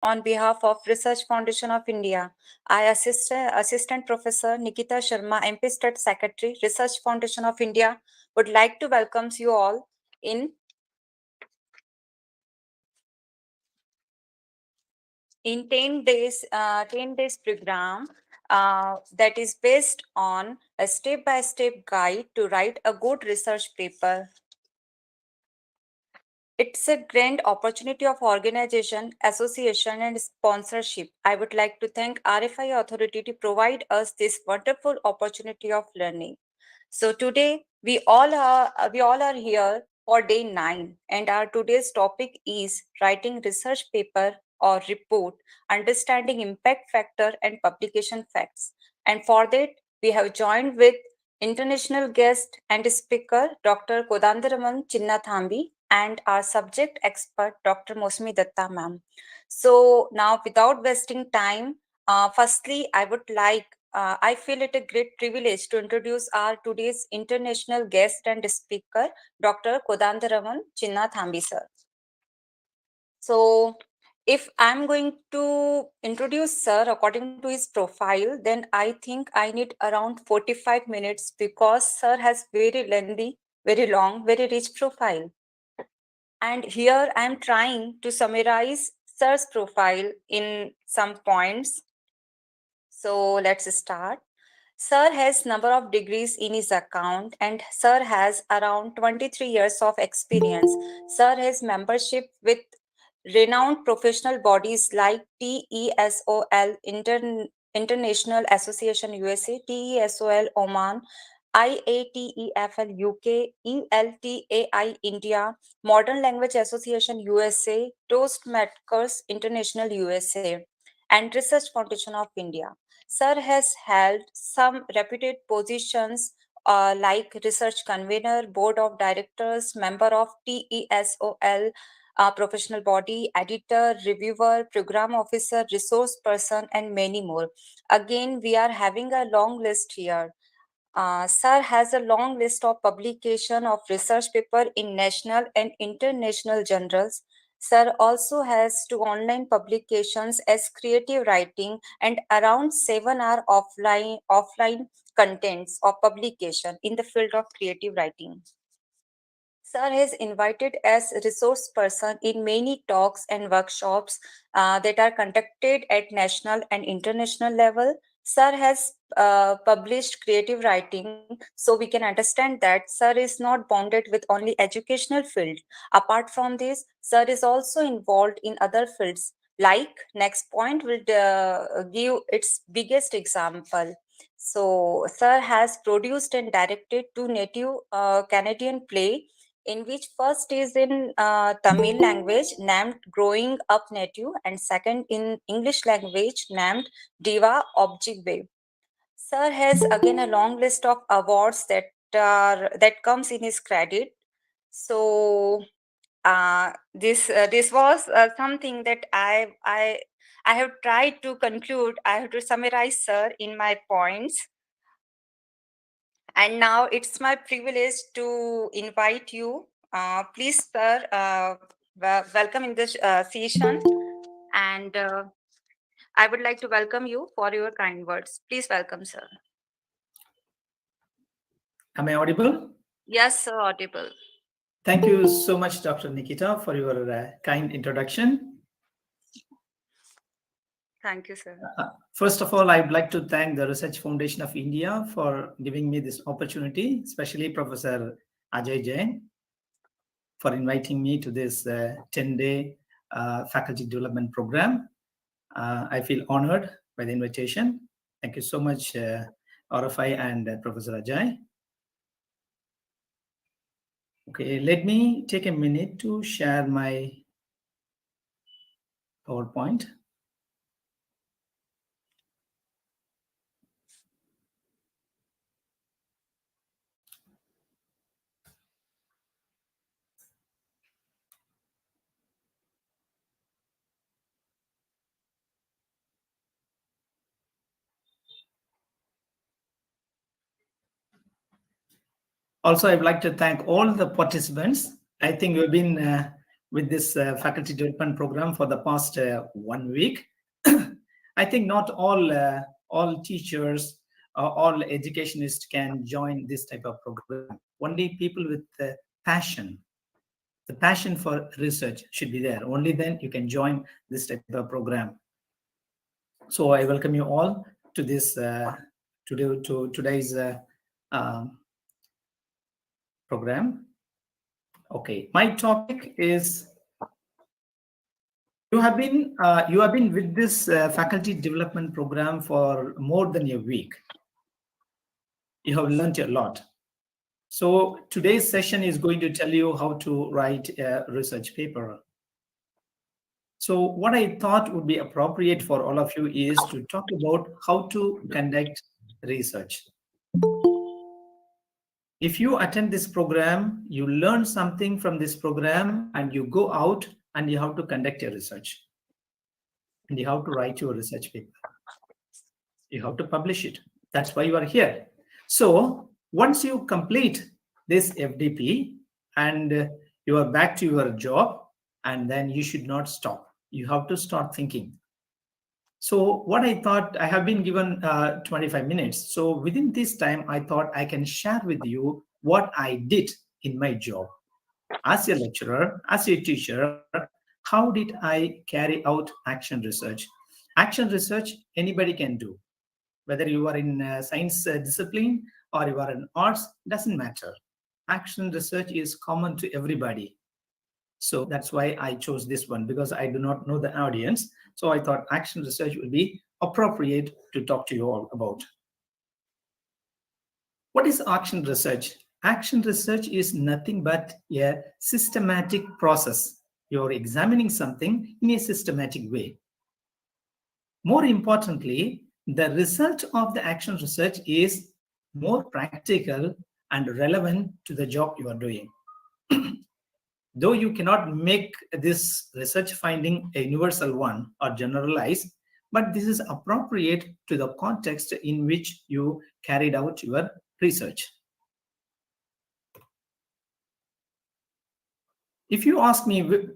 on behalf of Research Foundation of India. I Assistant Professor Nikita Sharma, MP State Secretary, Research Foundation of India, would like to welcome you all in 10 days program that is based on a step-by-step guide to write a good research paper. It's a grand opportunity of organization, association, and sponsorship. I would like to thank RFI Authority to provide us this wonderful opportunity of learning. So today we all are here for day 9, and our today's topic is writing research paper or report, understanding impact factor and publication facts. And for that, we have joined with international guest and speaker Dr. Kodandaraman Chinnathambi and our subject expert Dr. Mosmi Datta ma'am. So now, without wasting time, firstly, I feel it a great privilege to introduce our today's international guest and speaker, Dr. Kodandaraman Chinnathambi sir. So, if I'm going to introduce sir according to his profile, then I think I need around 45 minutes because sir has very lengthy, very long, very rich profile. And here I'm trying to summarize sir's profile in some points. So let's start. Sir has number of degrees in his account and Sir has around 23 years of experience. Sir has membership with renowned professional bodies like TESOL International Association USA, TESOL Oman, IATEFL UK, ELTAI India, Modern Language Association USA, Toastmasters International USA, and Research Foundation of India. Sir has held some reputed positions like research convener, board of directors, member of TESOL, professional body, editor, reviewer, program officer, resource person, and many more. Again, we are having a long list here. Sir has a long list of publication of research paper in national and international journals. Sir also has 2 online publications as creative writing and around 7 are offline contents of publication in the field of creative writing. Sir has invited as resource person in many talks and workshops that are conducted at national and international level. Sir has published creative writing, so we can understand that Sir is not bounded with only educational field. Apart from this, Sir is also involved in other fields. Like next point will give its biggest example. So, Sir has produced and directed 2 native Canadian play in which first is in Tamil language named Growing Up Native and second in English language named Diva Objigbe. Sir has again a long list of awards that comes in his credit. So this was something that I have tried to conclude. I have to summarize, sir, in my points. And now it's my privilege to invite you. Please, sir, welcome in this session. And I would like to welcome you for your kind words. Please welcome, sir. Am I audible? Yes, sir, audible. Thank you so much, Dr. Nikita, for your kind introduction. Thank you, sir. First of all, I'd like to thank the Research Foundation of India for giving me this opportunity, especially Professor Ajay Jain for inviting me to this 10-day faculty development program. I feel honored by the invitation. Thank you so much, RFI and Professor Ajay. Okay, let me take a minute to share my PowerPoint. Also, I'd like to thank all the participants. I think we've been with this faculty development program for the past 1 week. I think not all teachers or all educationists can join this type of program. Only people with passion, the passion for research should be there. Only then you can join this type of program. So I welcome you all to this today's program. Okay, my topic is you have been with this faculty development program for more than a week. You have learned a lot. So today's session is going to tell you how to write a research paper. So what I thought would be appropriate for all of you is to talk about how to conduct research. If you attend this program, you learn something from this program and you go out and you have to conduct your research. And you have to write your research paper. You have to publish it. That's why you are here. So once you complete this FDP and you are back to your job, and then you should not stop. You have to start thinking. So what I thought, I have been given 25 minutes. So within this time, I thought I can share with you what I did in my job. As a lecturer, as a teacher, how did I carry out action research? Action research, anybody can do. Whether you are in science discipline or you are in arts, doesn't matter. Action research is common to everybody. So that's why I chose this one, because I do not know the audience. So I thought action research would be appropriate to talk to you all about. What is action research? Action research is nothing but a systematic process. You're examining something in a systematic way. More importantly, the result of the action research is more practical and relevant to the job you are doing. Though you cannot make this research finding a universal one or generalized, but this is appropriate to the context in which you carried out your research. If you ask me,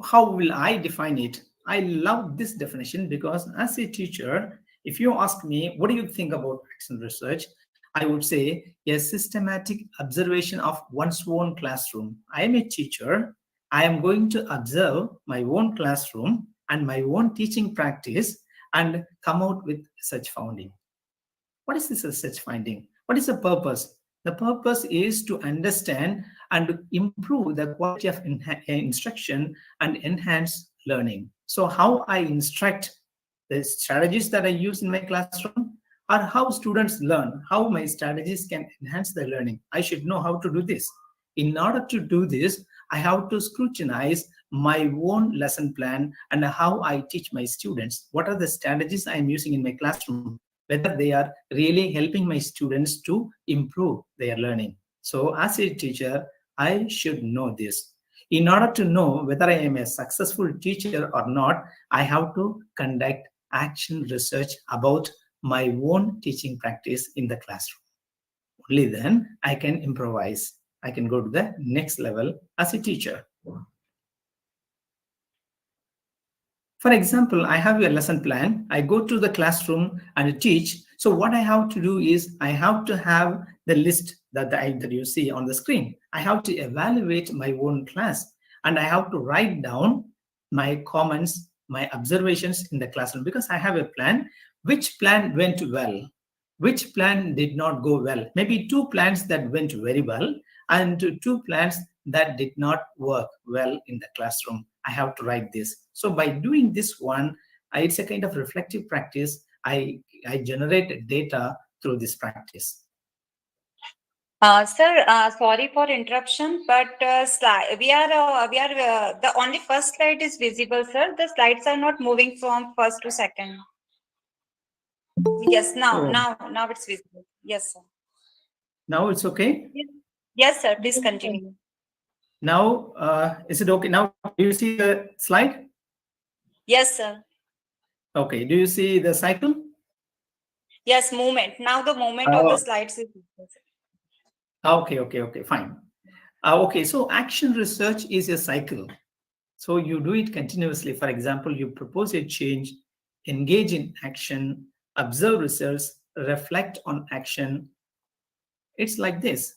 how will I define it? I love this definition because as a teacher, if you ask me, what do you think about action research? I would say a systematic observation of one's own classroom. I am a teacher. I am going to observe my own classroom and my own teaching practice and come out with such finding. What is this research finding? What is the purpose? The purpose is to understand and improve the quality of instruction and enhance learning. So how I instruct, the strategies that I use in my classroom, or how students learn, how my strategies can enhance their learning. I should know how to do this. In order to do this, I have to scrutinize my own lesson plan and how I teach my students. What are the strategies I'm using in my classroom? Whether they are really helping my students to improve their learning. So as a teacher, I should know this. In order to know whether I am a successful teacher or not, I have to conduct action research about my own teaching practice in the classroom. Only then I can improvise. I can go to the next level as a teacher. For example, I have a lesson plan. I go to the classroom and teach. So what I have to do is I have to have the list that you see on the screen. I have to evaluate my own class and I have to write down my comments, my observations in the classroom because I have a plan. Which plan went well? Which plan did not go well? Maybe two plans that went very well and two plans that did not work well in the classroom. I have to write this. So by doing this one, it's a kind of reflective practice. I generate data through this practice. Sir, sorry for interruption, but the only first slide is visible, sir. The slides are not moving from first to second. Yes, now it's visible. Yes, sir. Now it's okay? Yes, sir. Please continue. Now, is it okay? Now, do you see the slide? Yes, sir. Okay. Do you see the cycle? Yes, movement. Now the movement of the slides is visible. Okay, fine. Okay, so action research is a cycle. So you do it continuously. For example, you propose a change, engage in action, observe results, reflect on action. It's like this.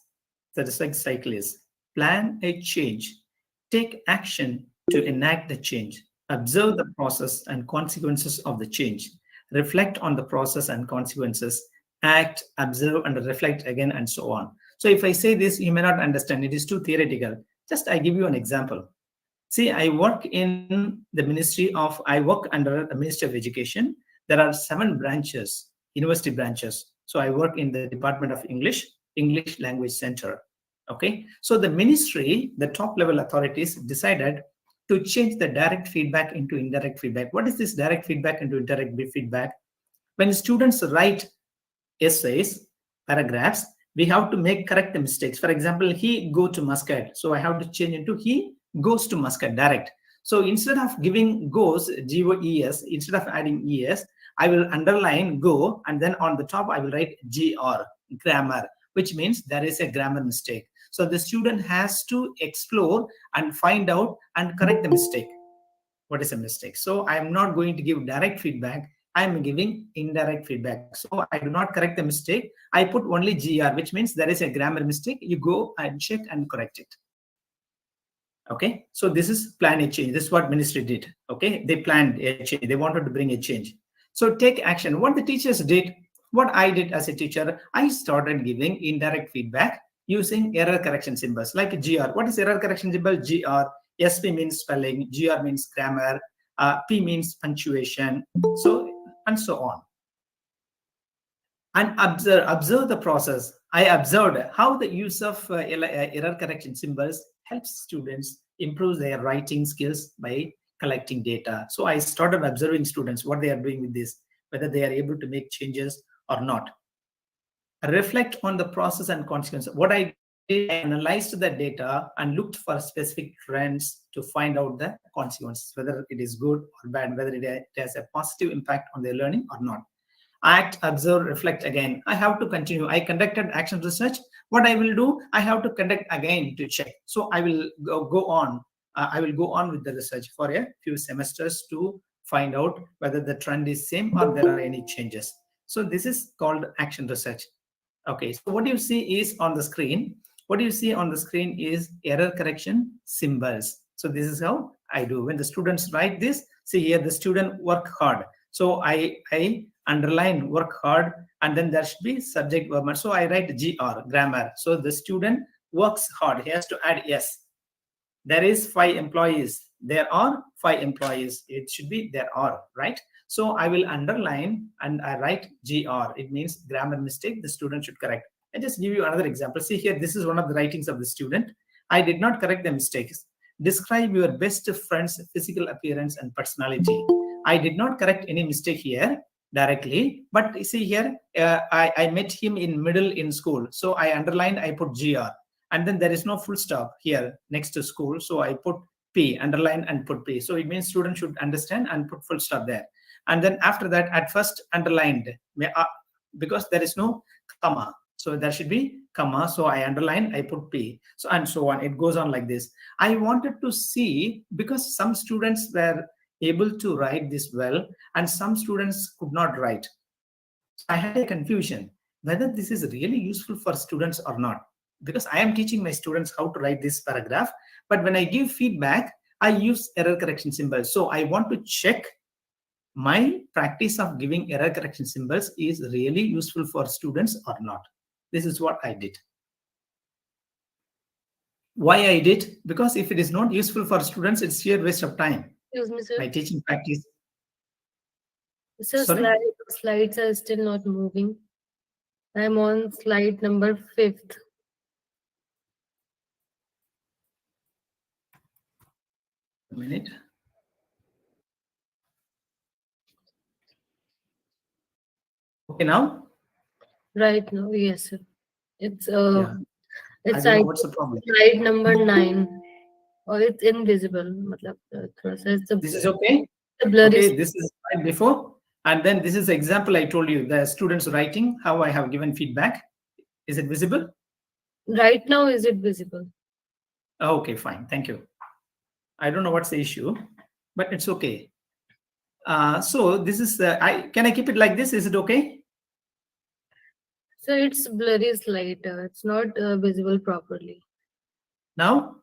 The research cycle is plan a change, take action to enact the change, observe the process and consequences of the change, reflect on the process and consequences, act, observe, and reflect again, and so on. So if I say this, you may not understand. It is too theoretical. Just I give you an example. See, I work under the Ministry of Education. There are 7 branches, university branches. So I work in the Department of English Language Center. Okay. So the ministry, the top level authorities decided to change the direct feedback into indirect feedback. What is this direct feedback into indirect feedback? When students write essays, paragraphs, we have to make correct the mistakes. For example, he go to Muscat, so I have to change into he goes to Muscat direct. So instead of giving goes, GOES, instead of adding ES, I will underline go, and then on the top I will write GR, grammar, which means there is a grammar mistake. So the student has to explore and find out and correct the mistake. What is a mistake? So I am not going to give direct feedback. I am giving indirect feedback. So I do not correct the mistake. I put only GR, which means there is a grammar mistake. You go and check and correct it. Okay. So this is plan a change. This is what ministry did. Okay. They planned a change. They wanted to bring a change. So take action. What the teachers did, what I did as a teacher, I started giving indirect feedback using error correction symbols like GR. What is error correction symbol? GR. SP means spelling, GR means grammar, P means punctuation, so and so on. And observe the process. I observed how the use of error correction symbols helps students improve their writing skills by collecting data. So I started observing students, what they are doing with this, whether they are able to make changes or not. Reflect on the process and consequences. What I did, I analyzed the data and looked for specific trends to find out the consequences, whether it is good or bad, whether it has a positive impact on their learning or not. Act, observe, reflect again. I have to continue. I conducted action research. What I will do, I have to conduct again to check. So I will go on. I will go on with the research for a few semesters to find out whether the trend is same or there are any changes. So this is called action research. Okay, so what you see is on the screen. What you see on the screen is error correction symbols. So this is how I do. When the students write this, see here the student work hard. So I underline work hard, and then there should be subject verb. So I write GR, grammar. So the student works hard. He has to add yes. There is 5 employees. There are 5 employees. It should be there are, right? So I will underline and I write GR. It means grammar mistake. The student should correct. I just give you another example. See here, this is one of the writings of the student. I did not correct the mistakes. Describe your best friend's physical appearance and personality. I did not correct any mistake here directly, but see here, I met him in middle in school. So I underlined, I put GR. And then there is no full stop here next to school. So I put P, underline and put P. So it means students should understand and put full stop there. And then after that, at first underlined, because there is no comma. So there should be comma. So I underline, I put P. So and so on. It goes on like this. I wanted to see, because some students were able to write this well and some students could not write. So I had a confusion whether this is really useful for students or not, because I am teaching my students how to write this paragraph, but when I give feedback, I use error correction symbols. So I want to check my practice of giving error correction symbols is really useful for students or not. This is what I did. Why I did? Because if it is not useful for students, it's sheer waste of time. Excuse me, sir. My teaching practice. Sir, Sorry? slides are still not moving. I'm on slide number 5. A minute. Okay, now? Right now, yes, sir. It's Yeah. it's I don't know I what's the problem. slide number 9. Or it's invisible. Matlab, This is okay? the blurry. Okay, this is right before. And then this is the example I told you, the students writing, how I have given feedback. Is it visible? Right now, is it visible? Okay, fine. Thank you. I don't know what's the issue, but it's okay. So this is, can I keep it like this? Is it okay? So it's blurry slide. It's not visible properly. Now?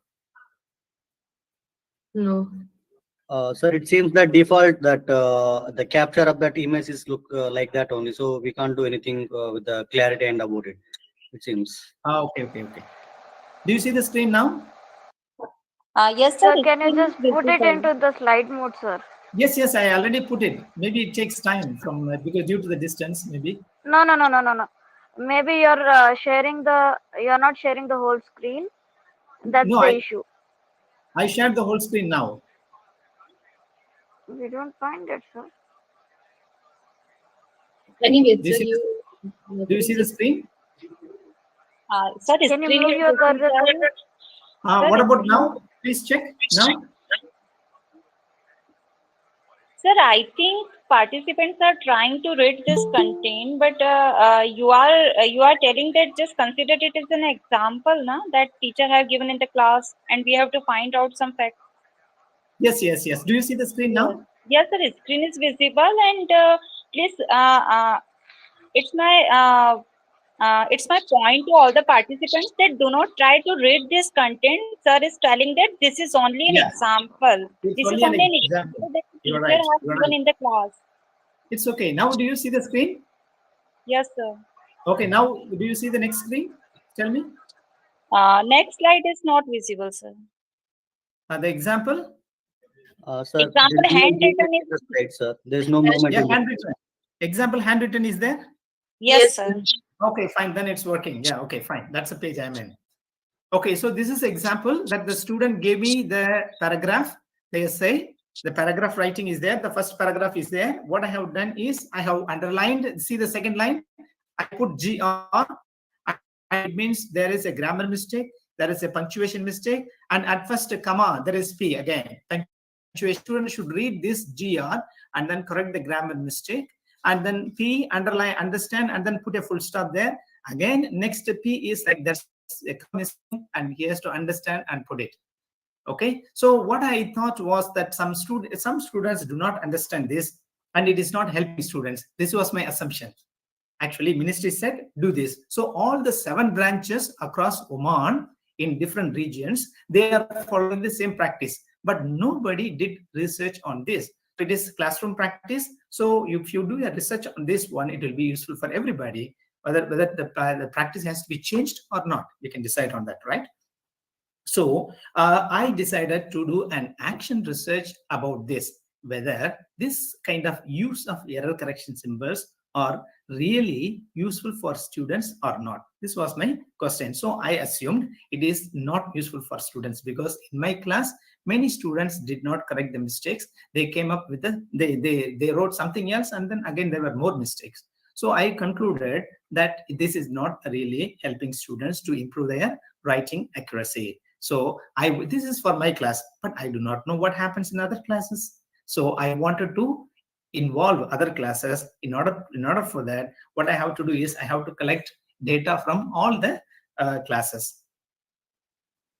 No. Sir, it seems that default that the capture of that image is look like that only. So we can't do anything with the clarity and about it. It seems. Okay, okay, okay. Do you see the screen now? Yes, sir. Sir, The can you screen is just put it visible. into the slide mode, sir? Yes, yes, I already put it. Maybe it takes time from because due to the distance, maybe. No, no, no, no, no, no. Maybe you're not sharing the whole screen. That's No, the issue. I shared the whole screen now. We don't find it, sir. Anyway, Do you sir, see, you. do you see the screen? Sir, the Can you screen move is your cursor, visible. please? Sir, What about now? Please check now. Sir, I think participants are trying to read this content, but you are telling that just consider it as an example, na, that teacher have given in the class, and we have to find out some facts. Yes, yes, yes. Do you see the screen Yes, now? yes, sir. Screen is visible, and please, it's my it's my point to all the participants that do not try to read this content. Sir is telling that this is only an Yeah, example. it's This is only an only an example. example that the You're teacher right. has You're given right. in the class. It's okay. Now, do you see the screen? Yes, sir. Okay. Now, do you see the next screen? Tell me. Next slide is not visible, sir. The example. Sir, Example there is no movement handwritten in is the slide, sir. There is no movement Yeah, in the handwritten. Example handwritten is there. yes, sir. Okay, fine. Then it's working. Yeah. Okay, fine. That's the page I'm in. Okay, so this is example that the student gave me the paragraph. They say the paragraph writing is there. The first paragraph is there. What I have done is I have underlined. See the second line. I put GR. And it means there is a grammar mistake. There is a punctuation mistake. And at first comma there is P again. Punctuation. Student should read this GR and then correct the grammar mistake. And then P underline understand and then put a full stop there. Again, next P is like that's a comma missing and he has to understand and put it. Okay, so what I thought was that some students do not understand this and it is not helping students. This was my assumption. Actually, ministry said do this. So all the 7 branches across Oman in different regions, they are following the same practice, but nobody did research on this. It is classroom practice. So if you do a research on this one, it will be useful for everybody. Whether the practice has to be changed or not, we can decide on that, right? So I decided to do an action research about this, whether this kind of use of error correction symbols are really useful for students or not. This was my question. So I assumed it is not useful for students because in my class, many students did not correct the mistakes. They came up with they wrote something else and then again there were more mistakes. So I concluded that this is not really helping students to improve their writing accuracy. So this is for my class, but I do not know what happens in other classes. So I wanted to involve other classes. In order for that, what I have to do is I have to collect data from all the classes.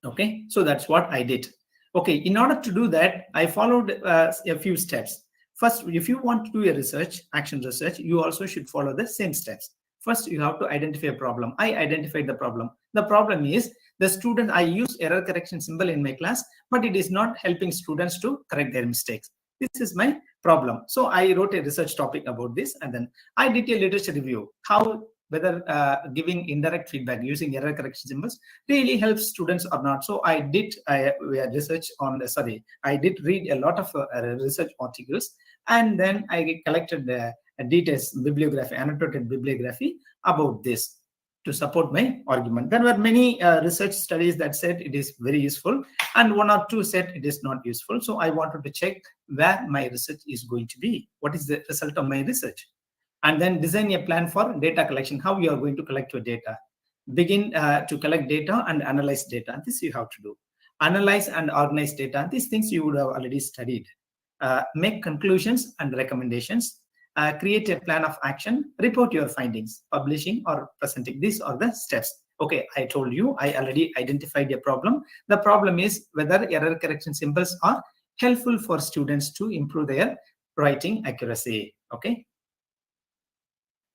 Okay, so that's what I did. Okay, in order to do that, I followed a few steps. First, if you want to do a research, action research, you also should follow the same steps. First, you have to identify a problem. I identified the problem. The problem is the student, I use error correction symbol in my class, but it is not helping students to correct their mistakes. This is my problem. So I wrote a research topic about this, and then I did a literature review, how whether giving indirect feedback using error correction symbols really helps students or not. So I did research on, I did read a lot of research articles, and then I collected details, bibliography, annotated bibliography about this to support my argument. There were many research studies that said it is very useful, and 1 or 2 said it is not useful. So I wanted to check where my research is going to be. What is the result of my research? And then design a plan for data collection, how you are going to collect your data. Begin to collect data and analyze data. This you have to do. Analyze and organize data. These things you would have already studied. Make conclusions and recommendations. Create a plan of action. Report your findings, publishing or presenting. These are the steps. Okay, I told you, I already identified a problem. The problem is whether error correction symbols are helpful for students to improve their writing accuracy. Okay.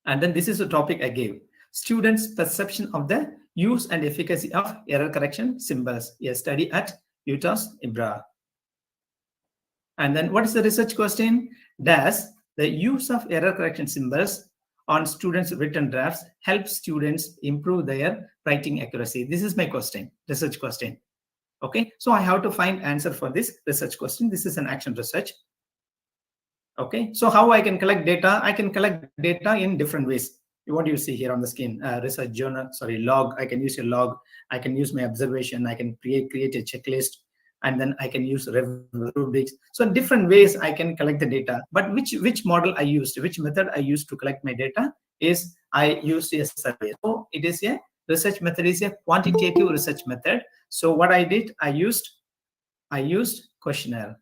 And then this is the topic I gave. Students' perception of the use and efficacy of error correction symbols. A study at Utah's IBRA. And then what is the research question? Does the use of error correction symbols on students' written drafts help students improve their writing accuracy? This is my question, research question. Okay, so I have to find answer for this research question. This is an action research. Okay, so how I can collect data? I can collect data in different ways. What do you see here on the screen? Research journal, sorry, log. I can use a log. I can use my observation. I can create a checklist, and then I can use rubrics. So different ways I can collect the data. But which model I used, which method I used to collect my data is I used a survey. So it is a research method, is a quantitative research method. So what I did, I used questionnaire.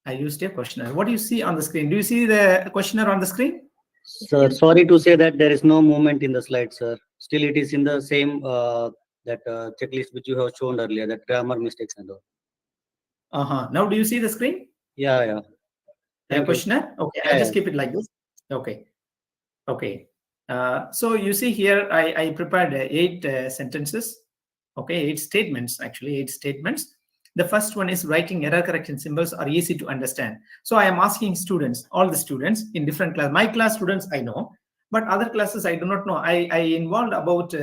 I used a questionnaire. What do you see on the screen? Do you see the questionnaire on the screen? Sir, sorry to say that there is no movement in the slide, sir. Still, it is in the same checklist which you have shown earlier, that grammar mistakes and all. Now, do you see the screen? Yeah. The questionnaire? Okay, Yeah, I just keep it like this. Okay. So you see here, I prepared 8 sentences. Okay, 8 statements, actually 8 statements. The first one is writing error correction symbols are easy to understand. So I am asking students, all the students in different class. My class students I know, but other classes I do not know. I involved about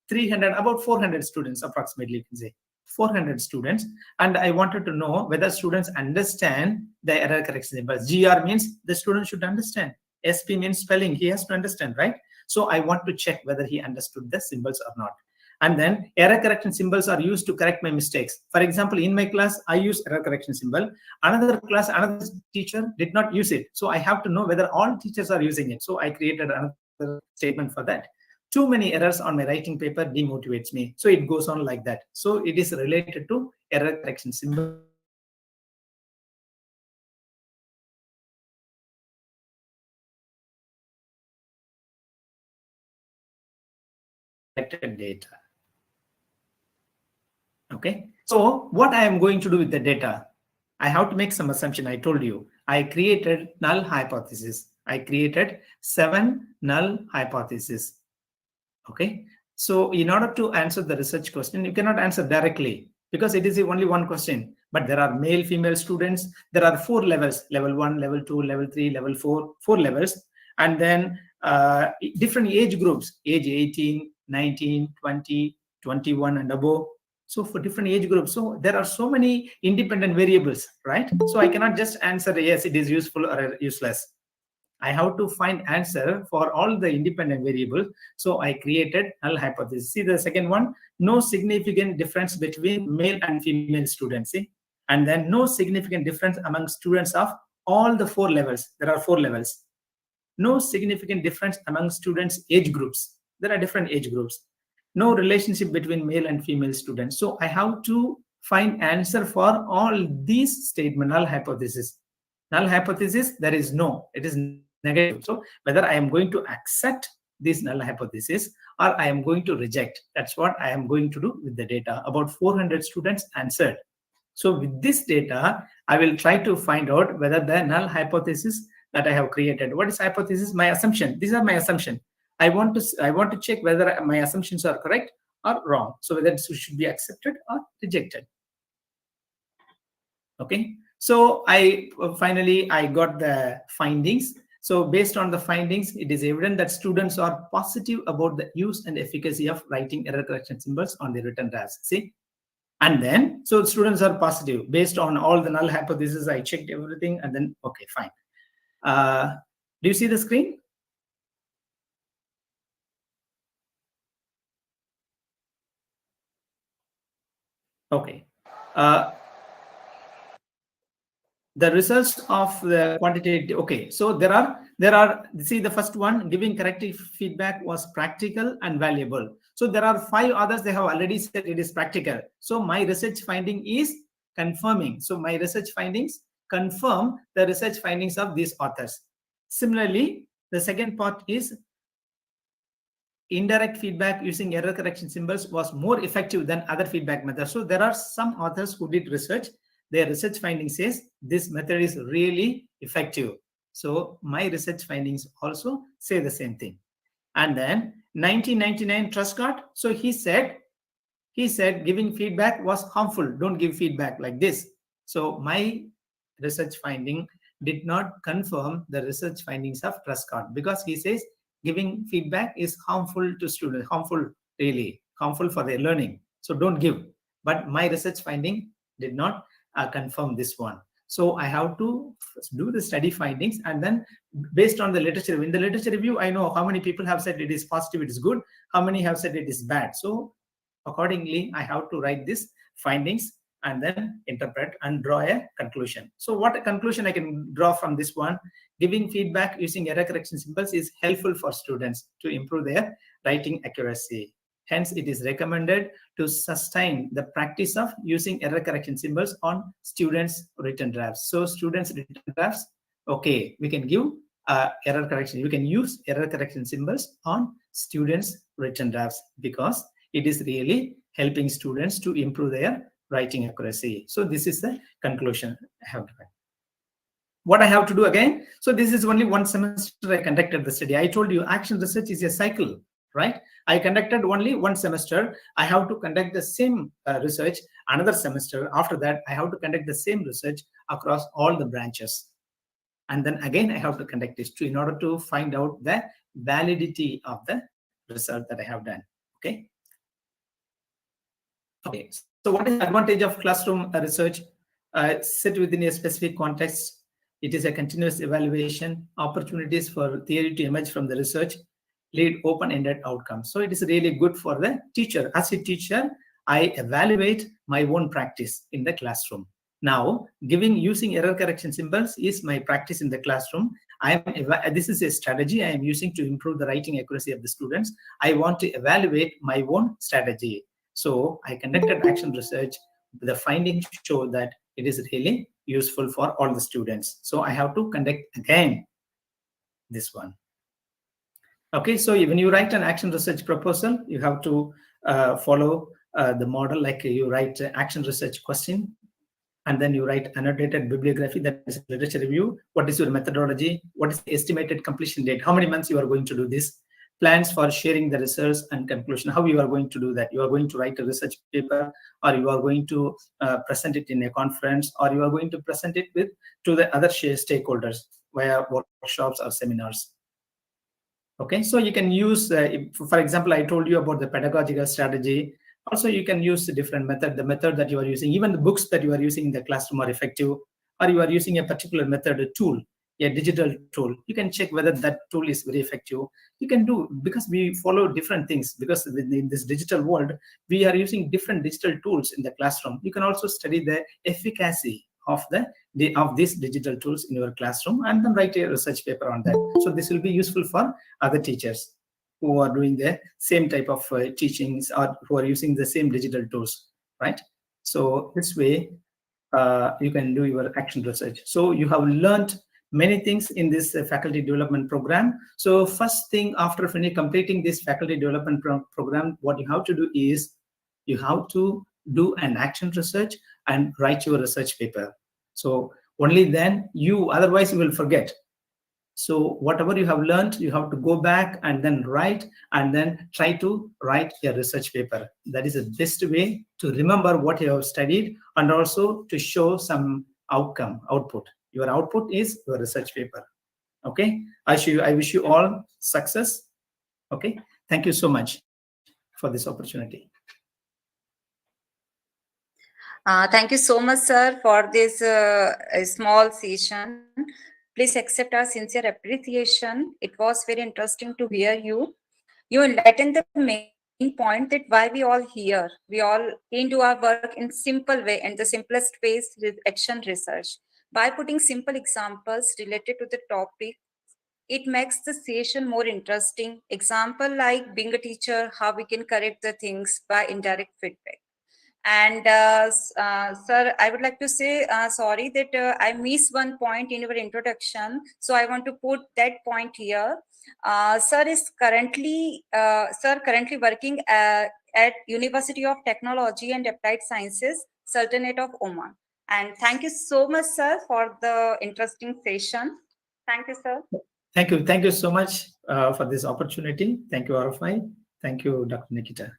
400 students approximately, you can say 400 students, and I wanted to know whether students understand the error correction symbols. GR means the student should understand. SP means spelling. He has to understand, right? So I want to check whether he understood the symbols or not. And then error correction symbols are used to correct my mistakes. For example, in my class, I use error correction symbol. Another class, another teacher did not use it. So I have to know whether all teachers are using it. So I created another statement for that. Too many errors on my writing paper demotivates me. So it goes on like that. So it is related to error correction symbol. Data. Okay, so what I am going to do with the data, I have to make some assumption. I told you I created null hypothesis. I created 7 null hypotheses. Okay, so in order to answer the research question, you cannot answer directly because it is only one question. But there are male, female students. There are 4 levels: level 1, level 2, level 3, level 4, 4 levels, and then different age groups: age 18, 19, 20, 21, and above. So for different age groups, so there are so many independent variables, right? So I cannot just answer yes, it is useful or useless. I have to find answer for all the independent variables. So I created null hypothesis. See the second one, no significant difference between male and female students. See? And then no significant difference among students of all the 4 levels. There are 4 levels. No significant difference among students' age groups. There are different age groups. No relationship between male and female students. So I have to find answer for all these statement, null hypothesis. Null hypothesis, there is no, it is negative. So whether I am going to accept this null hypothesis or I am going to reject, that's what I am going to do with the data. About 400 students answered. So with this data, I will try to find out whether the null hypothesis that I have created. What is hypothesis? My assumption. These are my assumption. I want to check whether my assumptions are correct or wrong. So whether it should be accepted or rejected. Okay. So I finally got the findings. So based on the findings, it is evident that students are positive about the use and efficacy of writing error correction symbols on the written drafts. See. And then, so students are positive based on all the null hypotheses. I checked everything and then, okay, fine. Do you see the screen? Okay. The results of the quantitative. Okay, so there are. See, the first one, giving corrective feedback was practical and valuable. So there are 5 others. They have already said it is practical. So my research finding is confirming. So my research findings confirm the research findings of these authors. Similarly, the second part is indirect feedback using error correction symbols was more effective than other feedback methods. So there are some authors who did research. Their research findings says this method is really effective. So my research findings also say the same thing. And then 1999 Truscott, so he said giving feedback was harmful. Don't give feedback like this. So my research finding did not confirm the research findings of Truscott, because he says giving feedback is harmful to students, really harmful for their learning. So don't give. But my research finding did not confirm this one. So I have to do the study findings, and then based on the literature review. In the literature review, I know how many people have said it is positive, it is good, how many have said it is bad. So accordingly, I have to write these findings and then interpret and draw a conclusion. So what a conclusion I can draw from this one? Giving feedback using error correction symbols is helpful for students to improve their writing accuracy. Hence, it is recommended to sustain the practice of using error correction symbols on students' written drafts. So students' written drafts, okay, we can give error correction. You can use error correction symbols on students' written drafts because it is really helping students to improve their writing accuracy. So this is the conclusion I have to write. What I have to do again? So this is only one semester I conducted the study. I told you action research is a cycle, right? I conducted only one semester. I have to conduct the same research another semester. After that, I have to conduct the same research across all the branches. And then again, I have to conduct this in order to find out the validity of the result that I have done. Okay. Okay, so what is the advantage of classroom research? Set within a specific context. It is a continuous evaluation, opportunities for theory to emerge from the research, lead open-ended outcomes. So it is really good for the teacher. As a teacher, I evaluate my own practice in the classroom. Now, using error correction symbols is my practice in the classroom. This is a strategy I am using to improve the writing accuracy of the students. I want to evaluate my own strategy. So I conducted action research. The findings show that it is really useful for all the students. So I have to conduct again this one. Okay, so when you write an action research proposal, you have to follow the model, like you write action research question, and then you write annotated bibliography, that is literature review. What is your methodology? What is the estimated completion date? How many months you are going to do this? Plans for sharing the results and conclusion. How you are going to do that? You are going to write a research paper, or you are going to present it in a conference, or you are going to present it to the other stakeholders via workshops or seminars. Okay, so you can use, for example, I told you about the pedagogical strategy. Also, you can use a different method, the method that you are using. Even the books that you are using in the classroom are effective, or you are using a particular method, a tool, a digital tool. You can check whether that tool is very effective. You can do, because we follow different things, because in this digital world, we are using different digital tools in the classroom. You can also study the efficacy of these digital tools in your classroom, and then write a research paper on that. So this will be useful for other teachers who are doing the same type of teachings, or who are using the same digital tools, right? So this way, you can do your action research. So you have learned many things in this faculty development program. So first thing, after completing this faculty development program, what you have to do is you have to do an action research and write your research paper. So only then otherwise you will forget. So whatever you have learned, you have to go back and then write, and then try to write a research paper. That is the best way to remember what you have studied, and also to show some output. Your output is your research paper. Okay, I wish you all success. Okay, thank you so much for this opportunity. Thank you so much, sir, for this small session. Please accept our sincere appreciation. It was very interesting to hear you. You enlightened the main point that why we all here. We all can do our work in simple way, and the simplest way is with action research. By putting simple examples related to the topic, it makes the session more interesting. Example like being a teacher, how we can correct the things by indirect feedback. And sir, I would like to say sorry that I missed one point in your introduction. So I want to put that point here. Sir currently working at University of Technology and Applied Sciences, Sultanate of Oman. And thank you so much, sir, for the interesting session. Thank you, sir. Thank you. Thank you so much for this opportunity. Thank you, RFI. Thank you, Dr. Nikita.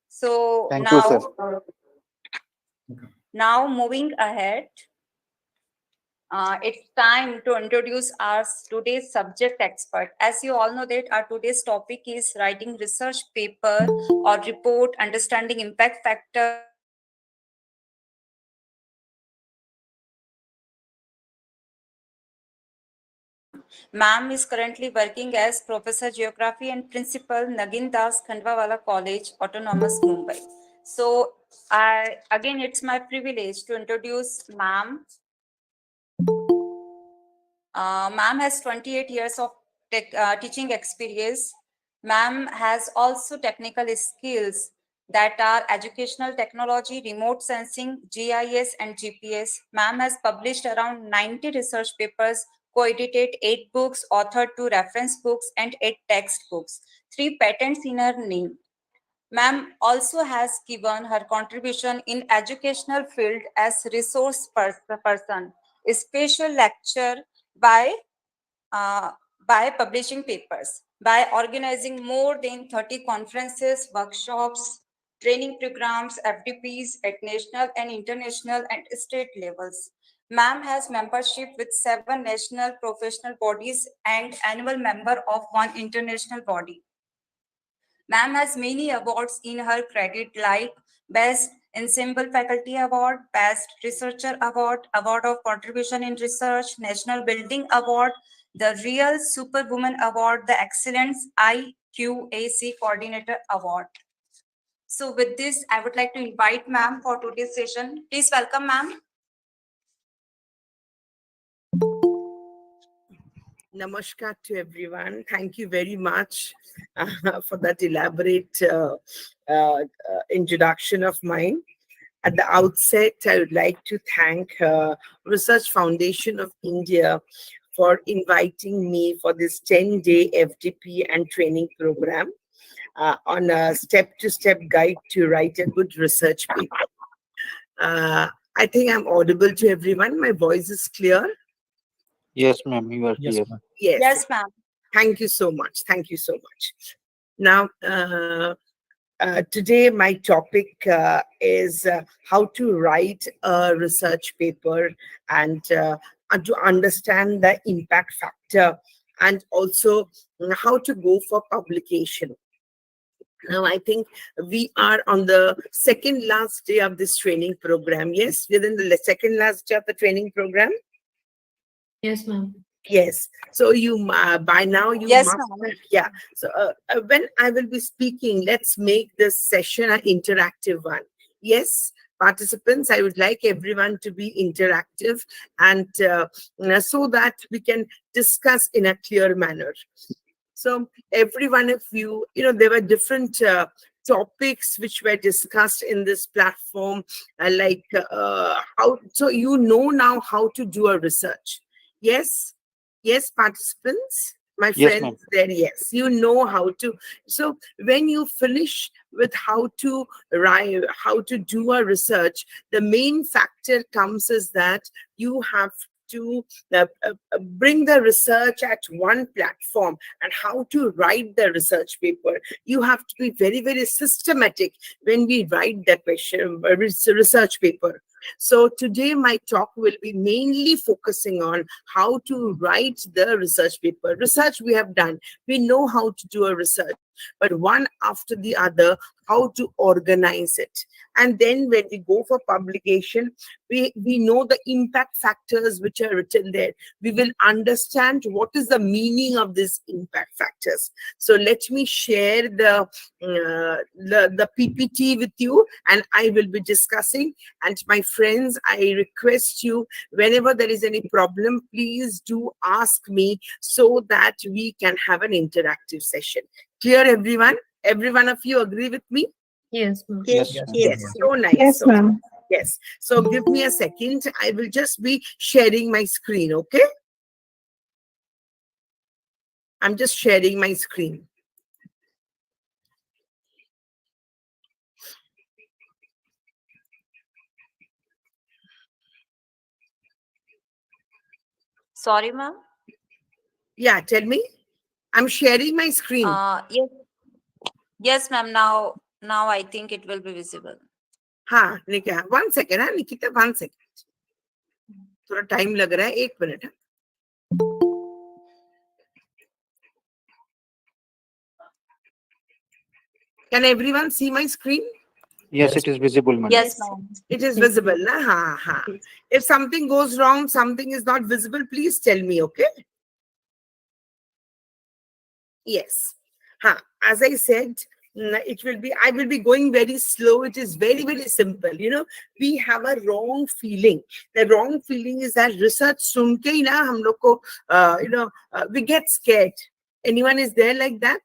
So Thank you, sir. now moving ahead, it's time to introduce our today's subject expert. As you all know that our today's topic is writing research paper or report, understanding impact factor, Ma'am is currently working as Professor Geography and Principal Nagin Das Khandwawala College, Autonomous Mumbai. So again, it's my privilege to introduce Ma'am. Ma'am has 28 years of teaching experience. Ma'am has also technical skills that are educational technology, remote sensing, GIS, and GPS. Ma'am has published around 90 research papers, co-edited 8 books, authored 2 reference books, and 8 textbooks, 3 patents in her name. Ma'am also has given her contribution in educational field as resource person, a special lecture by uh, by publishing papers, by organizing more than 30 conferences, workshops, training programs, FDPs at national and international and state levels. Ma'am has membership with 7 national professional bodies and annual member of 1 international body. Ma'am has many awards in her credit like Best Ensemble Faculty Award, Best Researcher Award, Award of Contribution in Research, National Building Award, the Real Superwoman Award, the Excellence IQAC Coordinator Award. So with this, I would like to invite ma'am for today's session. Please welcome ma'am. Namaskar to everyone. Thank you very much for that elaborate introduction of mine. At the outset, I would like to thank Research Foundation of India for inviting me for this 10-day FDP and training program on a step-to-step guide to write a good research paper. I think I'm audible to everyone. My voice is clear. Yes, ma'am, you are Yes, clear. ma'am. Yes, ma'am. Thank you so much. Thank you so much. Now, today my topic is how to write a research paper and to understand the impact factor, and also how to go for publication. Now, I think we are on the second last day of this training program. Yes, within the second last day of the training program. Yes, ma'am. Yes. So you by now you Yes, must ma'am. yeah. So when I will be speaking, let's make this session an interactive one. Yes, participants, I would like everyone to be interactive and so that we can discuss in a clear manner. So every one of you, there were different topics which were discussed in this platform, like how. So you know now how to do a research. Yes. Yes, participants, my Yes, friends ma'am. there, yes, you know how to. So when you finish with how to write, how to do a research, the main factor comes is that you have to bring the research at one platform, and how to write the research paper. You have to be very, very systematic when we write that question, research paper. So today my talk will be mainly focusing on how to write the research paper. Research we have done. We know how to do a research, but one after the other, how to organize it. And then when we go for publication, we know the impact factors which are written there. We will understand what is the meaning of these impact factors. So let me share the PPT with you, and I will be discussing. And my friends, I request you, whenever there is any problem, please do ask me so that we can have an interactive session. Clear, everyone? Every one of you agree with me? Yes, ma'am. Yes. Yes, so nice. Yes, So, ma'am. yes. So give me a second. I will just be sharing my screen, okay? I'm just sharing my screen. Sorry, ma'am. Yeah, tell me. I'm sharing my screen. Yes. Yes, ma'am. Now I think it will be visible. हाँ Nikita, 1 second. हाँ Nikita, 1 second. थोड़ा time लग रहा है, 1 minute. Can everyone see my screen? Yes, it is visible, madam. Yes, ma'am. It is visible, na? Ha, ha. If something goes wrong, something is not visible, please tell me, okay? Yes. Ha. As I said, I will be going very slow. It is very, very simple. You know, we have a wrong feeling. The wrong feeling is that research सुन के ही ना हम लोग को, we get scared. Anyone is there like that?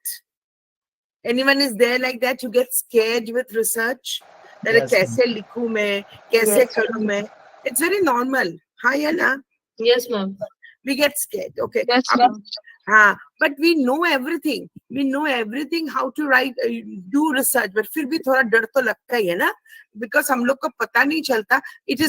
Anyone is there like that? You get scared with research? That Yes, कैसे लिखूं मैं, कैसे करूं मैं? It's very normal. हाँ या ना? Yes, ma'am. We get scared. Okay. Yes, अब- ma'am. हाँ, but we know everything. We know everything how to write, do research. But फिर भी थोड़ा डर तो लगता ही है ना? Because हम लोग को पता नहीं चलता. It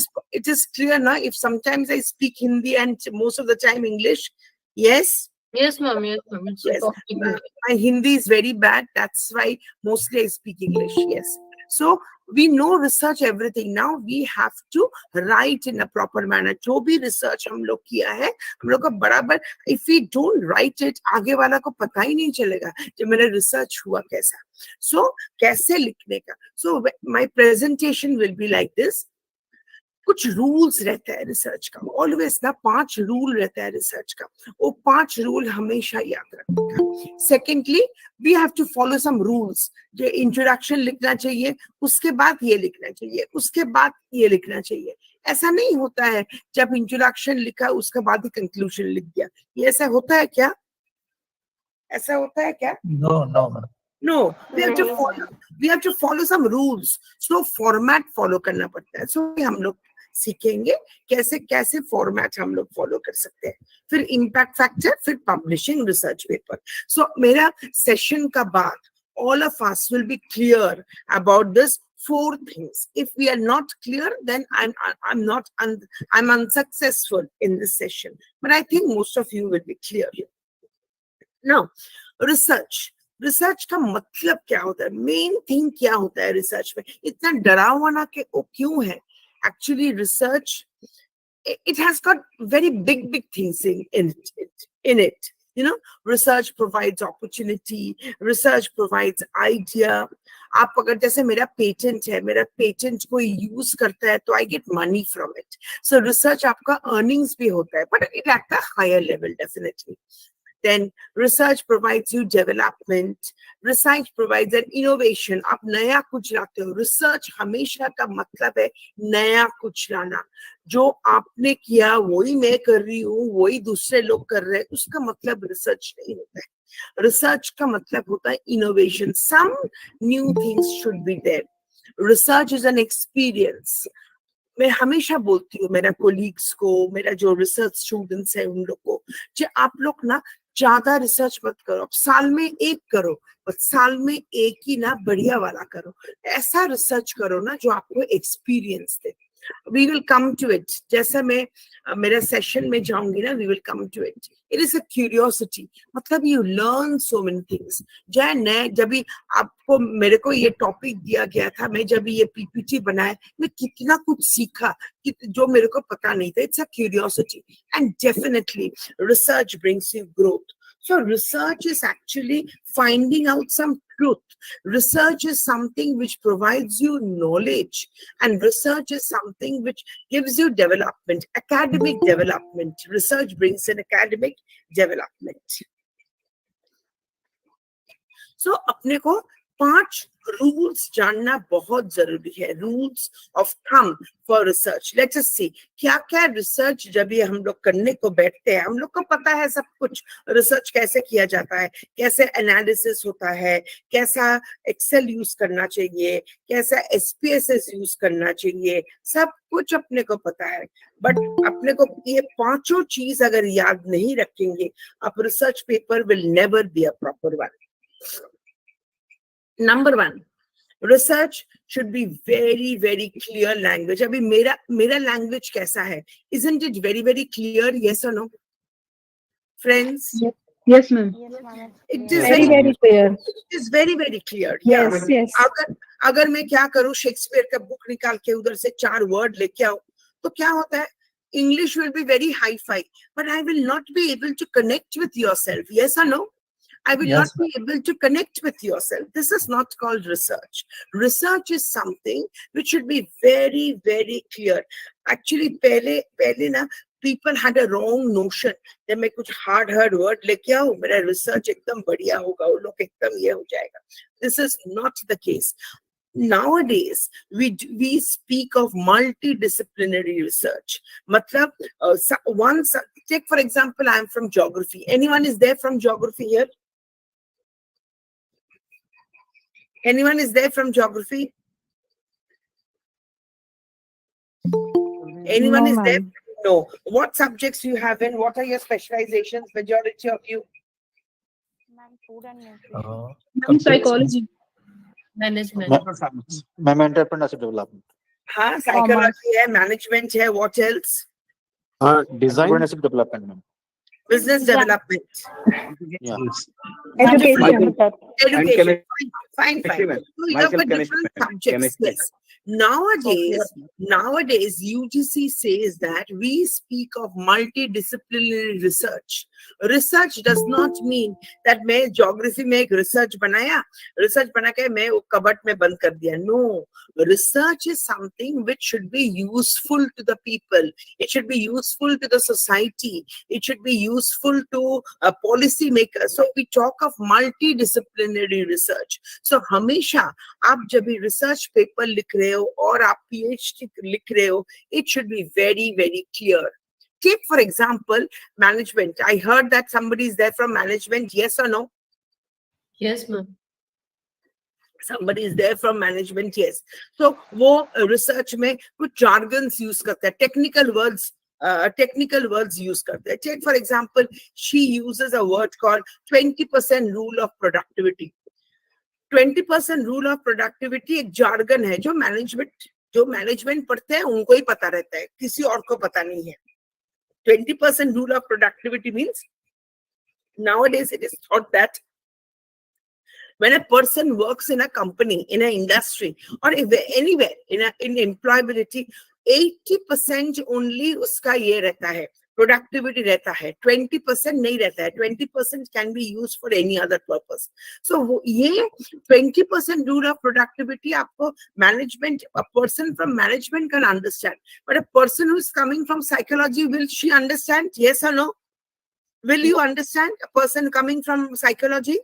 is clear ना. If sometimes I speak Hindi and most of the time English, yes. Yes, ma'am. Yes, ma'am. It's Yes. perfectly good. My Hindi is very bad. That's why mostly I speak English. Yes. So we know research everything. Now we have to write in a proper manner. जो भी research हम लोग किया है, हम लोग को बराबर. If we don't write it, आगे वाला को पता ही नहीं चलेगा कि मेरा research हुआ कैसा. So कैसे लिखने का. So my presentation will be like this. कुछ रूल्स रहता है रिसर्च का. ऑलवेज ना 5 रूल रहता है रिसर्च का. वो 5 रूल हमेशा याद रखने का. Secondly, we have to follow some rules. जो इंट्रोडक्शन लिखना चाहिए, उसके बाद ये लिखना चाहिए, उसके बाद ये लिखना चाहिए. ऐसा नहीं होता है जब इंट्रोडक्शन लिखा उसके बाद ही कंक्लूजन लिख दिया. ये ऐसा होता है क्या? ऐसा होता है क्या? No, no. No, we have to follow some rules. So format follow करना पड़ता है. So हम लोग सीखेंगे कैसे कैसे फॉर्मेट हम लोग फॉलो कर सकते हैं. फिर इम्पैक्ट फैक्टर, फिर पब्लिशिंग रिसर्च पेपर. सो मेरा सेशन का बाद all of us will be clear about this 4 things. If we are not clear, then I'm unsuccessful in this session. But I think most of you will be clear. Now, research का मतलब क्या होता है, main thing क्या होता है research में. इतना डरावना के वो क्यों है? Actually, research, it has got very big things in it. You know, research provides opportunity, research provides idea. आप अगर जैसे मेरा पेटेंट है, मेरा पेटेंट कोई यूज करता है तो I get money from it. So research आपका earnings भी होता है, but it at a higher level definitely. Then research provides you development. Research provides an innovation. आप नया कुछ लाते हो. Research हमेशा का मतलब है नया कुछ लाना. जो आपने किया वही मैं कर रही हूँ, वही दूसरे लोग कर रहे हैं, उसका मतलब रिसर्च नहीं होता है. रिसर्च का मतलब होता है innovation. Some new things should be there. Research is an experience. मैं हमेशा बोलती हूँ मेरा कोलीग्स को, मेरा जो रिसर्च स्टूडेंट्स है उन लोग को, जो आप लोग ना ज्यादा रिसर्च मत करो. आप साल में 1 करो, बस साल में 1 ही ना बढ़िया वाला करो. ऐसा रिसर्च करो ना जो आपको experience they. We will come to it. जैसा मैं मेरा सेशन में जाऊंगी ना, we will come to it. It is a curiosity. मतलब you learn so many things. जब भी आपको मेरे को ये टॉपिक दिया गया था, मैं जब ये पीपीटी बनाया, मैं कितना कुछ सीखा जो मेरे को पता नहीं था. It's a curiosity, and definitely research brings you growth. So research is actually finding out some truth. Research is something which provides you knowledge, and research is something which gives you development, academic development. Research brings in academic development. So अपने को 5 rules जानना बहुत जरूरी है, rules of thumb for research. Let's us see क्या क्या research जब ये हम लोग करने को बैठते हैं, हम लोग को पता है सब कुछ, रिसर्च कैसे किया जाता है, कैसे एनालिसिस होता है, कैसा एक्सेल यूज करना चाहिए, कैसा SPSS यूज करना चाहिए, सब कुछ अपने को पता है. बट अपने को ये 5 चीज अगर याद नहीं रखेंगे, अब research paper will never be a proper one. Number 1, research should be very clear language. अभी मेरा language कैसा है? Isn't it very clear? Yes or no, friends? Yes, ma'am. It is Very, very clear. It is very clear. Yes, yes. अगर मैं क्या करूं, Shakespeare का book निकाल के उधर से 4 वर्ड लेके आओ, तो क्या होता है? English will be very high-fi, but I will not be able to connect with yourself. Yes or no? I will not be able to connect with yourself. This is not called research. Research is something which should be very clear. Actually, पहले ना people had a wrong notion. जब मैं कुछ hard word लेके आऊँ, मेरा research एकदम बढ़िया होगा, वो लोग एकदम ये हो जाएगा. This is not the case. Nowadays, we speak of multidisciplinary research. Matlab, take for example, I am from geography. Anyone is there from geography here? Anyone is there from geography? Anyone No, is there? ma'am. No. What subjects you have in? What are your specializations? Majority of you? Food and nutrition. Ma'am, psychology. Management. Ma'am, entrepreneurship development. हाँ, psychology है, management है. What else? Design. Entrepreneurship development, ma'am. Business development. Yeah. Education. Education. Fine. Chemistry, ma'am. So you have got Myself, different chemistry. subjects. Chemistry. Yes. Nowadays, UGC says that we speak of multidisciplinary research. Research does not mean that मैं geography में एक research बनाया, research बना के मैं वो कबट में बंद कर दिया. No, research is something which should be useful to the people. It should be useful to the society. It should be useful to policy makers. So we talk of multidisciplinary research. So हमेशा आप जब भी research paper लिख रहे हो और आप PhD लिख रहे हो, it should be very clear. Take for example management. I heard that somebody is there from management. Yes or no? Yes, ma'am. Somebody is there from management. Yes. So वो research में कुछ jargons use करते हैं, technical words use करते हैं. Take for example, she uses a word called 20% rule of productivity. 20% rule of productivity एक jargon है जो management पढ़ते हैं उनको ही पता रहता है, किसी और को पता नहीं है. 20% rule of productivity means nowadays it is thought that when a person works in a company, in an industry, or anywhere in employability, 80% only उसका ये रहता है, productivity रहता है, 20% नहीं रहता है. 20% can be used for any other purpose. So ये 20% rule of productivity आपको management, a person from management can understand, but a person who is coming from psychology, will she understand? Yes or no? Will you understand a person coming from psychology?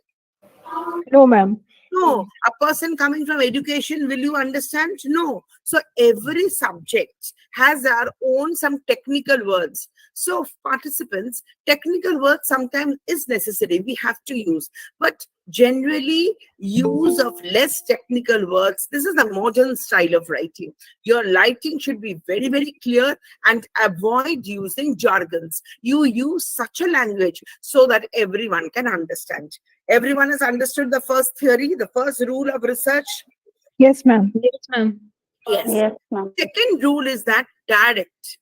No, ma'am. No. A person coming from education, will you understand? No. So every subject has our own some technical words. So participants, technical words sometimes is necessary. We have to use, but generally use of less technical words. This is the modern style of writing. Your writing should be very clear and avoid using jargons. You use such a language so that everyone can understand. Everyone has understood the first theory, the first rule of research? Yes, ma'am. Yes, ma'am. Yes, ma'am. Second rule is that direct.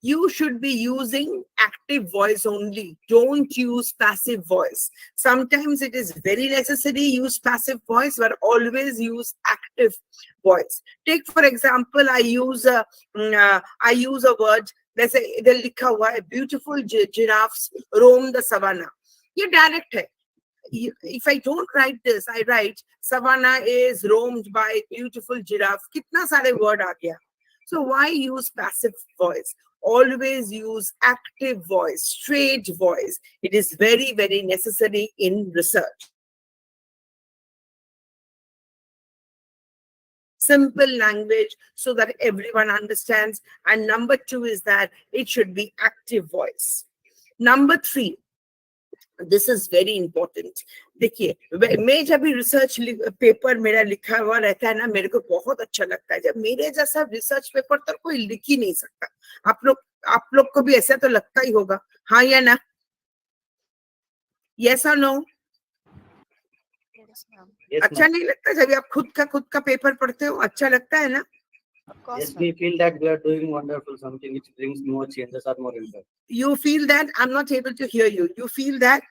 You should be using active voice only. Don't use passive voice. Sometimes it is very necessary use passive voice, but always use active voice. Take for example, I use a word. Let's say इधर लिखा हुआ है, beautiful giraffes roam the savannah. ये direct है. If I don't write this, I write savannah is roamed by beautiful giraffe. कितना सारे word आ गया. So why use passive voice? Always use active voice, straight voice. It is very necessary in research. simple language so that everyone understands. And number 2 is that it should be active voice. Number 3, this is very important. देखिए, मैं जब भी research paper मेरा लिखा हुआ रहता है ना, मेरे को बहुत अच्छा लगता है. जब मेरे जैसा रिसर्च पेपर तो कोई लिख ही नहीं सकता. आप लोग को भी ऐसा तो लगता ही होगा, हाँ या ना? Yes or no? Yes, अच्छा ma'am. नहीं लगता जब आप खुद का पेपर पढ़ते हो? अच्छा लगता है ना? Yes, we feel that we are doing wonderful something which brings more changes or more impact. You feel that? I'm not able to hear you. You feel that?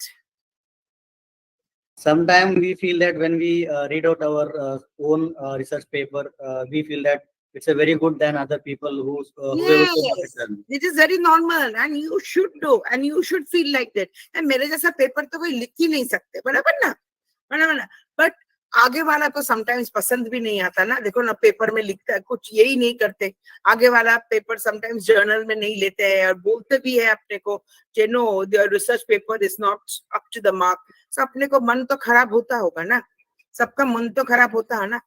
Sometimes we feel that when we read out our own research paper, we feel that it's a very good than other people who have Yes, it is very normal and you should do and you should feel like that. And मेरे जैसा paper तो कोई लिख ही नहीं सकते, बराबर ना? But आगे वाला तो sometimes पसंद भी नहीं आता ना. देखो ना, पेपर में लिखता है कुछ यही नहीं करते. आगे वाला पेपर sometimes जर्नल में नहीं लेते हैं और बोलते भी है अपने को, you know, the research paper is not up to the mark. So अपने को मन तो खराब होता होगा ना, सबका मन तो खराब होता है ना.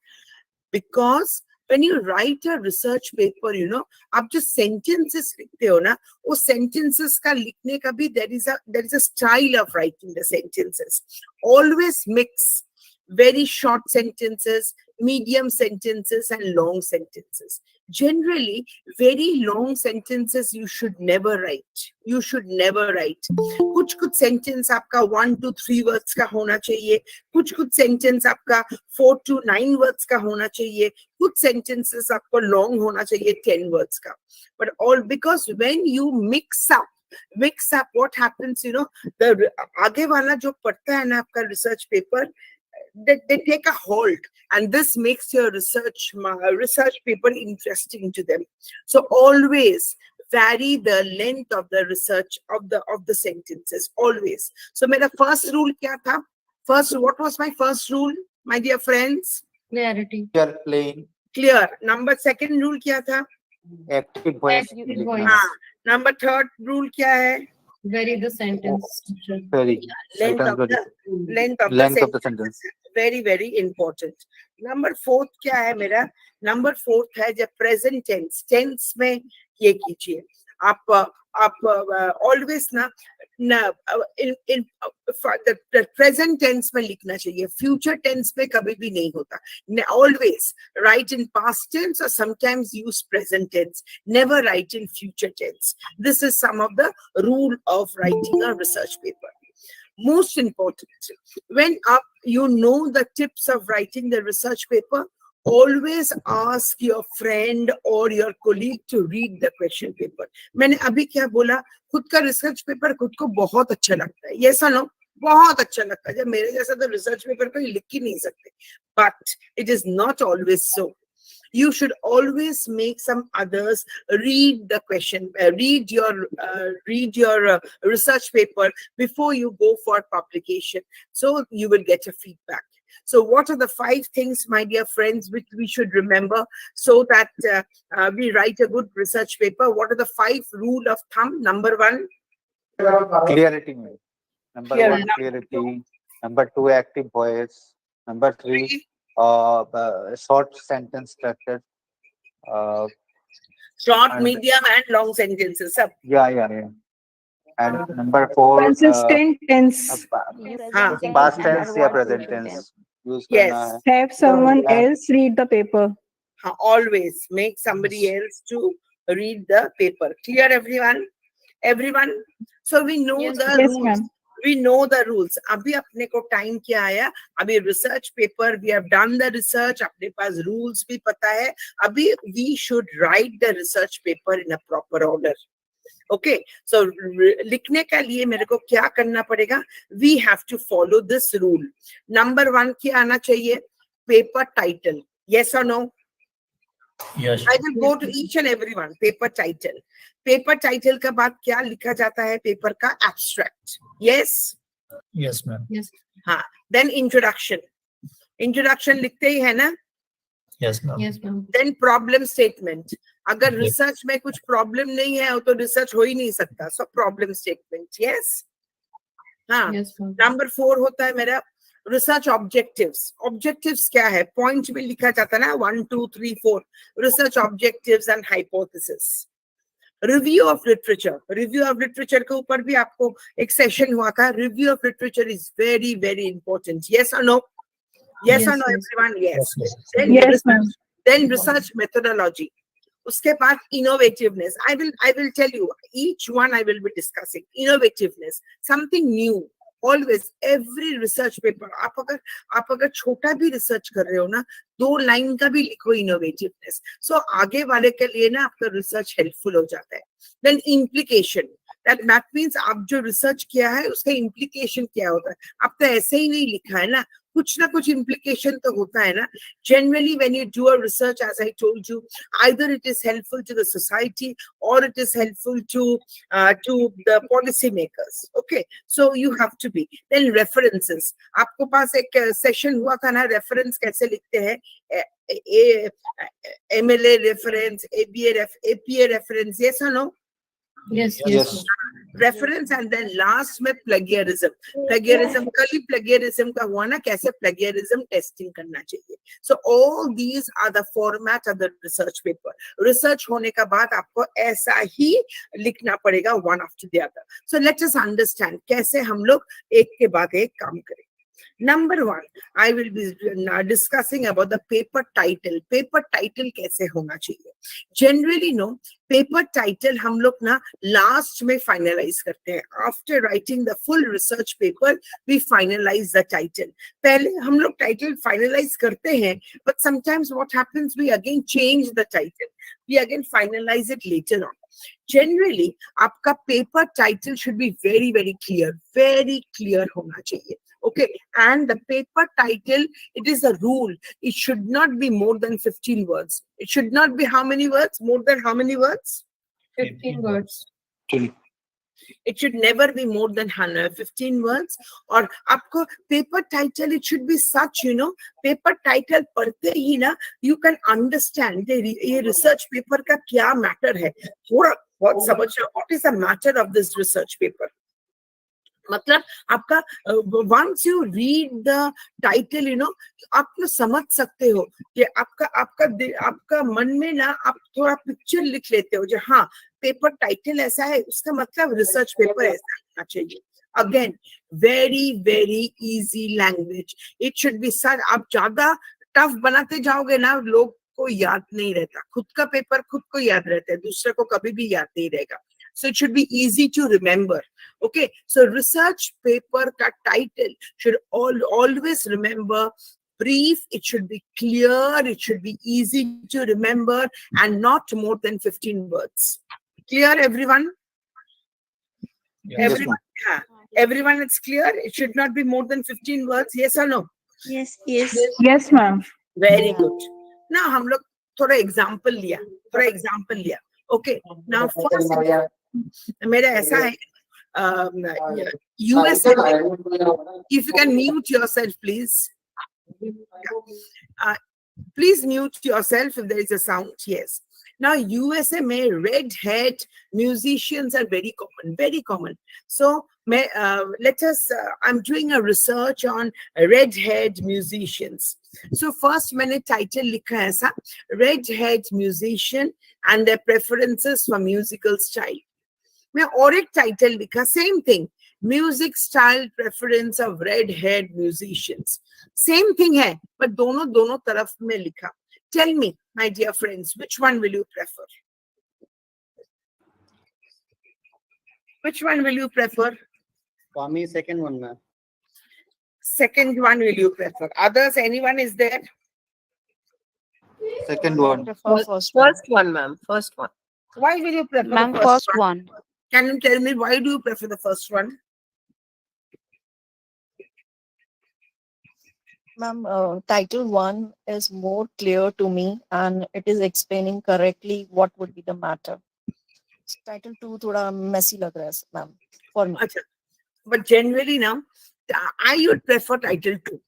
Because when you write a research paper, you know, आप जो sentences लिखते हो ना, वो sentences का लिखने का भी there is a style of writing the sentences. Always mix very short sentences, medium sentences, and long sentences. Generally, very long sentences you should never write. You should never write. कुछ sentence आपका 1 to 3 words का होना चाहिए. कुछ sentence आपका 4 to 9 words का होना चाहिए. कुछ sentences आपको long होना चाहिए 10 words का. But all because when you mix up, what happens, you know, the आगे वाला जो पढ़ता है ना आपका research paper, they take a hold, and this makes your research paper interesting to them. So always vary the length of the research of the sentences, always. So my first rule kya tha? What was my first rule, my dear friends? Clarity. Clear, plain, Clear. Second rule kya tha? active voice. Active voice. Number third rule kya hai? Vary the sentence structure. Very. Length of the sentence. Very, very important. Number 4 क्या है मेरा? Number 4 है जब present tense में ये कीजिए. आप always ना in the present tense में लिखना चाहिए. Future tense में कभी भी नहीं होता. Always write in past tense or sometimes use present tense. Never write in future tense. This is some of the rule of writing a research paper. Most important, when you know the tips of writing the research paper, always ask your friend or your colleague to read the question paper. मैंने अभी क्या बोला? खुद का research paper खुद को बहुत अच्छा लगता है. Yes or no? बहुत अच्छा लगता है. जब मेरे जैसा तो research paper कोई लिख ही नहीं सकते. But it is not always so. You should always make some others read the question, read your research paper before you go for publication. So you will get a feedback. So what are the 5 things, my dear friends, which we should remember so that we write a good research paper? What are the 5 rule of thumb? Number 1. Clarity. Number Clear. 1, clarity. Number 2, active voice. Number 3, short sentence structure. Short, and- medium, and long sentences. Sab. Yeah. And number 4, Consistent tense. past tense या present tense use Yes. करना है. Have someone And- else read the paper. Always make somebody else to read the paper. Clear, everyone? So we know Yes, the yes, rules. ma'am. We know the rules. अभी अपने को time क्या आया? अभी research paper, we have done the research. अपने पास rules भी पता है. अभी we should write the research paper in a proper order. Okay, so लिखने के लिए मेरे को क्या करना पड़ेगा? We have to follow this rule. Number 1 क्या आना चाहिए? Paper title. Yes or no? Yes. I will go to each and every one. Paper title. Paper title के बाद क्या लिखा जाता है? Paper का abstract. Yes. Yes, ma'am. Yes. हाँ. Then introduction. Introduction लिखते ही है ना? Yes, ma'am. Yes, ma'am. Then problem statement. अगर Yes. research में कुछ problem नहीं है तो research हो ही नहीं सकता. So problem statement. Yes. हाँ. Yes, ma'am. Number 4 होता है मेरा रिसर्च ऑब्जेक्टिव्स क्या है, पॉइंट में लिखा जाता है ना 1 2 3 4 research objectives and hypothesis. Review of literature के ऊपर भी आपको एक सेशन हुआ था। Review of literature is very very important. Yes और नो? यस और no everyone? Yes. Yes, ma'am. Then research methodology, उसके बाद innovativeness. I will tell you each one I will be discussing. Innovativeness, something new. Always, every research paper, आप अगर छोटा भी research कर रहे हो ना, 2 लाइन का भी लिखो इनोवेटिवनेस, सो आगे वाले के लिए ना आपका रिसर्च हेल्पफुल हो जाता है। देन इम्प्लीकेशन, दैट मीन्स आप जो रिसर्च किया है उसका इम्प्लीकेशन क्या होता है। आप तो ऐसे ही नहीं लिखा है ना, कुछ ना कुछ इम्प्लीकेशन तो होता है ना। Generally, when you do a research, as I told you, either it is helpful to the society or it is helpful to the policy makers. Okay, so you have to be. Then references. आपको पास एक session हुआ था ना, reference कैसे लिखते हैं, MLA reference, APA reference, yes or no? Yes. Reference and then last में plagiarism. कल ही प्लेगियरिज्म का हुआ ना, कैसे प्लेगियरिज्म टेस्टिंग करना चाहिए। So all these are the format of the research paper. Research होने का बाद आपको ऐसा ही लिखना पड़ेगा, one after the other. So let us understand कैसे हम लोग एक के बाद एक काम करें। Number 1, I will be discussing about the paper title. Paper title कैसे होना चाहिए? Generally, no, paper title हम लोग ना last में finalize करते हैं. After writing the full research paper, we finalize the title. पहले हम लोग title finalize करते हैं, but sometimes what happens, we again change the title. We again finalize it later on. Generally, आपका paper title should be very very clear होना चाहिए. Okay, and the paper title, it is a rule. It should not be more than 15 words. It should not be how many words? More than how many words? 15 words. It should never be more than 15 words. और आपको paper title, it should be such, you know, paper title पढ़ते ही ना, you can understand ये research paper का क्या matter है। बहुत समझ रहे हो, what is the matter of this research paper? मतलब आपका once you read the title, you know, आप लोग समझ सकते हो कि आपका मन में ना आप थोड़ा पिक्चर लिख लेते हो जो हाँ पेपर टाइटल ऐसा है, उसका मतलब रिसर्च पेपर ऐसा होना चाहिए। Again very very easy language, it should be sir. आप ज्यादा टफ बनाते जाओगे ना, लोग को याद नहीं रहता। खुद का पेपर खुद को याद रहता है, दूसरे को कभी भी याद नहीं रहेगा। So it should be easy to remember. Okay, so research paper ka title should always remember brief, it should be clear, it should be easy to remember, and not more than 15 words. Clear, everyone? Yes, Everyone, everyone, it's clear. It should not be more than 15 words. Yes or no? Yes. Yes, ma'am. Very good. Now हम लोग थोड़ा example लिया. Okay, now first मेरा ऐसा है, USA, if you can mute yourself please. Please mute yourself if there is a sound. Yes. Now USA में red head musicians are very common. So let us I'm doing a research on red head musicians. So first मैंने title लिखा है ऐसा, red head musician and their preferences for musical style. मैं और एक title लिखा, same thing, music style preference of red head musicians. Same thing है, पर दोनों तरफ में लिखा। Tell me my dear friends, which one will you prefer? Which one will you prefer? For me, second one, ma'am. Second one will you prefer? Others, anyone is there? second one. First one, ma'am. First one. Why will you prefer Ma'am, the first one. Can you tell me why do you prefer the first one? Ma'am, title 1 is more clear to me and it is explaining correctly what would be the matter. Title 2 थोड़ा messy लग रहा है, ma'am, for me. Achha. But generally now, I would prefer title 2.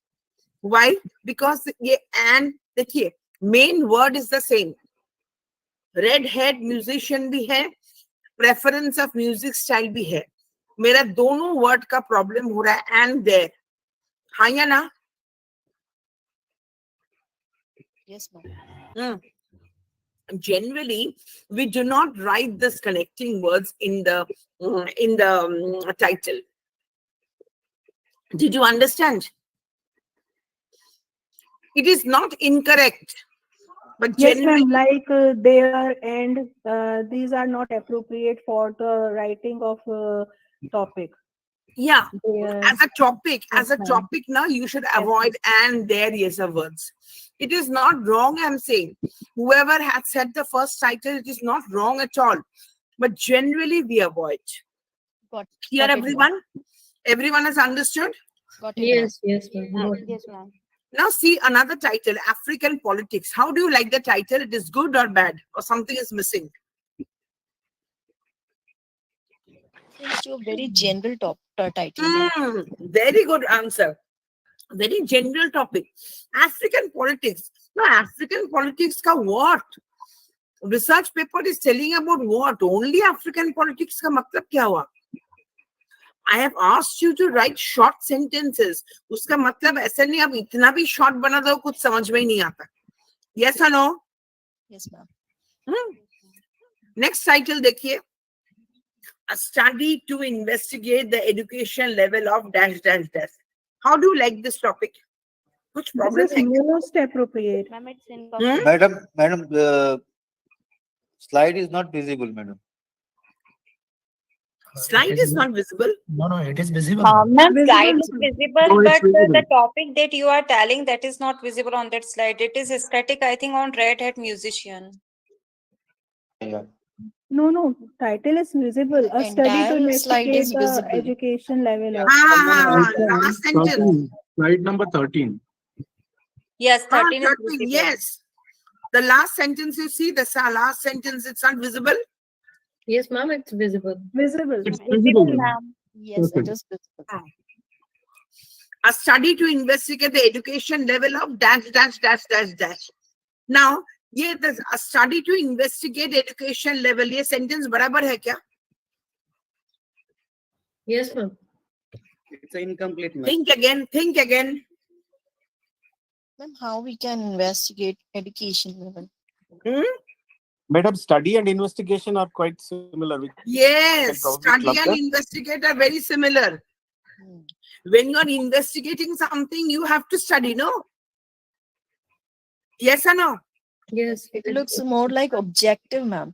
Why? Because ये and देखिए, main word is the same. Red head musician भी है, preference of music style भी है. मेरा दोनों word का problem हो रहा है and there. हाँ या ना? Yes, ma'am. Generally, we do not write this connecting words in the title. Did you understand? It is not incorrect, but Yes, generally, ma'am. Like there and these are not appropriate for the writing of topic. yeah, There. as a topic, Yes, ma'am. now you should Yes, avoid and there yes words. It is not wrong, I'm saying. Whoever has said the first title, it is not wrong at all. But generally we avoid. Got Here, got it, ma'am. everyone? Everyone has understood? Got it, ma'am. Yes, ma'am. Got it. Yes, ma'am. Now see another title, African politics. How do you like the title? It is good or bad? Or something is missing? It's a very general title, ma'am. Very good answer. Very general topic. African politics. Now, African politics ka what? Research paper is telling about what? Only African politics ka matlab kya hua? I have asked you to write short sentences. Uska matlab aisa nahi ab itna bhi short bana do kuch samajh mein hi nahi aata. Yes or no? Yes, ma'am. Next title dekhiye. A study to investigate the education level of dash dash dash. How do you like this topic? Which problem This is most appropriate. Ma'am, it's incomplete. Madam, slide is not visible, madam. Slide is not visible. No, it is visible. Ma'am, Visible, slide is ma'am. visible, No, it's but the visible. topic that you are telling, that is not visible on that slide. It is static, I think, on Red Hat Musician. Yeah. No. Title is visible. A study to Entire slide investigate is the visible. education level of. Last sentence. Slide number 13. Yes, 13 is 13, visible. yes. The last sentence you see, the last sentence, it's not visible. Yes, ma'am, it's visible. Visible. It's Visible, ma'am. Yes, it is visible. A study to investigate the education level of dash dash dash dash dash. Now, ये a study to investigate education level, ये sentence बराबर है क्या? Yes, ma'am. It's incomplete, ma'am. Think again. Ma'am, how we can investigate education level? Madam, study and investigation are quite similar. Yes, probably study club and that. investigate are very similar. When you are investigating something, you have to study, no? Yes or no? Yes. It looks more like objective, ma'am.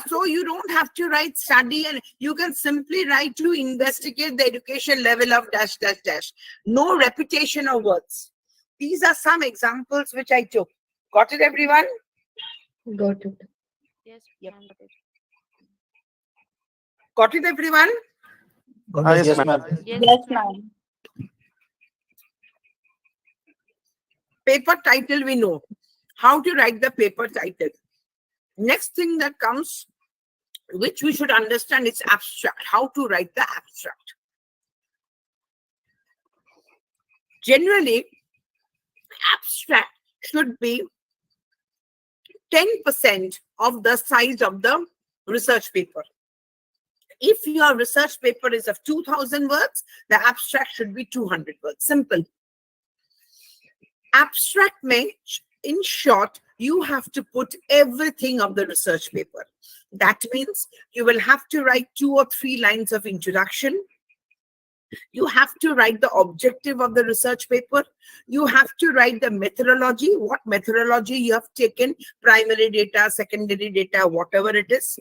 So you don't have to write study, and you can simply write to investigate the education level of dash dash dash. No repetition of words. These are some examples which I took. Got it, everyone? Got it. Yes, Yep. ma'am. Got it, everyone? Yes, ma'am. Yes, ma'am. Paper title we know. How to write the paper title. Next thing that comes, which we should understand, is abstract. How to write the abstract. Generally, abstract should be 10% of the size of the research paper. If your research paper is of 2000 words, the abstract should be 200 words. Simple. Abstract means, in short, you have to put everything of the research paper. That means you will have to write 2 or 3 lines of introduction. You have to write the objective of the research paper. You have to write the methodology, what methodology you have taken, primary data, secondary data, whatever it is.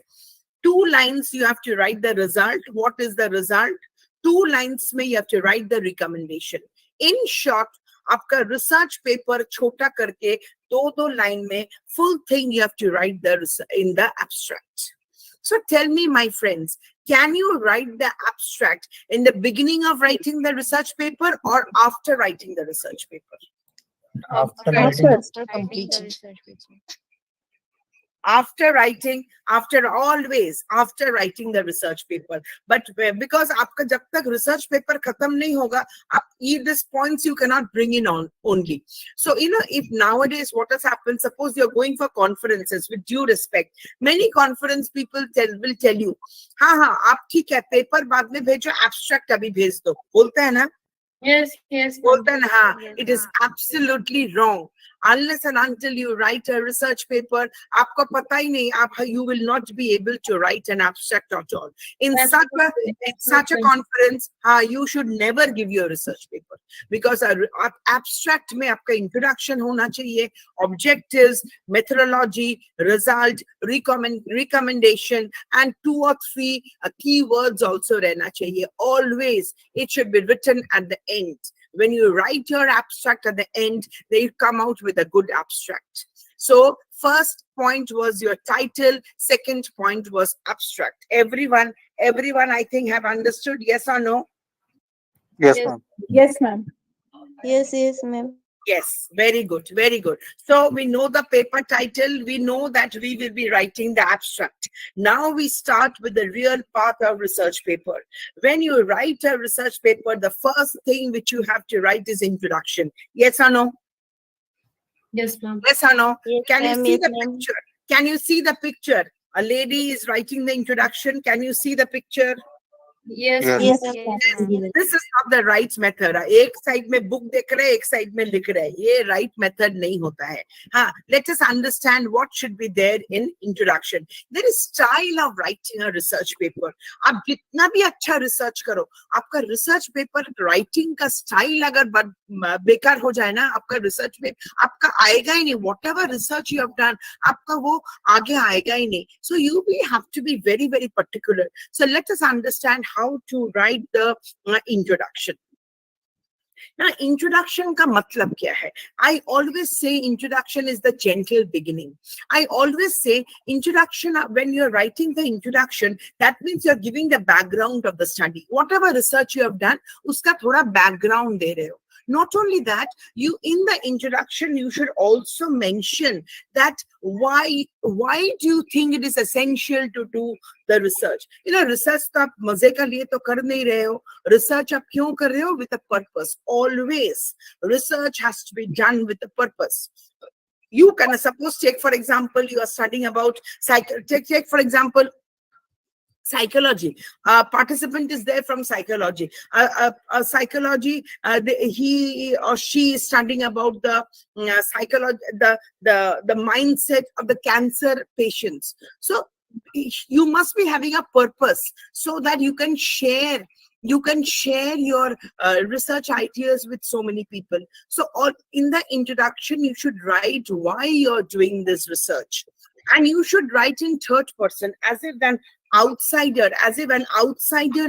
2 lines you have to write the result. What is the result? 2 lines may you have to write the recommendation. In short, आपका research paper छोटा करके 2 line में full thing you have to write in the abstract. So tell me, my friends, can you write the abstract in the beginning of writing the research paper or after writing the research paper? After After completion. Always after writing the research paper. But because आपका जब तक research paper खत्म नहीं होगा, these points you cannot bring in on only. So, if nowadays what has happened, suppose you're going for conferences, with due respect, many conference people will tell you, हाँ, आप ठीक है, paper बाद में भेजो, abstract अभी भेज दो, बोलते हैं ना? Yes, yes, ma'am. Bolton, it is absolutely wrong. Unless and until you write a research paper, आपको पता ही नहीं, you will not be able to write an abstract at all. In such a conference, you should never give your research paper, because abstract में आपका introduction होना चाहिए, objectives, methodology, result, recommendation, and 2 or 3 keywords also रहना चाहिए. Always, it should be written at the end. When you write your abstract at the end, they come out with a good abstract. So first point was your title, second point was abstract. Everyone I think have understood, yes or no? Yes, ma'am. Yes, ma'am. Yes, yes, ma'am. Yes, very good, very good. So we know the paper title, we know that we will be writing the abstract. Now we start with the real part of research paper. When you write a research paper, the first thing which you have to write is introduction. Yes or no? Yes, ma'am. Yes or no? Yes, Can you ma'am, see yes, the ma'am. picture? Can you see the picture? A lady is writing the introduction. Can you see the picture? Yes, Yes. Yes, ma'am. ma'am. This is not the right method. एक side में book देख रहे, एक side में लिख रहे. ये right method नहीं होता है. Let us understand what should be there in introduction. There is style of writing a research paper. आप जितना भी अच्छा research करो, आपका research paper writing का style अगर बेकार हो जाए ना, आपका research में आपका आएगा ही नहीं. Whatever research you have done, आपका वो आगे आएगा ही नहीं. So you will have to be very, very particular. So let us understand how to write the introduction. Now, introduction का मतलब क्या है? I always say introduction is the gentle beginning. I always say introduction, when you're writing the introduction, that means you're giving the background of the study. Whatever research you have done, उसका थोड़ा background दे रहे हो. Not only that, you in the introduction, you should also mention that why do you think it is essential to do the research? Research तो आप मजे का लिए तो कर नहीं रहे हो. Research आप क्यों कर रहे हो? With a purpose. Always, research has to be done with a purpose. You can suppose, take for example, you are studying about take for example, psychology. Participant is there from psychology. Psychology, he or she is studying about the psychology, the mindset of the cancer patients. So you must be having a purpose so that you can share your research ideas with so many people. So in the introduction, you should write why you're doing this research. And you should write in third person, as if an outsider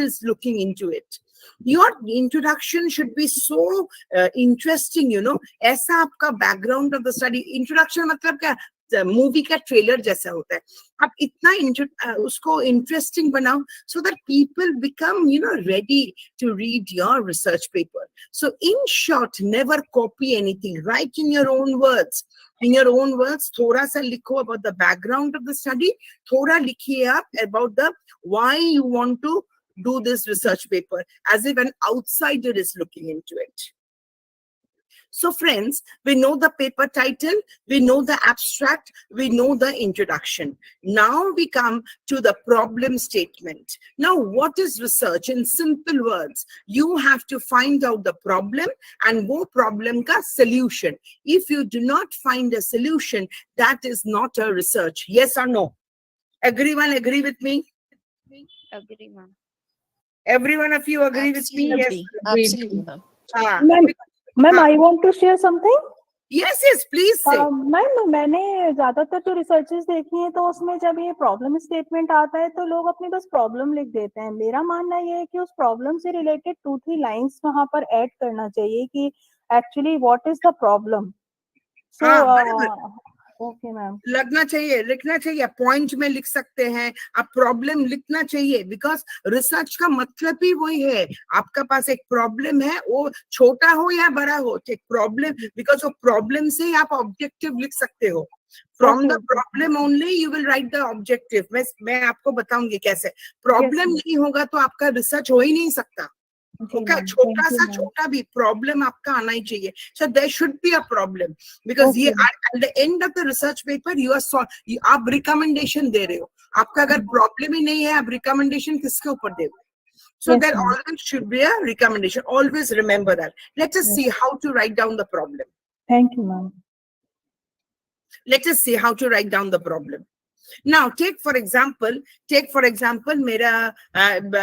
is looking into it. Your introduction should be so interesting, ऐसा आपका background of the study. Introduction मतलब क्या? Movie का trailer जैसा होता है. आप इतना उसको इंटरेस्टिंग बनाओ so that people become ready to read your research paper. So in short, never copy anything. Write in your own words. In your own words, थोड़ा सा लिखो about the background of the study. थोड़ा लिखिए आप about the why you want to do this research paper, as if an outsider is looking into it. So friends, we know the paper title, we know the abstract, we know the introduction. Now we come to the problem statement. Now, what is research? In simple words, you have to find out the problem and wo problem ka solution. If you do not find a solution, that is not a research. Yes or no? Everyone agree with me? Agree, ma'am. Every one of you agree with me? Yes. Absolutely, ma'am. Ma'am, I want to share something. Yes, please say. Ma'am, मैंने ज्यादातर जो researches देखी हैं तो उसमें जब ये problem statement आता है तो लोग अपनी बस प्रॉब्लम लिख देते हैं. मेरा मानना ये है कि उस प्रॉब्लम से रिलेटेड 2-3 लाइंस वहां पर ऐड करना चाहिए कि actually what is the problem. Okay ma'am. लिखना चाहिए, पॉइंट में लिख सकते हैं आप, प्रॉब्लम लिखना चाहिए, बिकॉज रिसर्च का मतलब ही वही है. आपका पास एक प्रॉब्लम है, वो छोटा हो या बड़ा हो, एक प्रॉब्लम, बिकॉज वो प्रॉब्लम से आप ऑब्जेक्टिव लिख सकते हो. From the problem only you will write the objective. मैं आपको बताऊंगी कैसे. प्रॉब्लम नहीं होगा तो आपका रिसर्च हो ही नहीं सकता. छोटा भी प्रॉब्लम आपका आना ही चाहिए. So there should be a problem, because ये at the end of the research paper आप रिकमेंडेशन दे रहे हो. आपका अगर प्रॉब्लम ही नहीं है, आप रिकमेंडेशन किसके ऊपर दे? So Yes, there ma'am. always should be a recommendation. Always remember that. Let us Yes. see how to write down the problem. Thank you, ma'am. Let us see how to write down the problem. Now, take for example, mera,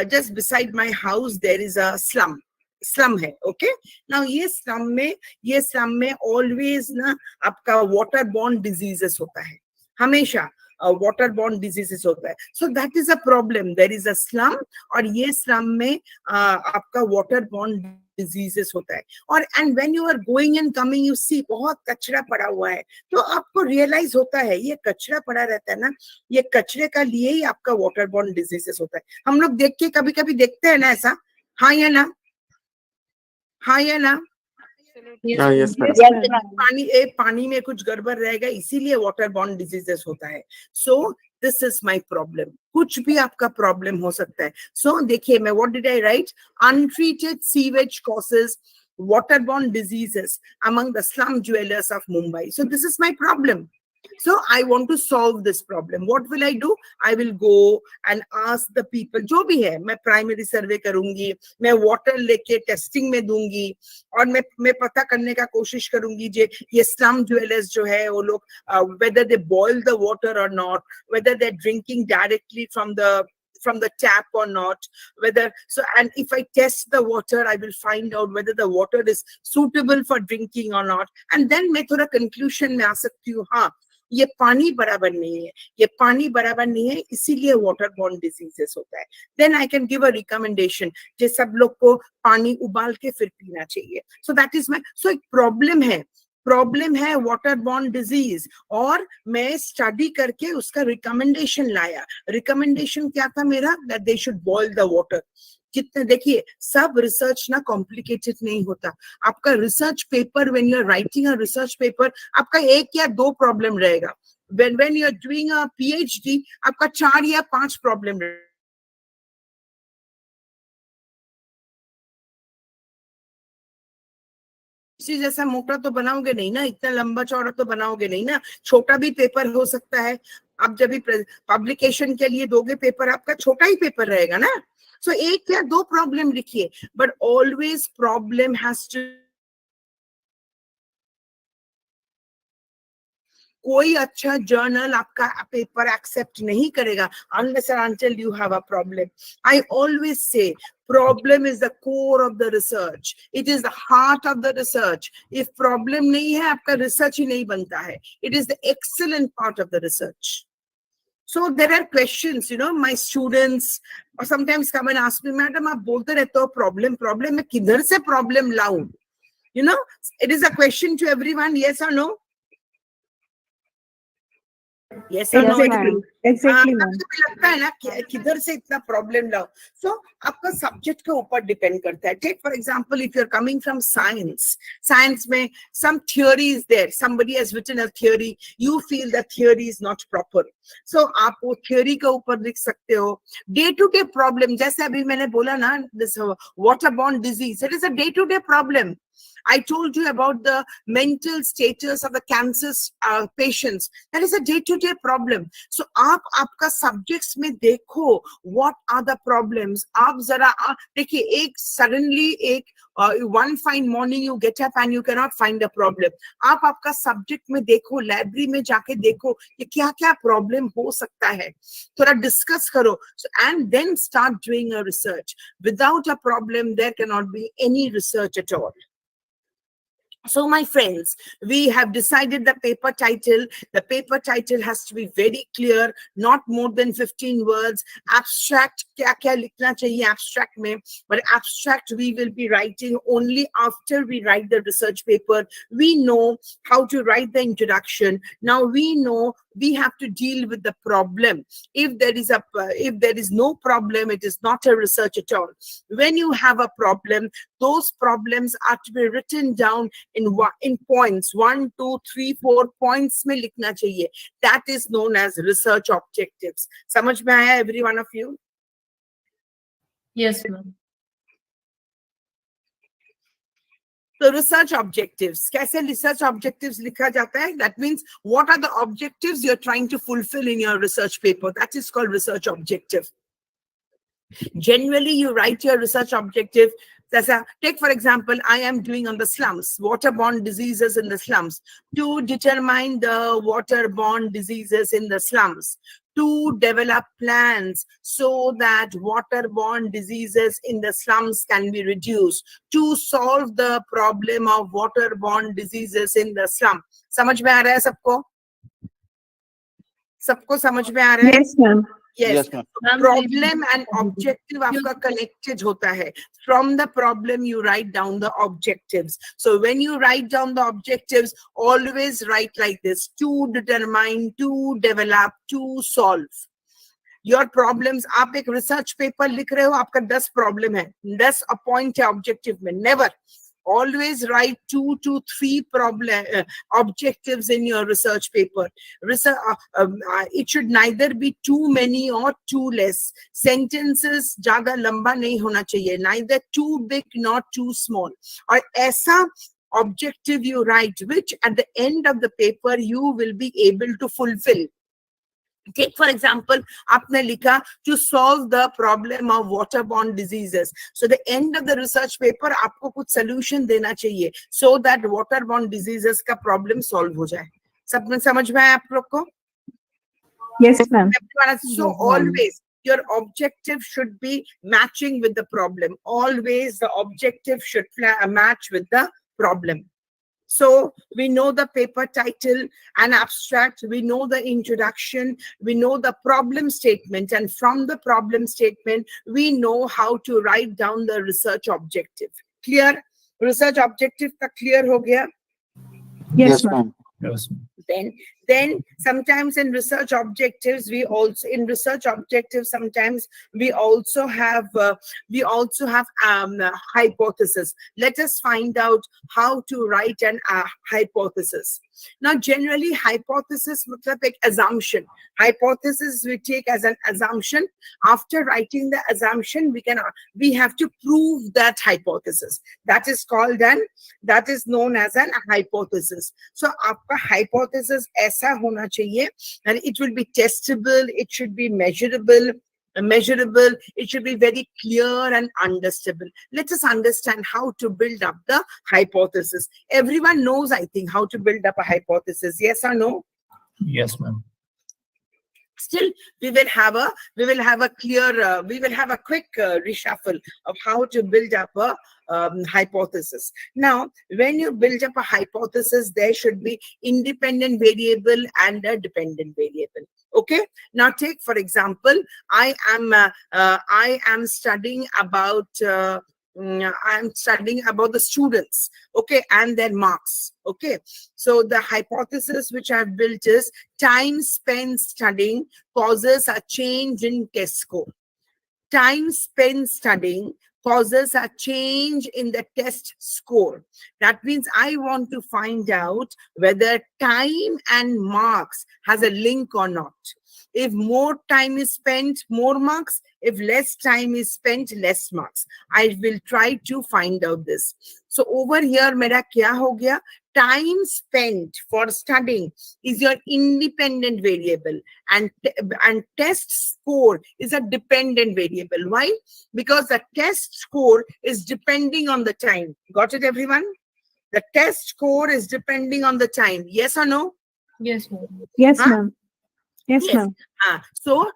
just beside my house, there is a slum. Slum hai, okay? Now, ये slum में always ना आपका waterborne diseases होता है. हमेशा waterborne diseases होता है. So that is a problem. There is a slum और ये slum में आपका waterborne diseases होता है. और and when you are going and coming, you see बहुत कचरा पड़ा हुआ है. तो आपको रियलाइज होता है ये कचरा पड़ा रहता है ना, ये कचरे का लिए ही आपका वाटरबॉर्न डिजीजेस होता है. हम लोग देख के कभी कभी देखते हैं ना ऐसा. हाँ या ना? हाँ या ना? Yes, madam. पानी में कुछ गड़बड़ रहेगा, इसीलिए वाटरबॉर्न डिजीजेस होता है. So this is my problem. कुछ भी आपका प्रॉब्लम हो सकता है. सो देखिए मैं what did I right? Untreated sewage causes waterborne diseases among the slum dwellers of Mumbai. So this is my problem. So I want to solve this problem. What will I do? I will go and ask the people. जो भी है, मैं primary survey करूंगी, मैं water लेके testing में दूंगी, और मैं पता करने का कोशिश करूंगी ये slum dwellers जो है वो लोग whether they boil the water or not, whether they're drinking directly from the tap or not, whether so, and if I test the water, I will find out whether the water is suitable for drinking or not, and then मैं थोड़ा conclusion में आ सकती हूँ. हाँ, ये पानी बराबर नहीं है, ये पानी बराबर नहीं है, इसीलिए waterborne diseases होता है. Then I can give a recommendation जे सब लोग को पानी उबाल के फिर पीना चाहिए. So that is my, so एक प्रॉब्लम है वाटरबॉर्न डिजीज, और मैं स्टडी करके उसका रिकमेंडेशन लाया. रिकमेंडेशन क्या था मेरा? That they should boil the water. कितने देखिए, सब रिसर्च ना कॉम्प्लिकेटेड नहीं होता. आपका research paper, when you are writing a research paper, आपका 1 या 2 प्रॉब्लम रहेगा. When you are doing a PhD, आपका 4 या 5 प्रॉब्लम रहेगा. इसी जैसा मोटा तो बनाओगे नहीं ना, इतना लंबा चौड़ा तो बनाओगे नहीं ना, छोटा भी पेपर हो सकता है. आप जब भी पब्लिकेशन के लिए दोगे पेपर, आपका छोटा ही पेपर रहेगा ना. सो 1 या 2 प्रॉब्लम लिखिए, but always problem has two. कोई अच्छा जर्नल आपका पेपर एक्सेप्ट नहीं करेगा unless and until you have a problem. I always say problem is the core of the research. It is the heart of the research. If problem नहीं है, आपका research ही नहीं बनता है. It is the excellent part of the research. So there are questions, my students or sometimes come and ask me, madam, आप बोलते रहते हो problem, मैं किधर से problem लाऊं? It is a question to everyone, yes or no? Yes or no? Exactly, ma'am. लगता है ना किधर से इतना प्रॉब्लम लाओ. सो आपका सब्जेक्ट के ऊपर डिपेंड करता है. Take for example, if you are coming from science में some theory is there, somebody has written a theory, you feel that theory is not proper, so आप वो theory के ऊपर लिख सकते हो. डे टू डे प्रॉब्लम, जैसे अभी मैंने बोला ना, this waterborne disease, it is a day to day problem. I told you about the mental status of the cancer patients. That is a day-to-day problem. So, आपका subjects में देखो what are the problems. आप जरा देखिए, suddenly one fine morning you get up and you cannot find a problem. आपका subject में देखो, library में जाके देखो कि क्या problem हो सकता है. थोड़ा discuss करो. So, and then start doing a research. Without a problem, there cannot be any research at all. So, my friends, we have decided the paper title. The paper title has to be very clear, not more than 15 words. Abstract, क्या लिखना चाहिए abstract में? But abstract we will be writing only after we write the research paper. We know how to write the introduction. Now we know we have to deal with the problem. If there is no problem, it is not a research at all. When you have a problem, those problems are to be written down in points. 1, 2, 3, 4 points में लिखना चाहिए. That is known as research objectives. समझ में आया every one of you? Yes, ma'am. So research objectives. कैसे research objectives लिखा जाता है? That means what are the objectives you're trying to fulfill in your research paper? That is called research objective. Generally, you write your research objective. Take, for example, I am doing on the slums, waterborne diseases in the slums, to determine the waterborne diseases in the slums, to develop plans so that waterborne diseases in the slums can be reduced, to solve the problem of waterborne diseases in the slum. समझ में आ रहा है सबको? सबको समझ में आ रहा है? Yes, ma'am. Yes, ma'am. problem and objective आपका connected होता है. From the problem you write down the objectives. So when you write down the objectives, always write like this: to determine, to develop, to solve. Your problems, आप एक research paper लिख रहे हो, आपका 10 problem है, 10 point है objective में. Never. Always write 2 to 3 objectives in your research paper. It should neither be too many or too less. Sentences ज़्यादा लंबा नहीं होना चाहिए. Neither too big nor too small. और ऐसा objective you write, which at the end of the paper you will be able to fulfill. Take, for example, आपने लिखा to solve the problem of waterborne diseases. So the end of the research paper आपको कुछ solution देना चाहिए so that waterborne diseases का problem solve हो जाए. सब में समझ में आया आप लोग को? Yes, ma'am. So always your objective should be matching with the problem. Always the objective should match with the problem. So we know the paper title and abstract, we know the introduction, we know the problem statement, and from the problem statement, we know how to write down the research objective. Clear? Research objective ka clear ho gaya? Yes, ma'am. Yes. Then sometimes in research objectives sometimes we also have hypothesis. Let us find out how to write an hypothesis. Now generally hypothesis matlab ek assumption. Hypothesis we take as an assumption. After writing the assumption, we have to prove that hypothesis. That is known as an hypothesis. So aapka hypothesis aisa hona chahiye, and it will be testable, it should be measurable, it should be very clear and understandable. Let us understand how to build up the hypothesis. Everyone knows, I think, how to build up a hypothesis. Yes or no? Yes, ma'am. Still, we will have a quick reshuffle of how to build up a hypothesis. Now, when you build up a hypothesis, there should be independent variable and a dependent variable. Okay. Now, take for example, I am studying about the students, okay, and their marks. Okay, so the hypothesis which I've built is time spent studying causes a change in test score. Time spent studying causes a change in the test score. That means I want to find out whether time and marks has a link or not. If more time is spent, more marks. If less time is spent, less marks. I will try to find out this. So over here, mera kya ho gaya? Time spent for studying is your independent variable, and test score is a dependent variable. Why? Because the test score is depending on the time. Got it, everyone? The test score is depending on the time. Yes or no? Yes, ma'am. Yes, ma'am. Yes, ma'am. So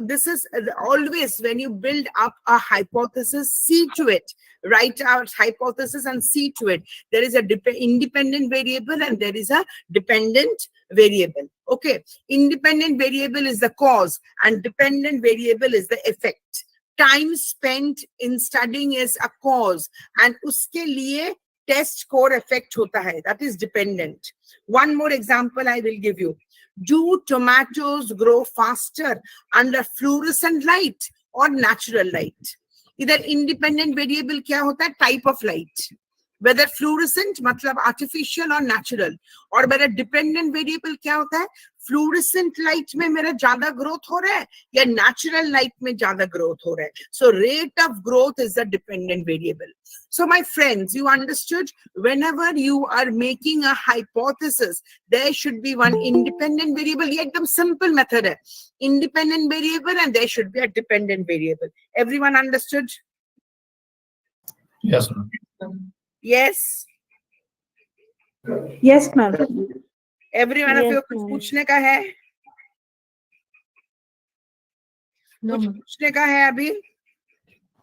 this is always when you build up a hypothesis, see to it. Write out hypothesis and see to it. There is a independent variable and there is a dependent variable. Okay. Independent variable is the cause and dependent variable is the effect. Time spent in studying is a cause and uske liye test score effect hota hai. That is dependent. One more example I will give you. Do tomatoes grow faster under fluorescent light or natural light? Either independent variable क्या होता है? Type of light. whether fluorescent मतलब artificial or natural, और मेरा dependent variable क्या होता है, fluorescent light में मेरा ज्यादा growth हो रहा है या natural light में ज्यादा growth हो रहा है. So rate of growth is the dependent variable. So my friends, you understood, whenever you are making a hypothesis, there should be one independent variable. ये एकदम simple method है. Independent variable and there should be a dependent variable. Everyone understood? Yes, ma'am. Yes. Yes, ma'am. Everyone of Yes, you कुछ ma'am. पूछने का है? No, कुछ ma'am. पूछने का है अभी?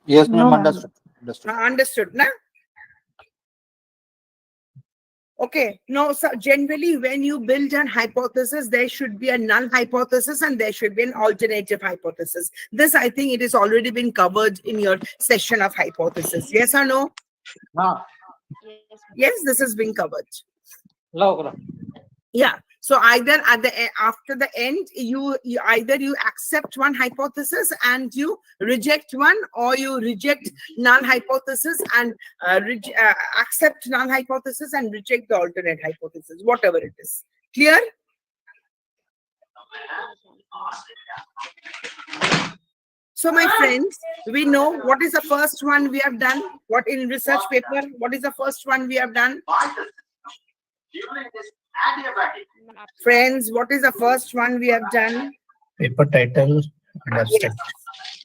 Yes, No, ma'am. ma'am. Understood. Understood. हाँ, understood ना? Okay. No, so generally when you build an hypothesis, there should be a null hypothesis and there should be an alternative hypothesis. This, I think, it has already been covered in your session of hypothesis. Yes or no? Yes, this has been covered. Yeah. So either at the after the end, you either you accept one hypothesis and you reject one, or you reject null hypothesis and accept null hypothesis and reject the alternate hypothesis, whatever it is. Clear? So my friends, we know what is the first one we have done. What in research paper? What is the first one we have done? Friends, what is the first one we have done? Paper title and abstract.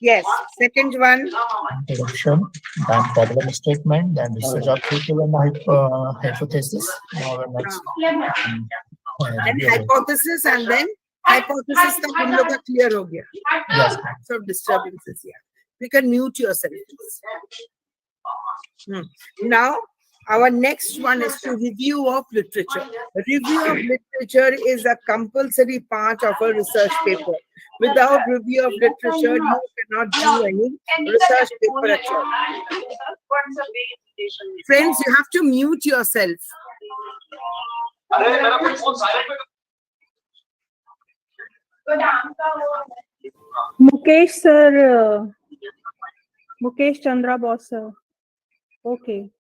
Yes. Second one. Introduction, then problem statement, then research objective and hypothesis. Now the next. Then hypothesis and then hypothesis तक हम लोग का clear हो गया. Yes. So disturbances here. You can mute yourself. Now, our next one is to review of literature. Review of literature is a compulsory part of a research paper. Without review of literature, you cannot do any research paper at all. Friends, you have to mute yourself. Mukesh sir, Mukesh Chandra boss sir. Okay.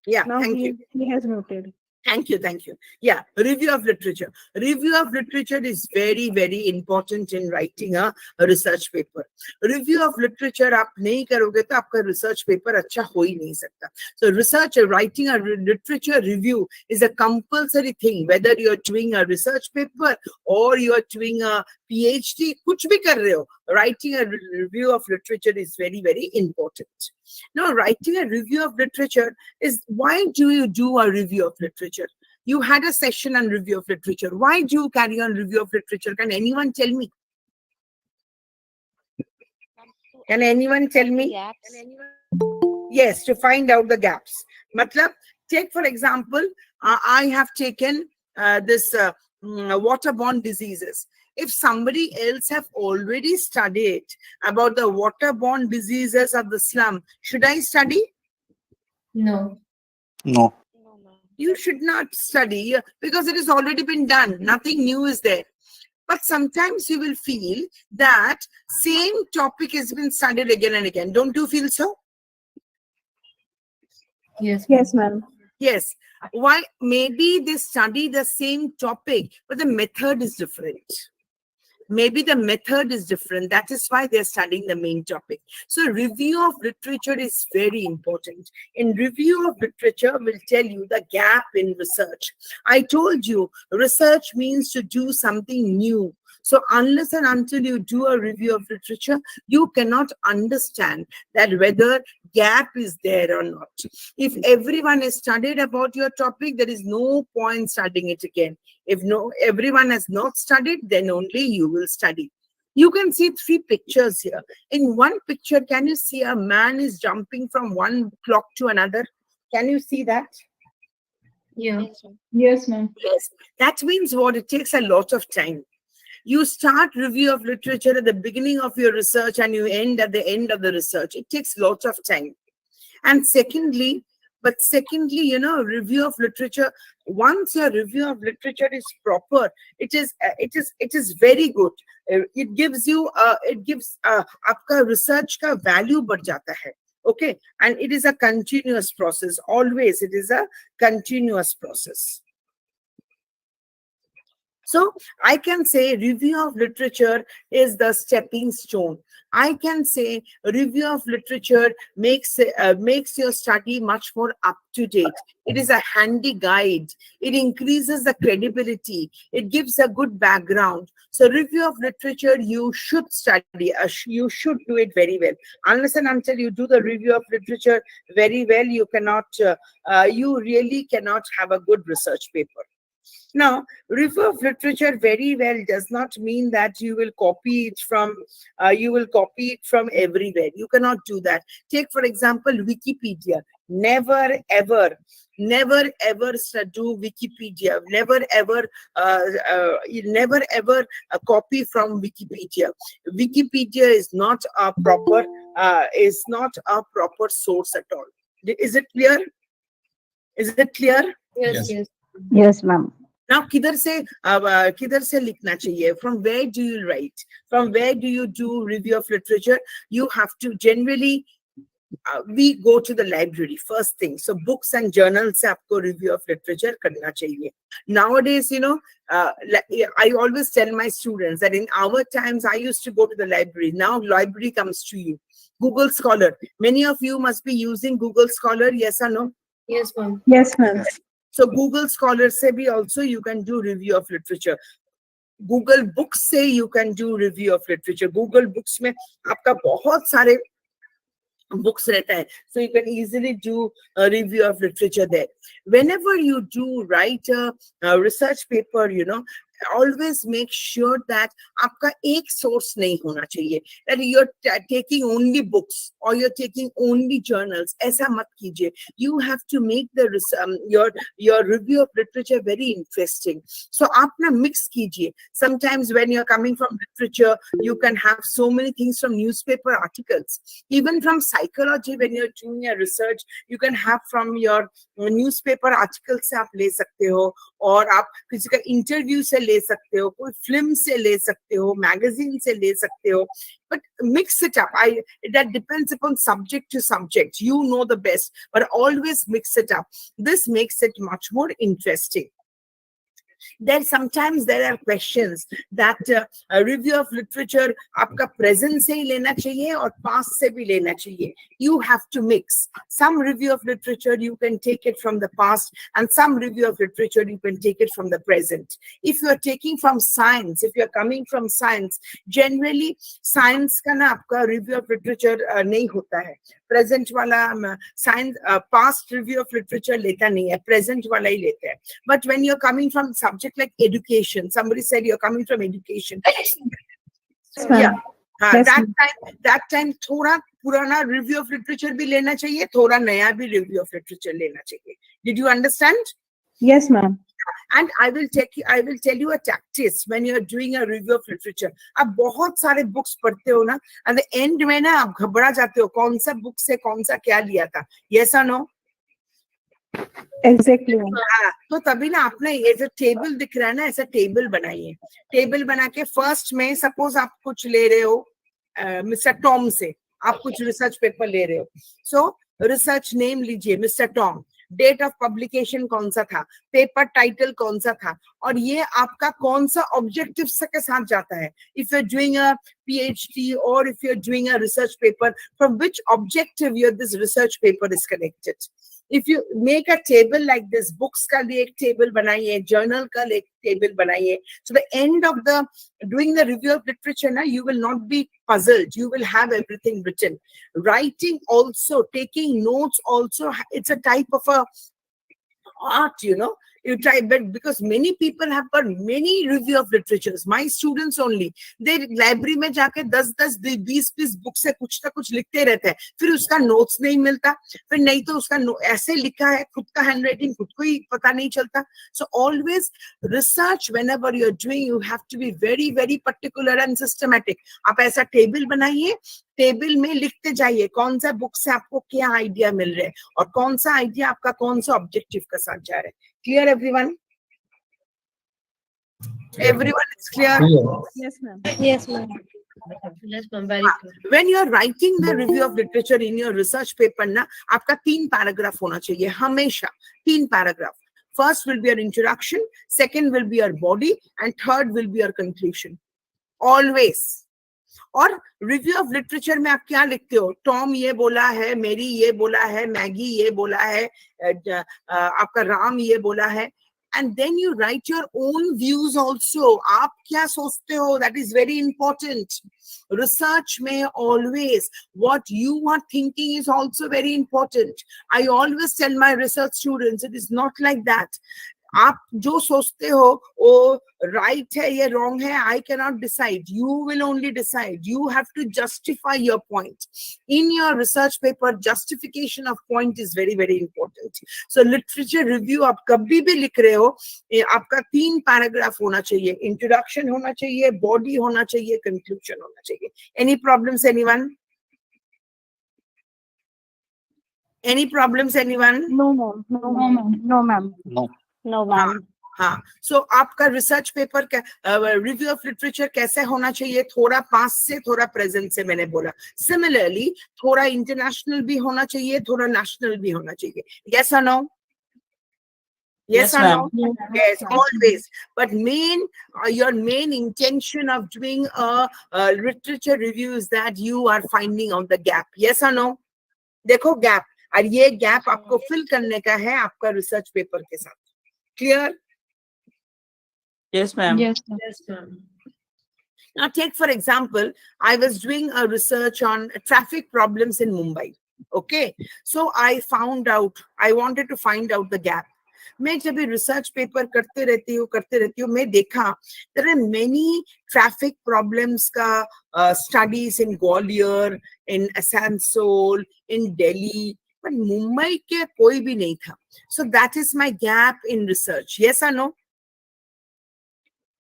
Yeah, Now thank you. he has muted. Thank you, thank you. Yeah, review of literature. Review of literature is very, very important in writing a research paper. Review of literature आप नहीं करोगे तो आपका research paper अच्छा हो ही नहीं सकता. So research, writing a literature review is a compulsory thing, whether you're doing a research paper or you're doing a PhD, कुछ भी कर रहे हो. Writing a review of literature is very, very important. Now, writing a review of literature is, why do you do a review of literature? You had a session on review of literature. Why do you carry on review of literature? Can anyone tell me? Can anyone tell me? Yes, to find out the gaps. Matlab, take for example, I have taken this waterborne diseases. If somebody else have already studied about the waterborne diseases of the slum, should I study? No. No. You should not study because it has already been done. Nothing new is there. But sometimes you will feel that same topic has been studied again and again. Don't you feel so? Yes. Yes, ma'am. Yes. Why? Maybe they study the same topic, but the method is different. Maybe the method is different. That is why they're studying the main topic. So review of literature is very important. In review of literature will tell you the gap in research. I told you research means to do something new. So unless and until you do a review of literature, you cannot understand that whether gap is there or not. If everyone has studied about your topic, there is no point studying it again. If everyone has not studied, then only you will study. You can see 3 pictures here. In one picture, can you see a man is jumping from one clock to another? Can you see that? Yeah. Yes, ma'am. Yes. That means what? It takes a lot of time. You start review of literature at the beginning of your research and you end at the end of the research. It takes lots of time. And secondly, review of literature, once your review of literature is proper, it is very good. It gives you, आपका research का value बढ़ जाता है. Okay, and it is a continuous process. Always, it is a continuous process. So I can say review of literature is the stepping stone. I can say review of literature makes your study much more up to date. It is a handy guide. It increases the credibility. It gives a good background. So review of literature, you should study. You should do it very well. Unless and until you do the review of literature very well, you cannot. You really cannot have a good research paper. Now, review of literature very well does not mean that you will copy it from everywhere. You cannot do that. Take for example Wikipedia. Never ever do Wikipedia. Never ever copy from Wikipedia. Wikipedia is not a proper source at all. Is it clear? Is it clear? Yes, yes. Yes, ma'am. Now, किधर से लिखना चाहिए? From where do you write? From where do you do review of literature? You have to generally, we go to the library first thing. So books and journals से आपको review of literature करना चाहिए. Nowadays, I always tell my students that in our times, I used to go to the library. Now library comes to you. Google Scholar. Many of you must be using Google Scholar, yes or no? Yes, ma'am. Yes, ma'am. So Google Scholar से भी also you can do review of literature. Google Books से you can do review of literature. Google Books में आपका बहुत सारे books रहता है. So you can easily do a review of literature there. Whenever you do write a research paper, always make sure that आपका एक source नहीं होना चाहिए. That you're taking only books or you're taking only journals. ऐसा मत कीजिए. You have to make your review of literature very interesting. So आप ना mix कीजिए. Sometimes when you're coming from literature, you can have so many things from newspaper articles. Even from psychology, when you're doing a research, you can have from your newspaper articles से आप ले सकते हो, और आप किसी का interview से ले सकते हो, कोई film से ले सकते हो, magazine से ले सकते हो. But mix it up. That depends upon subject to subject. You know the best, but always mix it up. This makes it much more interesting. Sometimes there are questions that a review of literature आपका present से ही लेना चाहिए और past से भी लेना चाहिए. You have to mix. Some review of literature you can take it from the past, and some review of literature you can take it from the present. If you are taking from science, if you are coming from science, generally science का ना आपका review of literature नहीं होता है. Present वाला science past review of literature लेता नहीं है, present वाला ही लेता है. But when you're coming from subject like education, somebody said you're coming from education. Yeah. That time थोड़ा पुराना review of literature भी लेना चाहिए, थोड़ा नया भी review of literature लेना चाहिए. Did you understand? Yes, ma'am. And I will tell you a tactics when you are doing a review of literature. आप बहुत सारे books पढ़ते हो ना, and the end में ना आप घबरा जाते हो कौन सा book से कौन सा क्या लिया था. Yes or no? Exactly. तो तभी ना आपने ये जो टेबल दिख रहा है ना, ऐसा टेबल बनाइए. टेबल बना के फर्स्ट में सपोज आप कुछ ले रहे हो मिस्टर टॉम से, आप कुछ रिसर्च पेपर ले रहे हो. सो रिसर्च नेम लीजिए mister Tom, date of publication कौन सा था, पेपर टाइटल कौन सा था, और ये आपका कौन सा ऑब्जेक्टिव के साथ जाता है. If you are doing a PhD or if you're doing a research paper, from which objective this research paper is connected. If you make a table like this, books का भी एक table बनाइए, journal का एक table बनाइए. So the end of the doing the review of literature, na, you will not be puzzled. You will have everything written. Writing also, taking notes also, it's a type of a art, You try, but because many people have got many review of literatures. My students only, they library में जाके 10-10, 20-20 book से कुछ ना कुछ लिखते रहते हैं. फिर उसका नोट्स नहीं मिलता, फिर नहीं तो उसका ऐसे लिखा है, खुद का हैंडराइटिंग खुद को ही पता नहीं चलता. So always research whenever you're doing, you have to be very, very particular and systematic. आप ऐसा टेबल बनाइए, टेबल में लिखते जाइए कौन सा बुक से आपको क्या आइडिया मिल रहा है और कौन सा आइडिया आपका कौन सा ऑब्जेक्टिव के साथ जा रहा है. Clear, everyone? Everyone is clear? Yes, ma'am. Yes, ma'am. Yes, ma'am. Very clear. When you are writing the review of literature in your research paper ना, आपका 3 paragraph होना चाहिए हमेशा, 3 paragraph. First will be your introduction, second will be your body, and third will be your conclusion. Always. और review of literature में आप क्या लिखते हो? टॉम ये बोला है, मेरी ये बोला है, मैगी ये बोला है, आपका राम ये बोला है. And then you write your own views also. आप क्या सोचते हो? That is very important. Research may always, what you are thinking is also very important. I always tell my research students, it is not like that. आप जो सोचते हो वो right है ये wrong है, I cannot decide. You will only decide. You have to justify your point. In your research paper, justification of point is very, very important. So literature review आप कभी भी लिख रहे हो, आपका 3 paragraph होना चाहिए. Introduction होना चाहिए, body होना चाहिए, conclusion होना चाहिए. Any problems, anyone? Any problems, anyone? No, ma'am. No, ma'am. No, ma'am. No. No, ma'am. हाँ, so आपका research paper review of literature कैसे होना चाहिए? थोड़ा पास्ट से, थोड़ा प्रेजेंट से, मैंने बोला. सिमिलरली थोड़ा इंटरनेशनल भी होना चाहिए, थोड़ा नेशनल भी होना चाहिए. Yes or no? Yes or no? Yes, always. But your main intention of doing a literature review is that you are finding out the gap. Yes or no? देखो gap, और ये गैप आपको fill करने का है आपका research paper के साथ. Clear? Yes, ma'am. Yes, ma'am. Now take for example, I was doing a research on traffic problems in Mumbai. Okay, so I wanted to find out the gap. मैं जब भी research paper करते रहती हूँ, मैं देखा there are many traffic problems का studies in Gwalior, in Asansol, in Delhi, but Mumbai के कोई भी नहीं था. So that is my gap in research. Yes or no?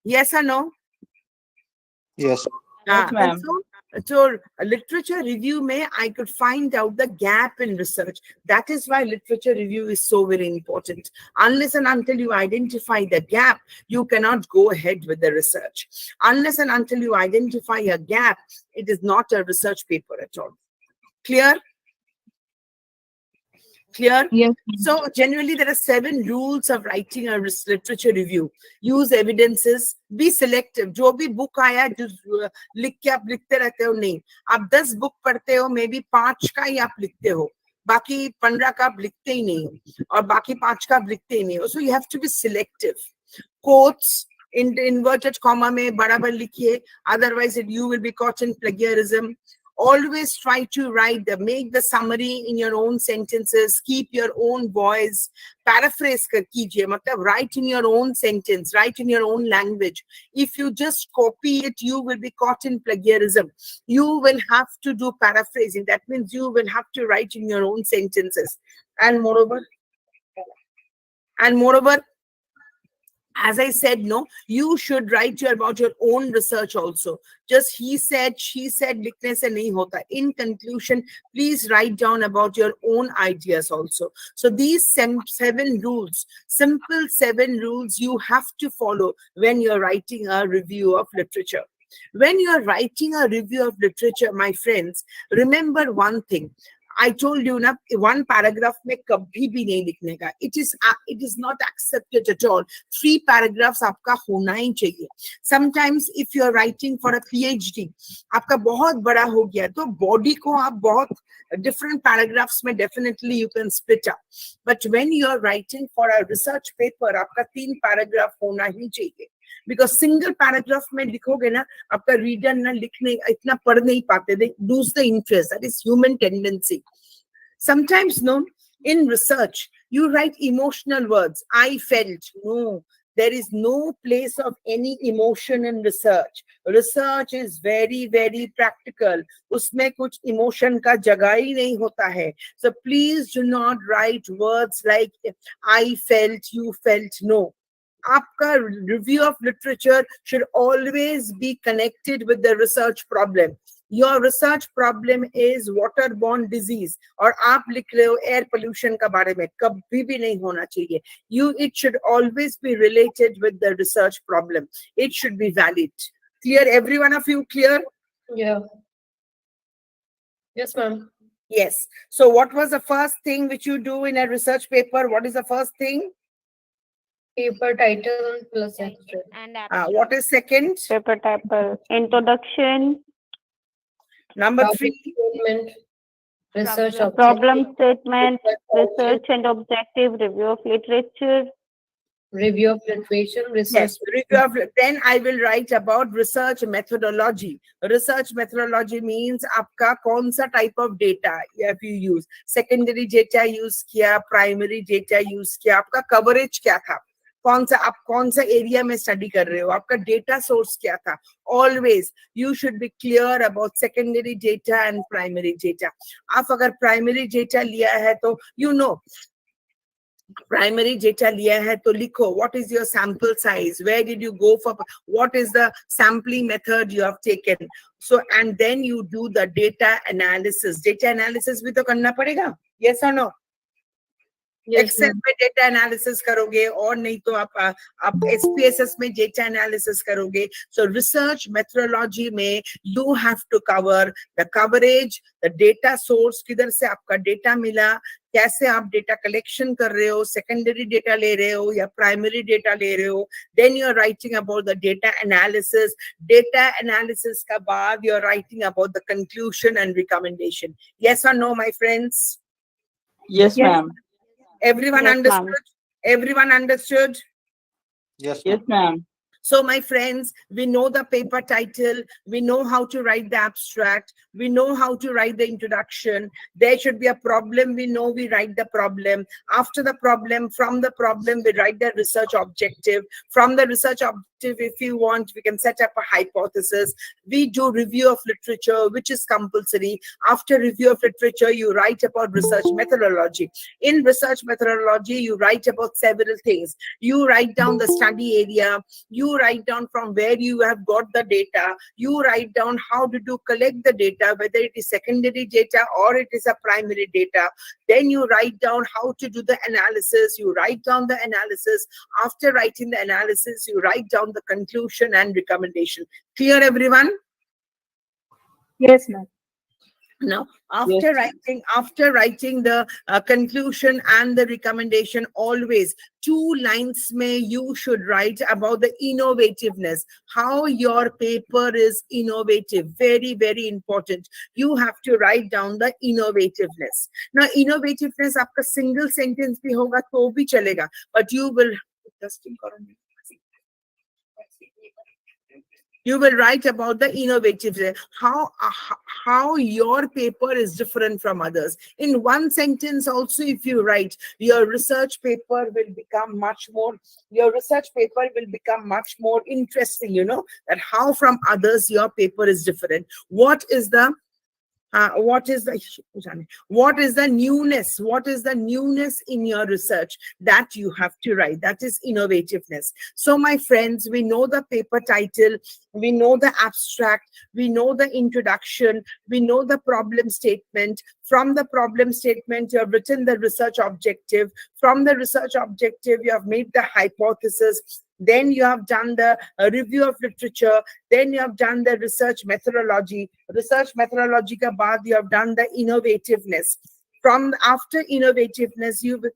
Yes or no? Yes. Yes, ma'am. So literature review may I could find out the gap in research. That is why literature review is so very important. Unless and until you identify the gap, you cannot go ahead with the research. Unless and until you identify a gap, it is not a research paper at all. Clear? Clear? Yes. So generally there are 7 rules of writing a literature review. Use evidences, be selective. जो भी book आया लिख के आप लिखते रहते हो नहीं. आप 10 book पढ़ते हो, maybe 5 का ही आप लिखते हो, बाकी 15 का आप लिखते ही नहीं हो, और बाकी 5 का आप लिखते ही नहीं हो. So you have to be selective. Quotes in inverted comma में बराबर लिखिए, otherwise you will be caught in plagiarism. Always try to make the summary in your own sentences, keep your own voice, paraphrase कीजिए, मतलब write in your own sentence, write in your own language. If you just copy it, you will be caught in plagiarism. You will have to do paraphrasing. That means you will have to write in your own sentences. And moreover, as I said, no, you should write about your own research also. Just he said, she said, likhne se nahi hota. In conclusion, please write down about your own ideas also. So these 7 rules, simple 7 rules you have to follow when you're writing a review of literature. When you're writing a review of literature, my friends, remember one thing. I told you na, 1 paragraph में कभी भी नहीं लिखने का. It is not accepted at all. 3 paragraphs आपका होना ही चाहिए. Sometimes if you are writing for a PhD, आपका बहुत बड़ा हो गया तो body को आप बहुत different paragraphs में definitely you can split up. But when you are writing for a research paper, आपका 3 paragraph होना ही चाहिए. Because single paragraph में लिखोगे ना, आपका reader ना लिखने इतना पढ़ नहीं पाते. They lose the interest. That is human tendency. Sometimes, no, in research, you write emotional words. I felt. No, there is no place of any emotion in research. Research is very, very practical. उसमें कुछ emotion का जगह ही नहीं होता है. So please do not write words like I felt, you felt. No. Aapka review of literature should always be connected with the research problem. Your research problem is waterborne disease, और आप लिख रहे हो air pollution का बारे में, कभी भी नहीं होना चाहिए. It should always be related with the research problem. It should be valid. Clear? Every one of you clear? Yeah. Yes, ma'am. Yes. So what was the first thing which you do in a research paper? What is the first thing? Paper title plus Title abstract. and What abstract. is second? Paper title, introduction, Number Problem 3. statement, research Problem. problem objective, statement, research research and objective, review of literature. review of literature, research. Yes, review of, then I will write about research methodology. Research methodology means आपका कौन सा type of data have you use? Secondary data use किया, primary data use किया, आपका coverage क्या था? आप कौन सा area में study कर रहे हो? आपका data source क्या था? Always you should be clear about secondary data and primary data. आप अगर primary data लिया है तो you know primary data liya hai to likho what is your sample size, where did you go for, what is the sampling method you have taken. So and then you do the data analysis bhi to karna padega, yes or no? Yes, Excel ma'am. में data analysis करोगे और नहीं तो आप SPSS में data analysis करोगे. So research methodology में you have to cover the coverage, the data source, किधर से आपका डेटा मिला, कैसे आप डेटा कलेक्शन कर रहे हो, सेकेंडरी डेटा ले रहे हो या प्राइमरी डेटा ले रहे हो. Then you are writing about the data analysis का बाद you are writing about the conclusion and recommendation. Yes और no my friends? Yes, ma'am. Everyone Yes, ma'am. understood? Everyone understood? Yes, Yes, ma'am. ma'am. So my friends, we know the paper title, we know how to write the abstract, we know how to write the introduction. There should be a problem, we know we write the problem. After the problem, from the problem, we write the research objective. From the research objective, if you want, we can set up a hypothesis. We do review of literature, which is compulsory. After review of literature, you write about research methodology. In research methodology, you write about several things. You write down the study area, you write down from where you have got the data, you write down how to collect the data, whether it is secondary data or it is a primary data. Then you write down how to do the analysis, you write down the analysis. After writing the analysis, you write down the conclusion and recommendation. Clear, everyone? Yes, ma'am. Now, after writing the conclusion and the recommendation, always 2 lines may you should write about the innovativeness, how your paper is innovative. Very, very important. You have to write down the innovativeness. Now, innovativeness, आपका single sentence भी होगा तो भी चलेगा, but you will write about the innovative, how your paper is different from others. In one sentence also, if you write, your research paper will become much more interesting, you know, that how from others your paper is different. What is the newness? What is the newness in your research that you have to write? That is innovativeness. So my friends, we know the paper title, we know the abstract, we know the introduction, we know the problem statement. From the problem statement, you have written the research objective. From the research objective, you have made the hypothesis. Then you have done the review of literature. Then you have done the research methodology. Research methodology ka baad you have done the innovativeness. From after innovativeness, you will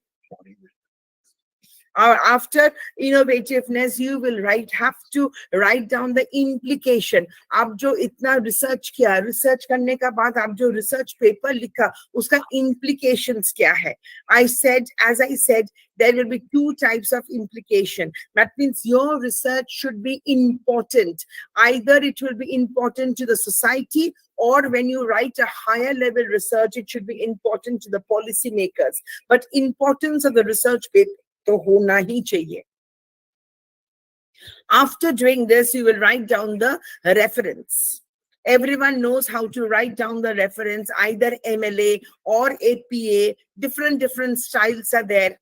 have to write down the implication. आप जो इतना research किया, research करने का बाद आप जो research paper लिखा, उसका implications क्या है? As I said, there will be 2 types of implication. That means your research should be important. Either it will be important to the society, or when you write a higher level research, it should be important to the policy makers. But importance of the research paper तो होना ही चाहिए. After doing this, you will write down the reference. Everyone knows how to write down the reference, either MLA or APA. Different styles are there.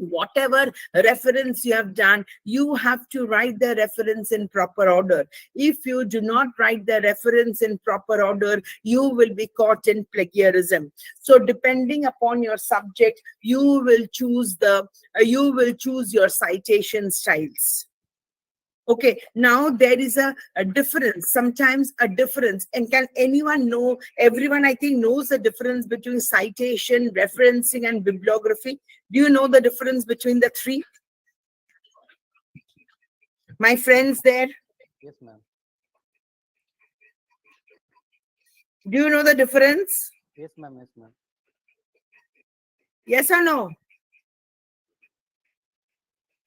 Whatever reference you have done, you have to write the reference in proper order. If you do not write the reference in proper order, you will be caught in plagiarism. So depending upon your subject, you will choose your citation styles. Okay, now there is a difference, sometimes a difference. And can anyone know, everyone I think knows the difference between citation, referencing, and bibliography. Do you know the difference between the three? My friends there, Yes, ma'am. do you know the difference? Yes, ma'am. Yes, ma'am. Yes or no?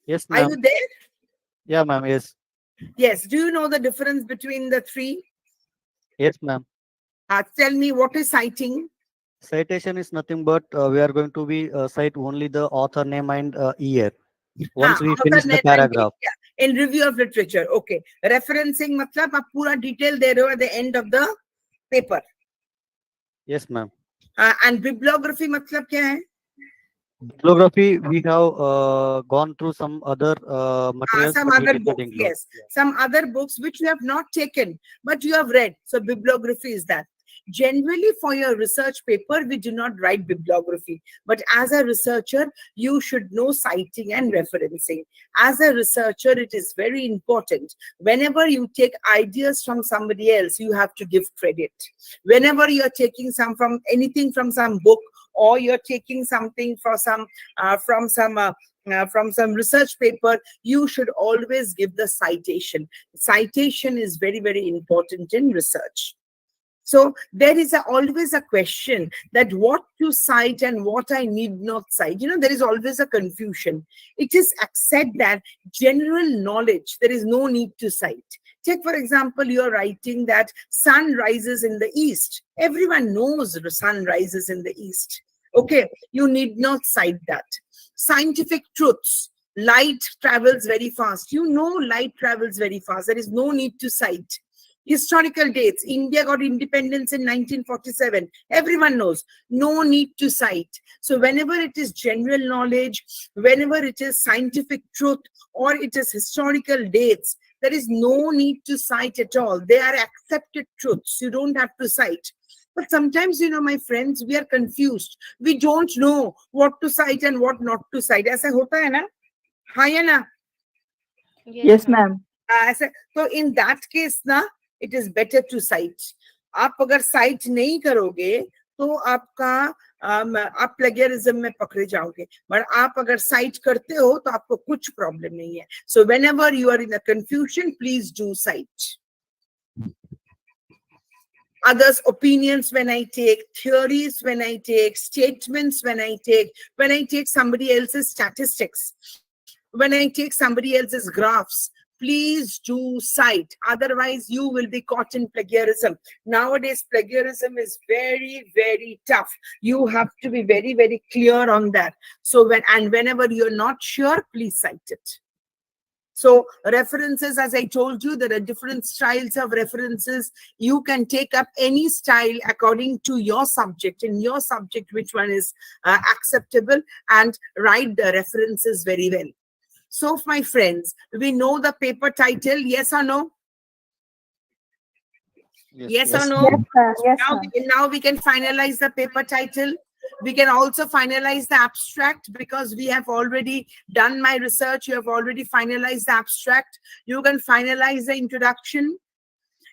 Yes, Are ma'am. you there? Yeah, ma'am. Yes. Yes. Do you know the difference between the three? Yes, ma'am. Tell me, what is citing? Citation is nothing but we are going to be cite only the author name and year. Once we author finish the name and date, paragraph. yeah. In review of literature. Okay. Referencing matlab aap pura detail de rahe ho at the end of the paper. Yes, ma'am. And bibliography matlab kya hai? Bibliography, we have gone through some other materials, Some but we other did not books, include. yes. Some other books which you have not taken, but you have read. So bibliography is that. Generally, for your research paper, we do not write bibliography. But as a researcher, you should know citing and referencing. As a researcher, it is very important. Whenever you take ideas from somebody else, you have to give credit. Whenever you're taking anything from some book, or you're taking something from some research paper, you should always give the citation. Citation is very, very important in research. So there is always a question that what to cite and what I need not cite. There is always a confusion. It is said that general knowledge, there is no need to cite. Take, for example, you're writing that sun rises in the east. Everyone knows the sun rises in the east. Okay, you need not cite that. Scientific truths. Light travels very fast. You know light travels very fast. There is no need to cite. Historical dates. India got independence in 1947. Everyone knows. No need to cite. So whenever it is general knowledge, whenever it is scientific truth, or it is historical dates, there is no need to cite at all. They are accepted truths. You don't have to cite. But sometimes, my friends, we are confused. We don't know what to cite and what not to cite. Aisa hota hai na? Hai na? Yes, ma'am. So in that case, it is better to cite. आप अगर cite नहीं करोगे तो आप plagiarism में पकड़े जाओगे. But आप अगर cite करते हो तो आपको कुछ problem नहीं है. So whenever you are in a confusion, please do cite. Others' opinions when I take, theories when I take, statements when I take somebody else's statistics, when I take somebody else's graphs, please do cite. Otherwise, you will be caught in plagiarism. Nowadays, plagiarism is very, very tough. You have to be very, very clear on that. So whenever you're not sure, please cite it. So references, as I told you, there are different styles of references. You can take up any style according to your subject. In your subject, which one is acceptable, and write the references very well. So, my friends, we know the paper title, yes or no? Yes or no? Yes, Now we can finalize the paper title. We can also finalize the abstract, because we have already done my research. You have already finalized the abstract. You can finalize the introduction.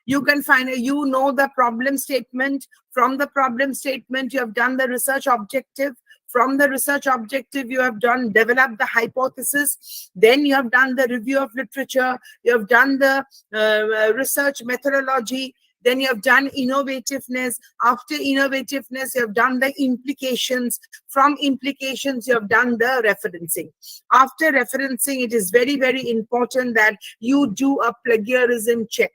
You can you know the problem statement. From the problem statement, you have done the research objective. From the research objective, you have developed the hypothesis. Then you have done the review of literature. You have done the research methodology. Then you have done innovativeness. After innovativeness, you have done the implications. From implications, you have done the referencing. After referencing, it is very, very important that you do a plagiarism check.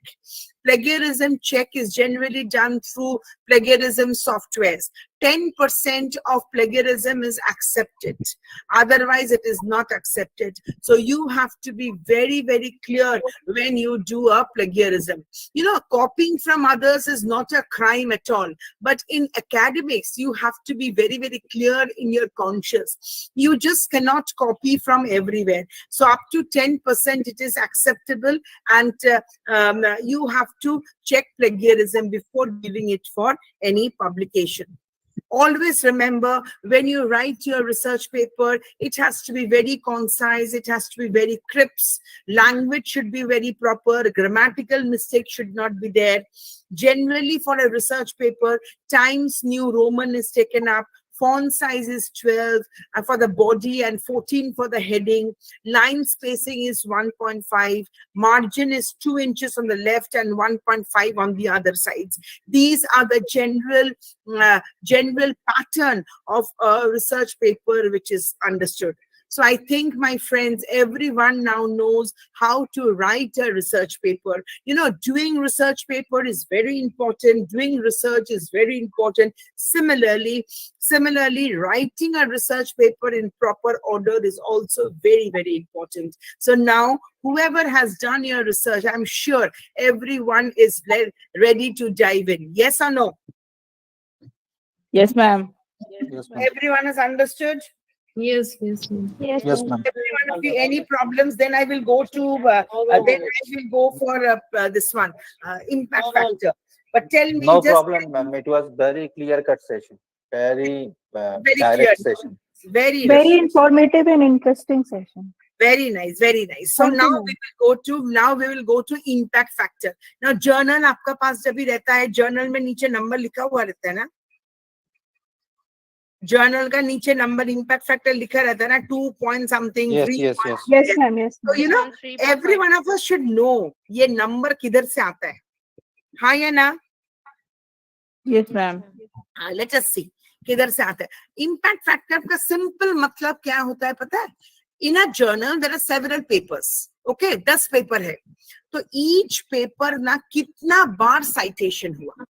Plagiarism check is generally done through plagiarism softwares. 10% of plagiarism is accepted. Otherwise, it is not accepted. So you have to be very, very clear when you do a plagiarism. Copying from others is not a crime at all. But in academics, you have to be very, very clear in your conscience. You just cannot copy from everywhere. So up to 10% it is acceptable, and you have to check plagiarism before giving it for any publication. Always remember, when you write your research paper, it has to be very concise, it has to be very crisp, language should be very proper, grammatical mistakes should not be there. Generally, for a research paper, Times New Roman is taken up, font size is 12 for the body and 14 for the heading, line spacing is 1.5, margin is 2 inches on the left and 1.5 on the other sides. These are the general pattern of a research paper which is understood. So I think, my friends, everyone now knows how to write a research paper. You know, doing research paper is very important. Doing research is very important. Similarly, writing a research paper in proper order is also very, very important. So now, whoever has done your research, I'm sure everyone is ready to dive in. Yes or no? Yes, ma'am. Yes, ma'am. Everyone has understood? Yes. Yes, ma'am. Everyone of you, any problems, then I will go to, then I will go for this one, impact factor. But tell me, No just problem, ma'am. It was very clear-cut session. Very very direct clear, session. very Very informative and interesting session. very nice, very nice. So Thank you, now ma'am. we will go to impact factor. Now journal आपका पास जब भी रहता है, journal में नीचे number लिखा हुआ रहता है ना, जर्नल का नीचे नंबर इम्पैक्ट फैक्टर लिखा रहता है ना, 2 point something, Yes, 3 yes, point. yes. Yes, ma'am. Yes, So ma'am. you know, every one of us should know ये नंबर किधर से आता है. हाँ या ना? Yes, ma'am. Let us see किधर से आता है. इम्पैक्ट फैक्टर का सिंपल मतलब क्या होता है पता है? In a journal there are several papers. Okay, 10 paper है. तो each पेपर ना कितना बार citation हुआ,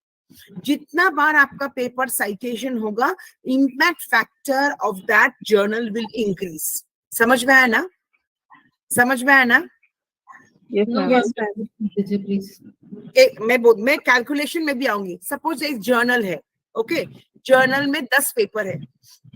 जितना बार आपका पेपर citation होगा, impact factor of that journal will increase. समझ में आया ना? समझ में आया ना? Yes, No, ma'am. Yes, ma'am. please. मैं कैलकुलेशन में भी आऊंगी. सपोज एक जर्नल है, ओके, जर्नल में 10 पेपर है.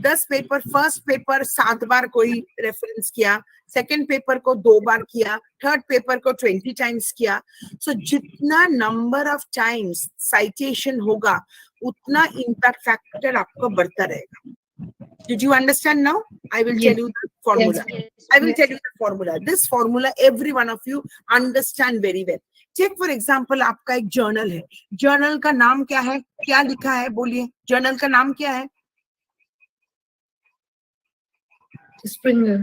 10 पेपर, फर्स्ट पेपर 7 बार कोई रेफरेंस किया, सेकंड पेपर को 2 बार किया, थर्ड पेपर को 20 टाइम्स किया. सो जितना नंबर ऑफ टाइम्स साइटेशन होगा, उतना इम्पैक्ट फैक्टर आपको बढ़ता रहेगा. Did you understand now? I will tell you the formula. I will tell you the formula. This formula, every one of you understand very well. Take for example, आपका एक journal है. Journal का नाम क्या है? क्या लिखा है? बोलिए. जर्नल का नाम क्या है? Springer.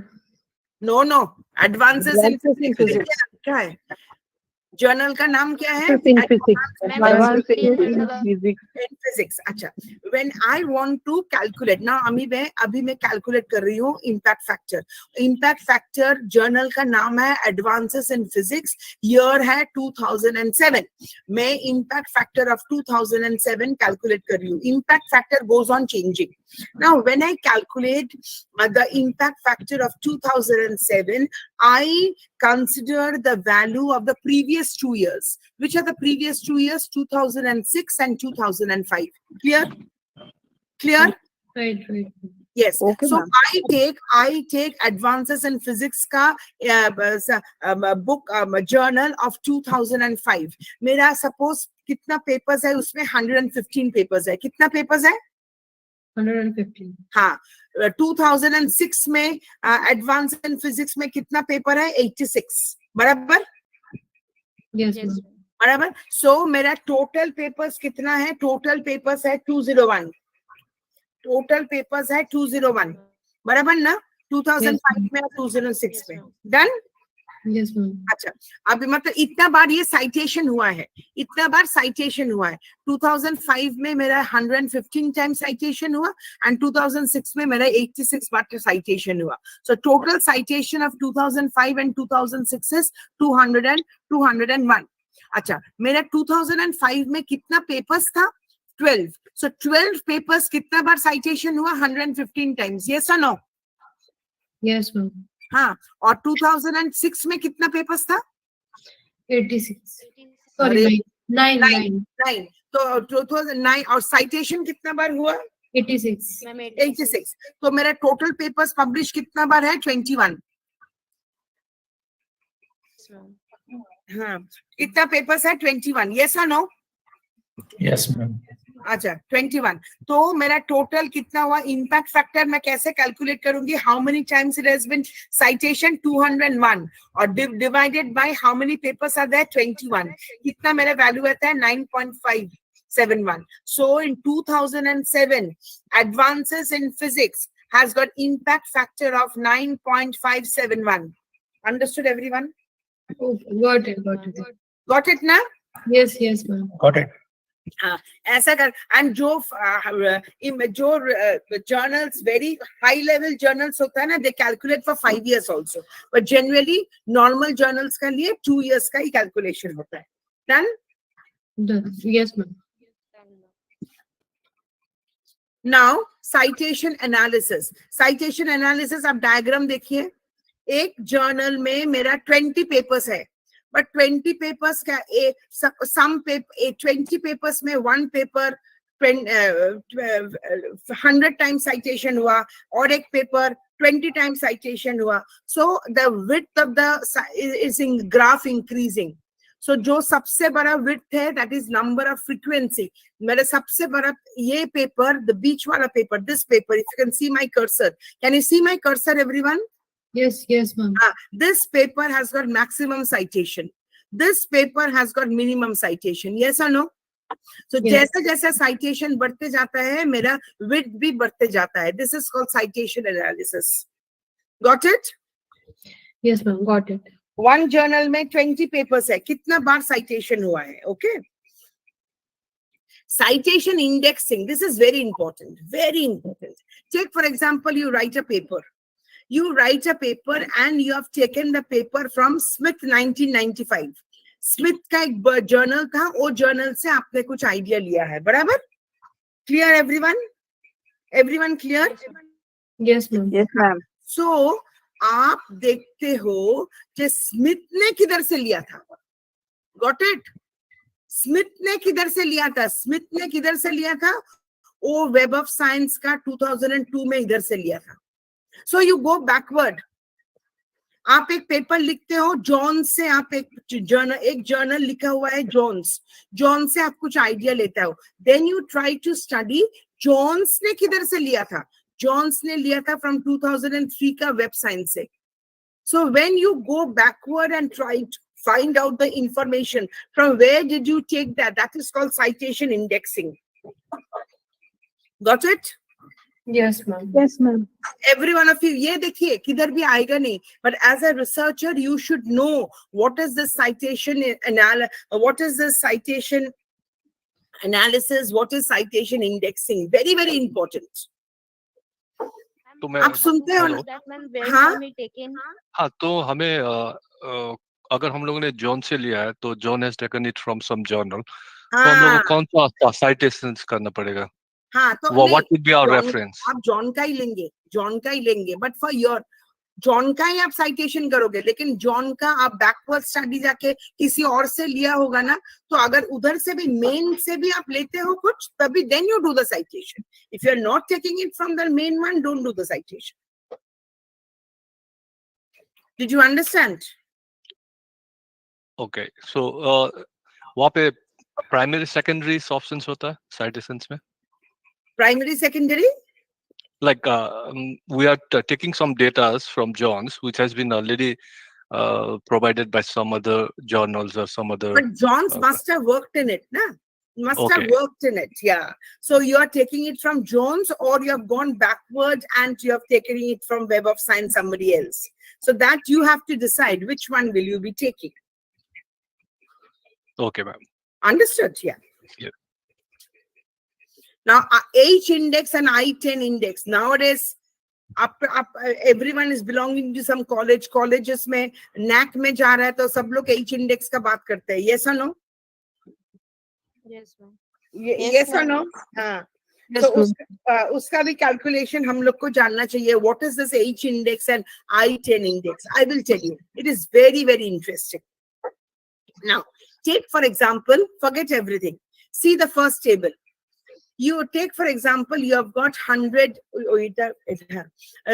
No. Advances in physics. क्या है? जर्नल का नाम क्या है? Advances in physics. In physics. अच्छा. When I want to calculate, now अभी मैं calculate कर रही हूँ impact factor. Impact factor journal का नाम है Advances in Physics. Year है 2007. मैं impact factor of 2007 calculate कर रही हूँ. Impact factor goes on changing. Now, when I calculate the impact factor of 2007, I consider the value of the previous 2 years. Which are the previous 2 years? 2006 and 2005. Clear? Clear? Right. Yes. Okay, So ma'am. I take Advances in Physics का book journal of 2005. मेरा suppose कितना papers है उसमें? 115 papers है. कितना papers है? 115. हाँ. 2006 में Advances in Physics में कितना पेपर है? 86. बराबर? Yes. बराबर. So मेरा total papers कितना है? Total papers है 201. Total papers है 201. बराबर ना? 2005 में और 2006 में. Done? Yes, ma'am. अच्छा, अभी मतलब इतना बार ये citation हुआ है, इतना बार citation हुआ है. 2005 में मेरा 115 times citation हुआ and 2006 में मेरा 86 बार citation हुआ. So total citation of 2005 and 2006 is 200 and 201. अच्छा, मेरा 2005 में कितना papers था? 12. So 12 papers कितना बार citation हुआ? 115 times. Yes or no? Yes, ma'am. हाँ, और 2006 में कितना पेपर्स था? 86. Sorry, 9. 9. तो 2009 और साइटेशन कितना बार हुआ? 86. 86. तो मेरा टोटल पेपर्स पब्लिश कितना बार है? 21. हाँ, कितना पेपर्स है? 21. यस और नो? Yes, ma'am. अच्छा 21. तो मेरा टोटल कितना हुआ? इम्पैक्ट फैक्टर मैं कैसे कैलकुलेट करूंगी? How many times it has been citation 201 और divided by how many papers are there 21. कितना मेरा वैल्यू आता है? 9.571. So in 2007, advances in physics has got impact factor of 9.571. Understood, everyone? Oh, got it. Got it now? Yes, ma'am. Got it. ऐसा कर. And जो journals very high level journals होता है ना, दे calculate for 5 years also, but generally normal journals का लिए 2 years का ही calculation होता है. Done? Yes, ma'am. Now citation analysis. Citation analysis आप डायग्राम देखिए. एक जर्नल में मेरा 20 पेपर्स है, बट 20 पेपर्स का सम पेपर 20 पेपर्स में 1 पेपर 100 टाइम्स साइटेशन हुआ और एक पेपर 20 टाइम्स साइटेशन हुआ. So the width of the is in graph increasing. So जो सबसे बड़ा विड्थ है that is number of frequency. मेरा सबसे बड़ा ये पेपर, द बीच वाला paper, this paper, if you can see my cursor, can you see my cursor everyone? Yes, ma'am. This paper has got maximum citation. This paper has got minimum citation. Yes or no? So Yes. जैसा जैसा citation बढ़ते जाता है, मेरा width भी बढ़ते जाता है. This is called citation analysis. Got it? Yes, ma'am. Got it. One journal में 20 papers है. कितना बार citation हुआ है? Okay. Citation indexing. This is very important. Very important. Take for example, you write a paper. You write a paper and you have taken the paper from Smith 1995. Smith का एक journal था, वो journal से आपने कुछ idea लिया है, बराबर? Clear everyone? Everyone clear? Yes, ma'am. Yes, ma'am. So आप देखते हो कि स्मिथ ने किधर से लिया था. Got it? स्मिथ ने किधर से लिया था? स्मिथ ने किधर से लिया था? वो वेब ऑफ साइंस का 2002 में इधर से लिया था. So you go backward. आप एक पेपर लिखते हो जॉन से, आप एक जर्नल लिखा हुआ है जॉन से आप कुछ आइडिया लेता हो. Then you try to study John's ने किधर से लिया था. जॉन्स ने लिया था from 2003 का वेब साइंस से. So when you go backward and try to find out the information from where did you take that, that is called citation indexing. Got it? Yes, ma'am. Yes, ma'am. Every one of you, ये देखिए किधर भी आएगा नहीं. But as a researcher, you should know what is the citation what is the citation analysis, what is citation indexing. Very, very important. तो मैं आप सुनते हो हेलो ना? हाँ, हाँ तो हमें अगर हम लोगों ने जॉन से लिया है तो John has taken it from some journal, तो हम लोगों को कौन सा साइटेशंस करना पड़ेगा? हाँ, तो what would be our John- reference? आप जॉन का ही लेंगे, बट फॉर योर जॉन का ही आप साइटेशन करोगे, लेकिन जॉन का आप बैकवर्ड स्टडी जाके किसी और से लिया होगा ना, तो अगर उधर से भी मेन से भी आप लेते हो कुछ, तभी then you do the citation. If you are not taking it from the main one, don't do the citation. Did you understand? Okay, so वहाँ पे प्राइमरी सेकेंडरी ऑप्शंस होता है साइटेशंस में? Primary secondary Like we are taking some data from John's, which has been already provided by some other journals or some other. But John's must have worked in it, na? Must have Okay. worked in it, yeah. So you are taking it from John's, or you have gone backward and you have taken it from Web of Science, somebody else. So that you have to decide which one will you be taking. Okay, ma'am. Understood? Yeah. Yeah. Now H index and I-10 index nowadays. Everyone is belonging to some college. Colleges में NAC में जा रहा है तो सब लोग H index का बात करते हैं. Yes or no? Yes, ma'am. Yes or no? हाँ. Yes, So ma'am. उसका भी calculation हम लोग को जानना चाहिए. What is this H index and I-10 index? I will tell you. It is very, very interesting. Now, take for example, forget everything. See the first table. You take, for example, you have got 100,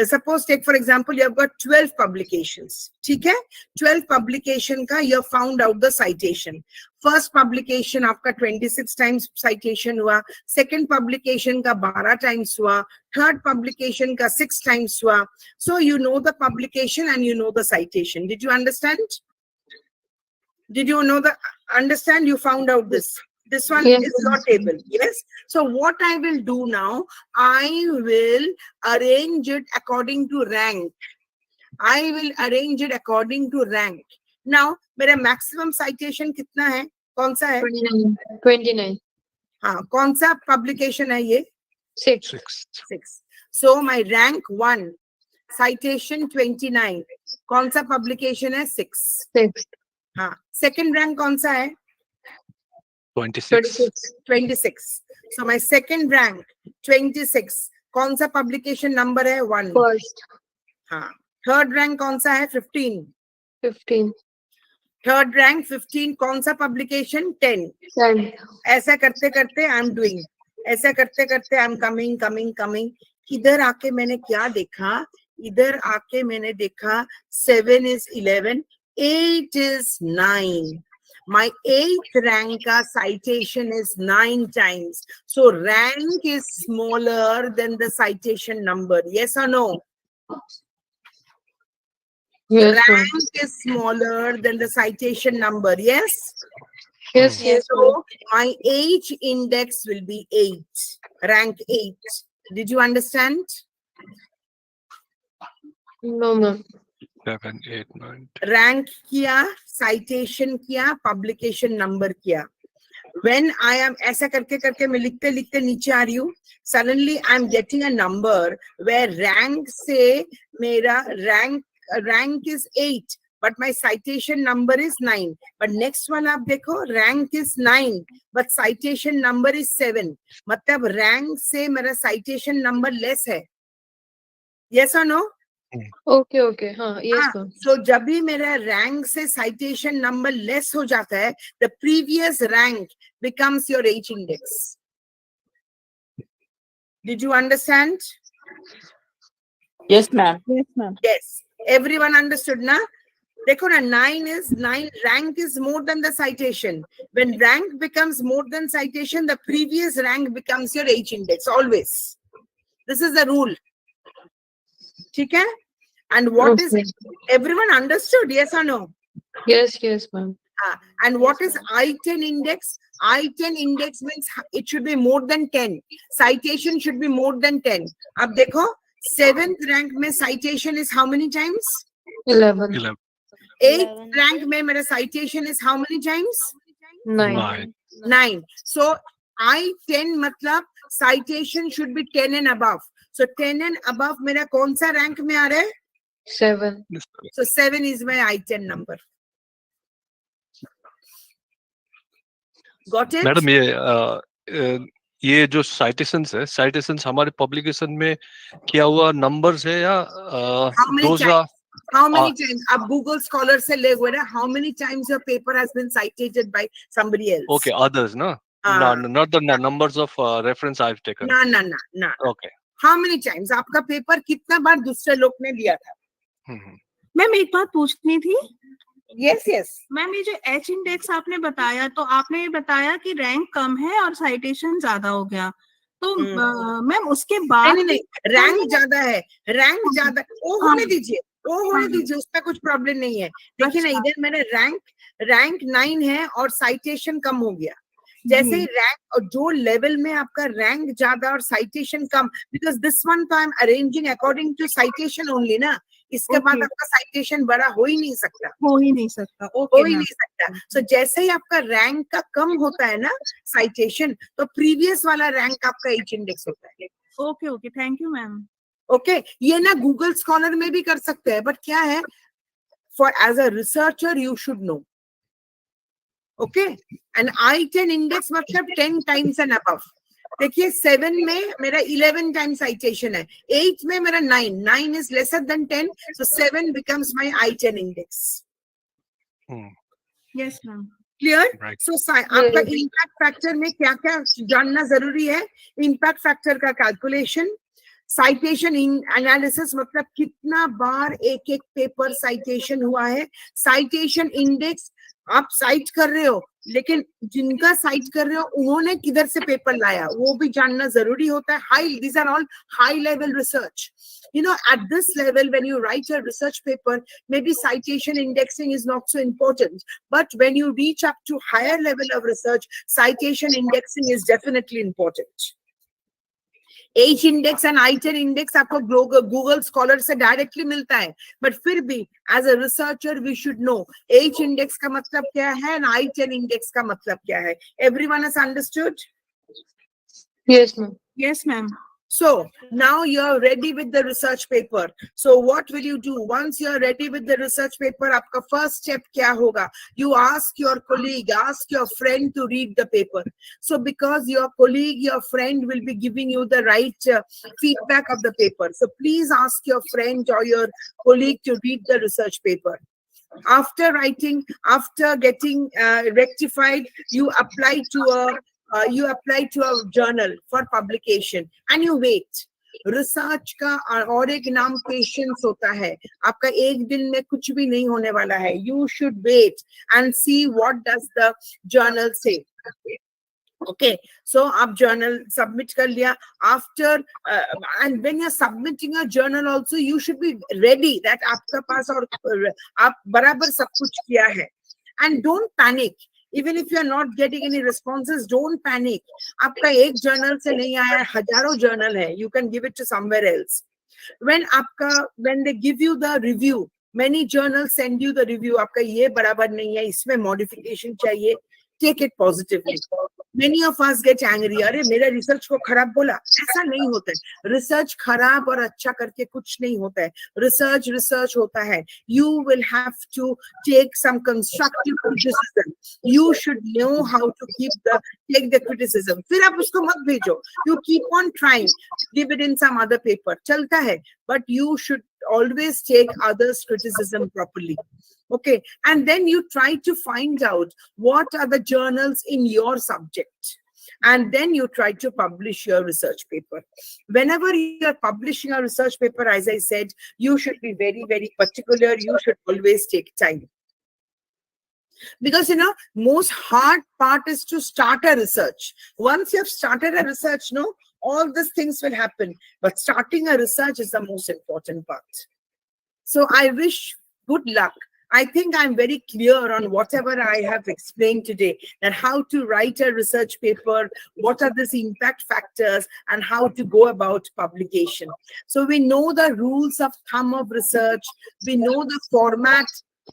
suppose take, for example, you have got 12 publications. Okay? 12 publication ka you have found out the citation. First publication आपका 26 times citation हुआ, second publication का 12 times हुआ, third publication का 6 times हुआ. So you know the publication and you know the citation. Did you understand? Did you know the understand? You found out this. This one Yes. is your table. Yes. So what I will do now, I will arrange it according to rank. I will arrange it according to rank. Now, मेरा maximum citation कितना है? कौन सा है? 29. हाँ, कौन सा publication है ये? 6. 6. So my rank 1, citation 29. कौन सा publication है? 6. 6. हाँ, second rank कौन सा है? 26. 26. So my second rank 26. कौन सा publication number है? 1. First. हाँ. Third rank कौन सा है? 15. 15. Third rank 15. कौन सा publication? 10. 10. ऐसा करते करते I am doing. ऐसा करते करते I am coming. इधर आके मैंने क्या देखा? इधर आके मैंने देखा 7 is 11, 8 is 9. My 8th rank ka citation is 9 times. So rank is smaller than the citation number. Yes or no? Yes. Rank is smaller than the citation number. Yes? Yes. Yes. So my H index will be 8. Rank 8. Did you understand? No, ma'am. 7, 8, 9. Rank किया, citation किया, publication number किया. When I am ऐसा करके करके मैं लिखते लिखते नीचे आ रही हूँ, suddenly I am getting a number where rank से मेरा rank is 8, but my citation number is 9. But next one आप देखो, rank is 9, but citation number is 7. मतलब rank से मेरा citation number less है. Yes or no? Okay. हाँ, yes, हाँ, ma'am. so जब भी मेरा rank से citation number less हो जाता है, the previous rank becomes your H index. Did you understand? Yes, ma'am. Yes, ma'am. Yes. Everyone understood, na? देखो ना, 9 rank is more than the citation. When rank becomes more than citation, the previous rank becomes your H index, always. This is the rule. ठीक है? And what is, everyone understood, yes or no? Yes, ma'am. And what is I-10 index? I-10 index means it should be more than 10. Citation should be more than 10. अब देखो, 7th rank में citation is how many times? 11. 8th rank में मेरा citation is how many times? 9. 9. So I-10 मतलब citation should be 10 and above. So 10 and above मेरा कौन सा rank में आ रहा है? 7. So 7 is my I-10 number. Got it? Madam ये जो citations है, citations हमारे publication में किया हुआ numbers है या How many those times? are How many times? अब Google Scholar से ले हुए ना, how many times your paper has been cited by somebody else? okay others no? No, not the numbers of reference I've taken. ना. Okay. How many times? आपका paper कितना बार दूसरे लोग ने लिया था? मैम एक बात पूछनी थी. Yes. मैम ये जो H इंडेक्स आपने बताया, तो आपने ये बताया कि रैंक कम है और साइटेशन ज्यादा हो गया, तो मैम उसके बाद नहीं, रैंक ज्यादा है, रैंक ज्यादा, वो होने दीजिए, उसमें कुछ प्रॉब्लम नहीं है. देखिए ना, इधर मेरा रैंक 9 है और साइटेशन कम हो गया. जैसे ही रैंक और जो लेवल में आपका रैंक ज्यादा और साइटेशन कम, बिकॉज दिस वन तो I am arranging according to citation only ना, इसके बाद आपका साइटेशन बड़ा हो ही नहीं सकता. सो जैसे ही आपका रैंक का कम होता है ना साइटेशन, तो प्रीवियस वाला रैंक आपका एच इंडेक्स होता है. Okay, thank you ma'am. Okay, ये ना गूगल स्कॉलर में भी कर सकते हैं, बट क्या है, for as a researcher you should know. Okay, and I-10 index मतलब 10 टाइम्स एंड अबव. देखिए 7 में मेरा 11 टाइम्स साइटेशन है, 8 में मेरा 9 is lesser than 10, so 7 becomes my I-10 index. Yes ma'am. Clear? Right. सो आपका इम्पैक्ट फैक्टर में क्या क्या जानना जरूरी है? इम्पैक्ट फैक्टर का कैलकुलेशन, साइटेशन एनालिसिस मतलब कितना बार एक एक पेपर साइटेशन हुआ है, साइटेशन इंडेक्स, आप साइट कर रहे हो लेकिन जिनका साइट कर रहे हो उन्होंने किधर से पेपर लाया वो भी जानना जरूरी होता है. High, these are all high level research. You know, at this level, when you write a research paper, maybe citation indexing is not so important. But when you reach up to higher level of research, citation indexing is definitely important. H index and I-10 index आपको Google Scholar से directly मिलता है, but फिर भी as a researcher we should know H index का मतलब क्या है and I-10 index का मतलब क्या है. Everyone has understood? Yes, ma'am. Yes, ma'am. So now you're ready with the research paper. So what will you do? Once you're ready with the research paper, आपका first step क्या होगा? You ask your colleague, ask your friend to read the paper. So because your colleague, your friend will be giving you the right feedback of the paper. So please ask your friend or your colleague to read the research paper. After writing, after getting rectified, you apply to a journal for publication and you wait. Research का और एक नाम patience होता है. आपका एक दिन में कुछ भी नहीं होने वाला है. You should wait and see what does the journal say. Okay, so आप journal submit कर लिया. After and when you're submitting a journal also, you should be ready that आपका पास और आप बराबर सब कुछ किया है. And don't panic. Even if you're not getting any responses, don't panic. आपका एक journal से नहीं आया, हजारों journal है. You can give it to somewhere else. When they give you the review, many journals send you the review. आपका ये बराबर नहीं है, इसमें modification चाहिए. Take it positively. Many of us get angry. अरे मेरा रिसर्च को खराब बोला. ऐसा नहीं होता है. रिसर्च खराब और अच्छा करके कुछ नहीं होता है. रिसर्च होता है. You will have to take some constructive criticism. You should know how to take the criticism. फिर आप उसको मत भेजो. You keep on trying. Give it in some other paper. चलता है. But you should always take others' criticism properly. Okay, and then you try to find out what are the journals in your subject, and then you try to publish your research paper. Whenever you are publishing a research paper, as I said, you should be very, very particular. You should always take time. Because, you know, most hard part is to start a research. Once you have started a research, no, all these things will happen. But starting a research is the most important part. So I wish good luck. I think I'm very clear on whatever I have explained today, that how to write a research paper, what are these impact factors, and how to go about publication. So we know the rules of thumb of research, we know the format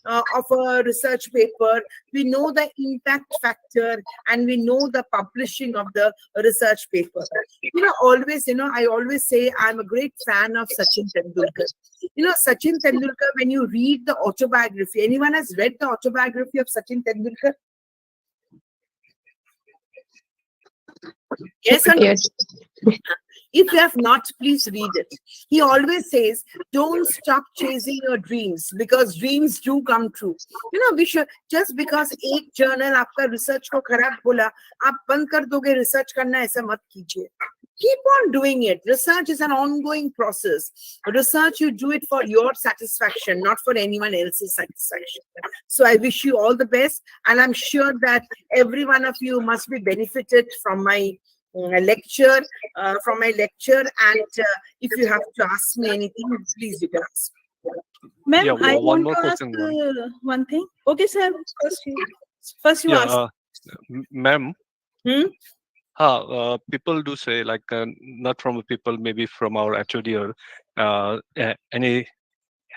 of a research paper, we know the impact factor, and we know the publishing of the research paper. You know, I always say I'm a great fan of Sachin Tendulkar. You know, Sachin Tendulkar, when you read the autobiography, anyone has read the autobiography of Sachin Tendulkar? Yes or no? Yes. If you have not, please read it. He always says, don't stop chasing your dreams, because dreams do come true. You know, we should, just because एक journal आपका research को खराब बोला, आप बंद कर दोगे research करना, ऐसा मत कीजिए. Keep on doing it. Research is an ongoing process. Research, you do it for your satisfaction, not for anyone else's satisfaction. So I wish you all the best, and I'm sure that every one of you must be benefited from my lecture, and if you have to ask me anything, please you can ask. Ma'am, Yeah, I one want more to ask question, one thing. Okay, sir. First you ask. Ma'am. Hmm? People do say, like, not from people, maybe from our HOD or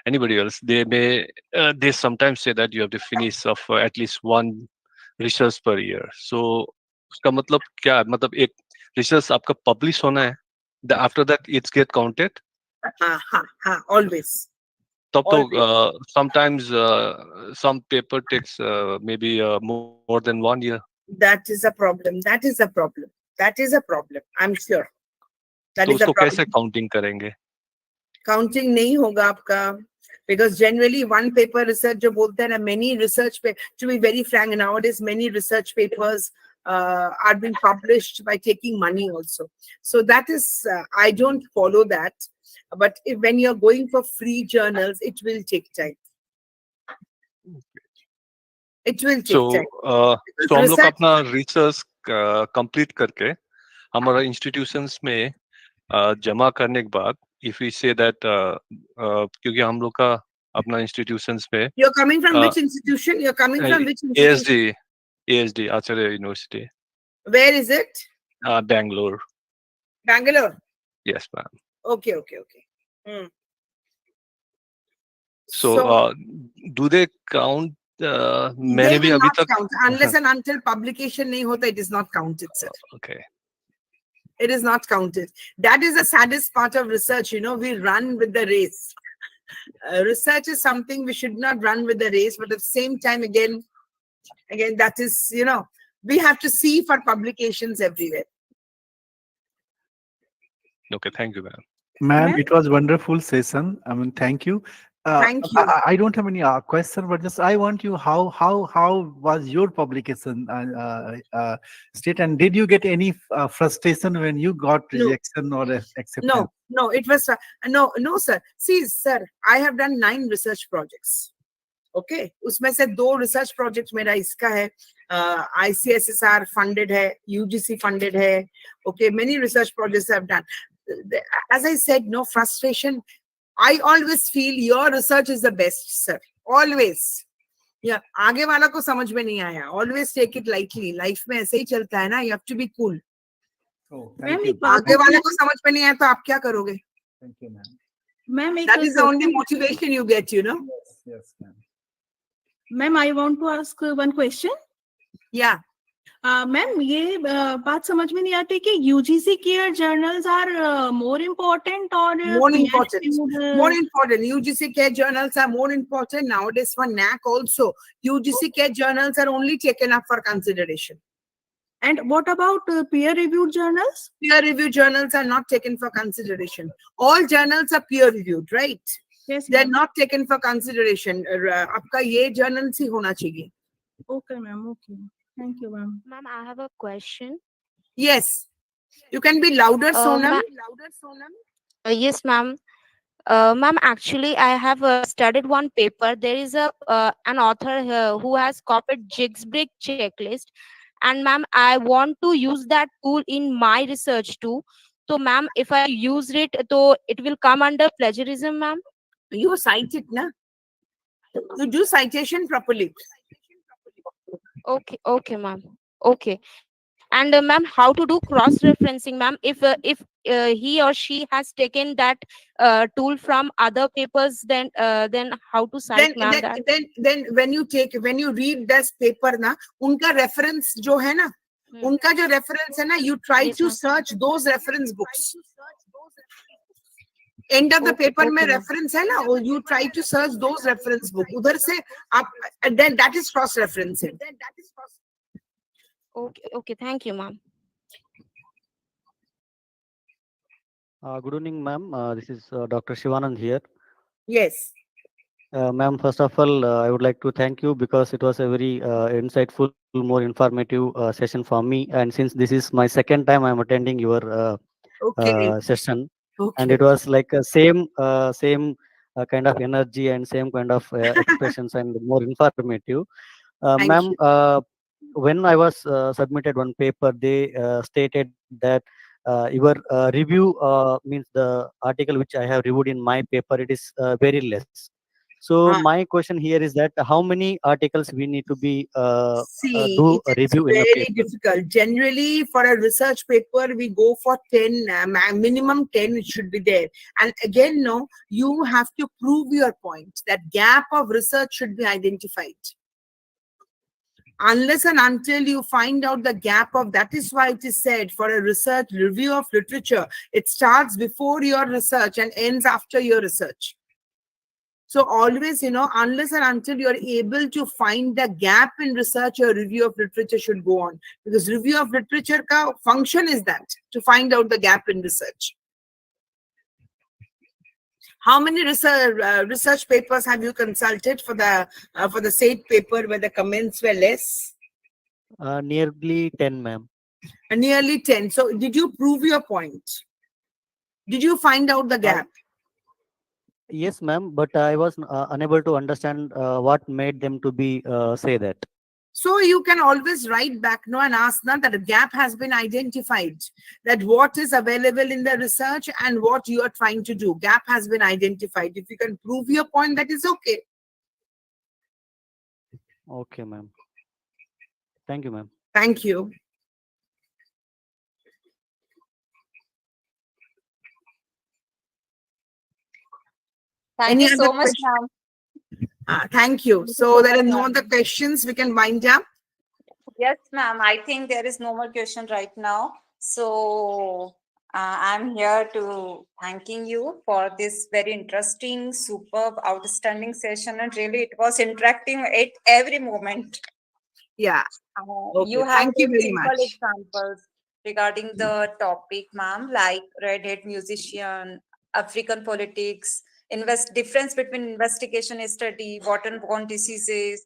anybody else, they sometimes say that you have to finish of at least one research per year. So उसका मतलब क्या है? मतलब एक research आपका publish होना है, after that it's get counted? Always. तब तो sometimes some paper takes maybe more than 1 year. That is a problem. I'm sure. That तो is a उसको problem. कैसे counting करेंगे? Counting नहीं होगा आपका, Because generally one paper research जो बोलते हैं ना, many research to be very frank, nowadays many research papers are being published by taking money also. So that is I don't follow that. But when you're going for free journals, it will take time. It will take time. So हम लोग अपना research complete करके हमारा institutions में जमा करने के बाद, if we say that क्योंकि हम लोग का अपना institutions में You're coming from which institution? You're coming from which institution? ASD Acharya University. Where is it? Bangalore. Bangalore. Yes, ma'am. Okay. So do they count? They will not count unless and until publication nahi hota. It is not counted, sir. Okay. It is not counted. That is the saddest part of research. We run with the race. Research is something we should not run with the race, but at the same time, again, that is, we have to see for publications everywhere. Okay, thank you, ma'am. Ma'am, it was wonderful session. I mean, thank you. Thank you. I don't have any question, but just I want you, how was your publication state, and did you get any frustration when you got rejection or acceptance? No, it was no, sir. See, sir, I have done 9 research projects. Okay, उसमें से 2 research projects मेरा इसका है, ICSSR funded है, UGC funded है. Okay, many research projects I have done. As I said, no frustration. I always feel your research is the best, sir. Always. Yeah, आगे वाला को समझ में नहीं आया. Always take it lightly. Life में ऐसे ही चलता है ना. You have to be cool. Oh, thank you. आगे वाले को समझ में नहीं आया तो आप क्या करोगे? Thank you, ma'am. Ma'am, that is the only motivation you get, Yes, ma'am. Ma'am, I want to ask one question. Yeah. Ma'am, ये बात समझ में नहीं आती कि UGC CARE journals are more important or more important. UGC CARE journals are more important nowadays for NAC also. UGC CARE journals are only taken up for consideration. And what about peer-reviewed journals? Peer-reviewed journals are not taken for consideration. All journals are peer-reviewed, right? Yes, they're not taken for consideration. आपका ये journal ही होना चाहिए. Okay, ma'am. Okay. Thank you, ma'am. Ma'am, I have a question. Yes. You can be louder, Sonam. Yes, ma'am. Ma'am, actually, I have studied one paper. There is an author who has copied Jigs brick checklist. And ma'am, I want to use that tool in my research too. So ma'am, if I use it, so it will come under plagiarism, ma'am? You cite it, na? You do citation properly. Okay, ma'am. Okay. And ma'am, how to do cross-referencing, ma'am? If he or she has taken that tool from other papers, then how to cite, ma'am? Then when you read this paper, na, unka reference jo hai na, unka jo reference hai na, you try to search those reference books. End of the paper में reference है ना, or you try to search those reference book. उधर से आप, and then that is cross referencing. Okay, thank you, ma'am. Good evening, ma'am. This is Dr. Shivanand here. Yes. Ma'am, first of all, I would like to thank you because it was a very insightful, more informative session for me. And since this is my second time I'm attending your session, and it was like a same kind of energy and same kind of expressions and more informative. Ma'am, when I was submitted one paper, they stated that your review means the article which I have reviewed in my paper, it is very less. So my question here is that how many articles we need to be do a review in a very paper? difficult. Generally, for a research paper, we go for 10, minimum 10 it should be there. And again, no, you have to prove your point. That gap of research should be identified. Unless and until you find out the gap of, that is why it is said for a research review of literature, it starts before your research and ends after your research. So always, unless and until you're able to find the gap in research, your review of literature should go on. Because review of literature ka function is that, to find out the gap in research. How many research papers have you consulted for the SAT paper where the comments were less? Nearly 10, ma'am. Nearly 10. So did you prove your point? Did you find out the gap? Yes, ma'am, but I was unable to understand what made them to be say that. So you can always write back now and ask now that a gap has been identified, that what is available in the research and what you are trying to do. Gap has been identified. If you can prove your point, that is okay. Okay, ma'am. Thank you, ma'am. Thank you. Thank Any you so other much, question? ma'am. Thank you. Thank you So so there much, are no ma'am. other questions. We can wind up. Yes, ma'am. I think there is no more question right now. So I'm here to thanking you for this very interesting, superb, outstanding session. And really, it was interacting at every moment. Yeah. You Okay. have Thank you given very simple much. examples regarding the topic, ma'am, like red hat musician, African politics, difference between investigation study, waterborne diseases,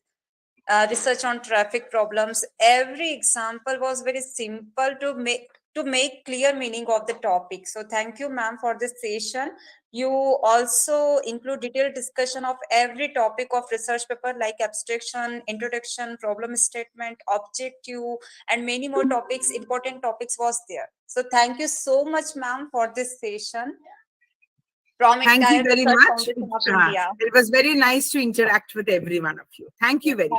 research on traffic problems. Every example was very simple to make clear meaning of the topic. So thank you, ma'am, for this session. You also include detailed discussion of every topic of research paper like abstraction, introduction, problem statement, objective, and many more topics, important topics was there. So thank you so much, ma'am, for this session from Thank you entire very Research much. Foundation of India. It was very nice to interact with every one of you. Thank you very much.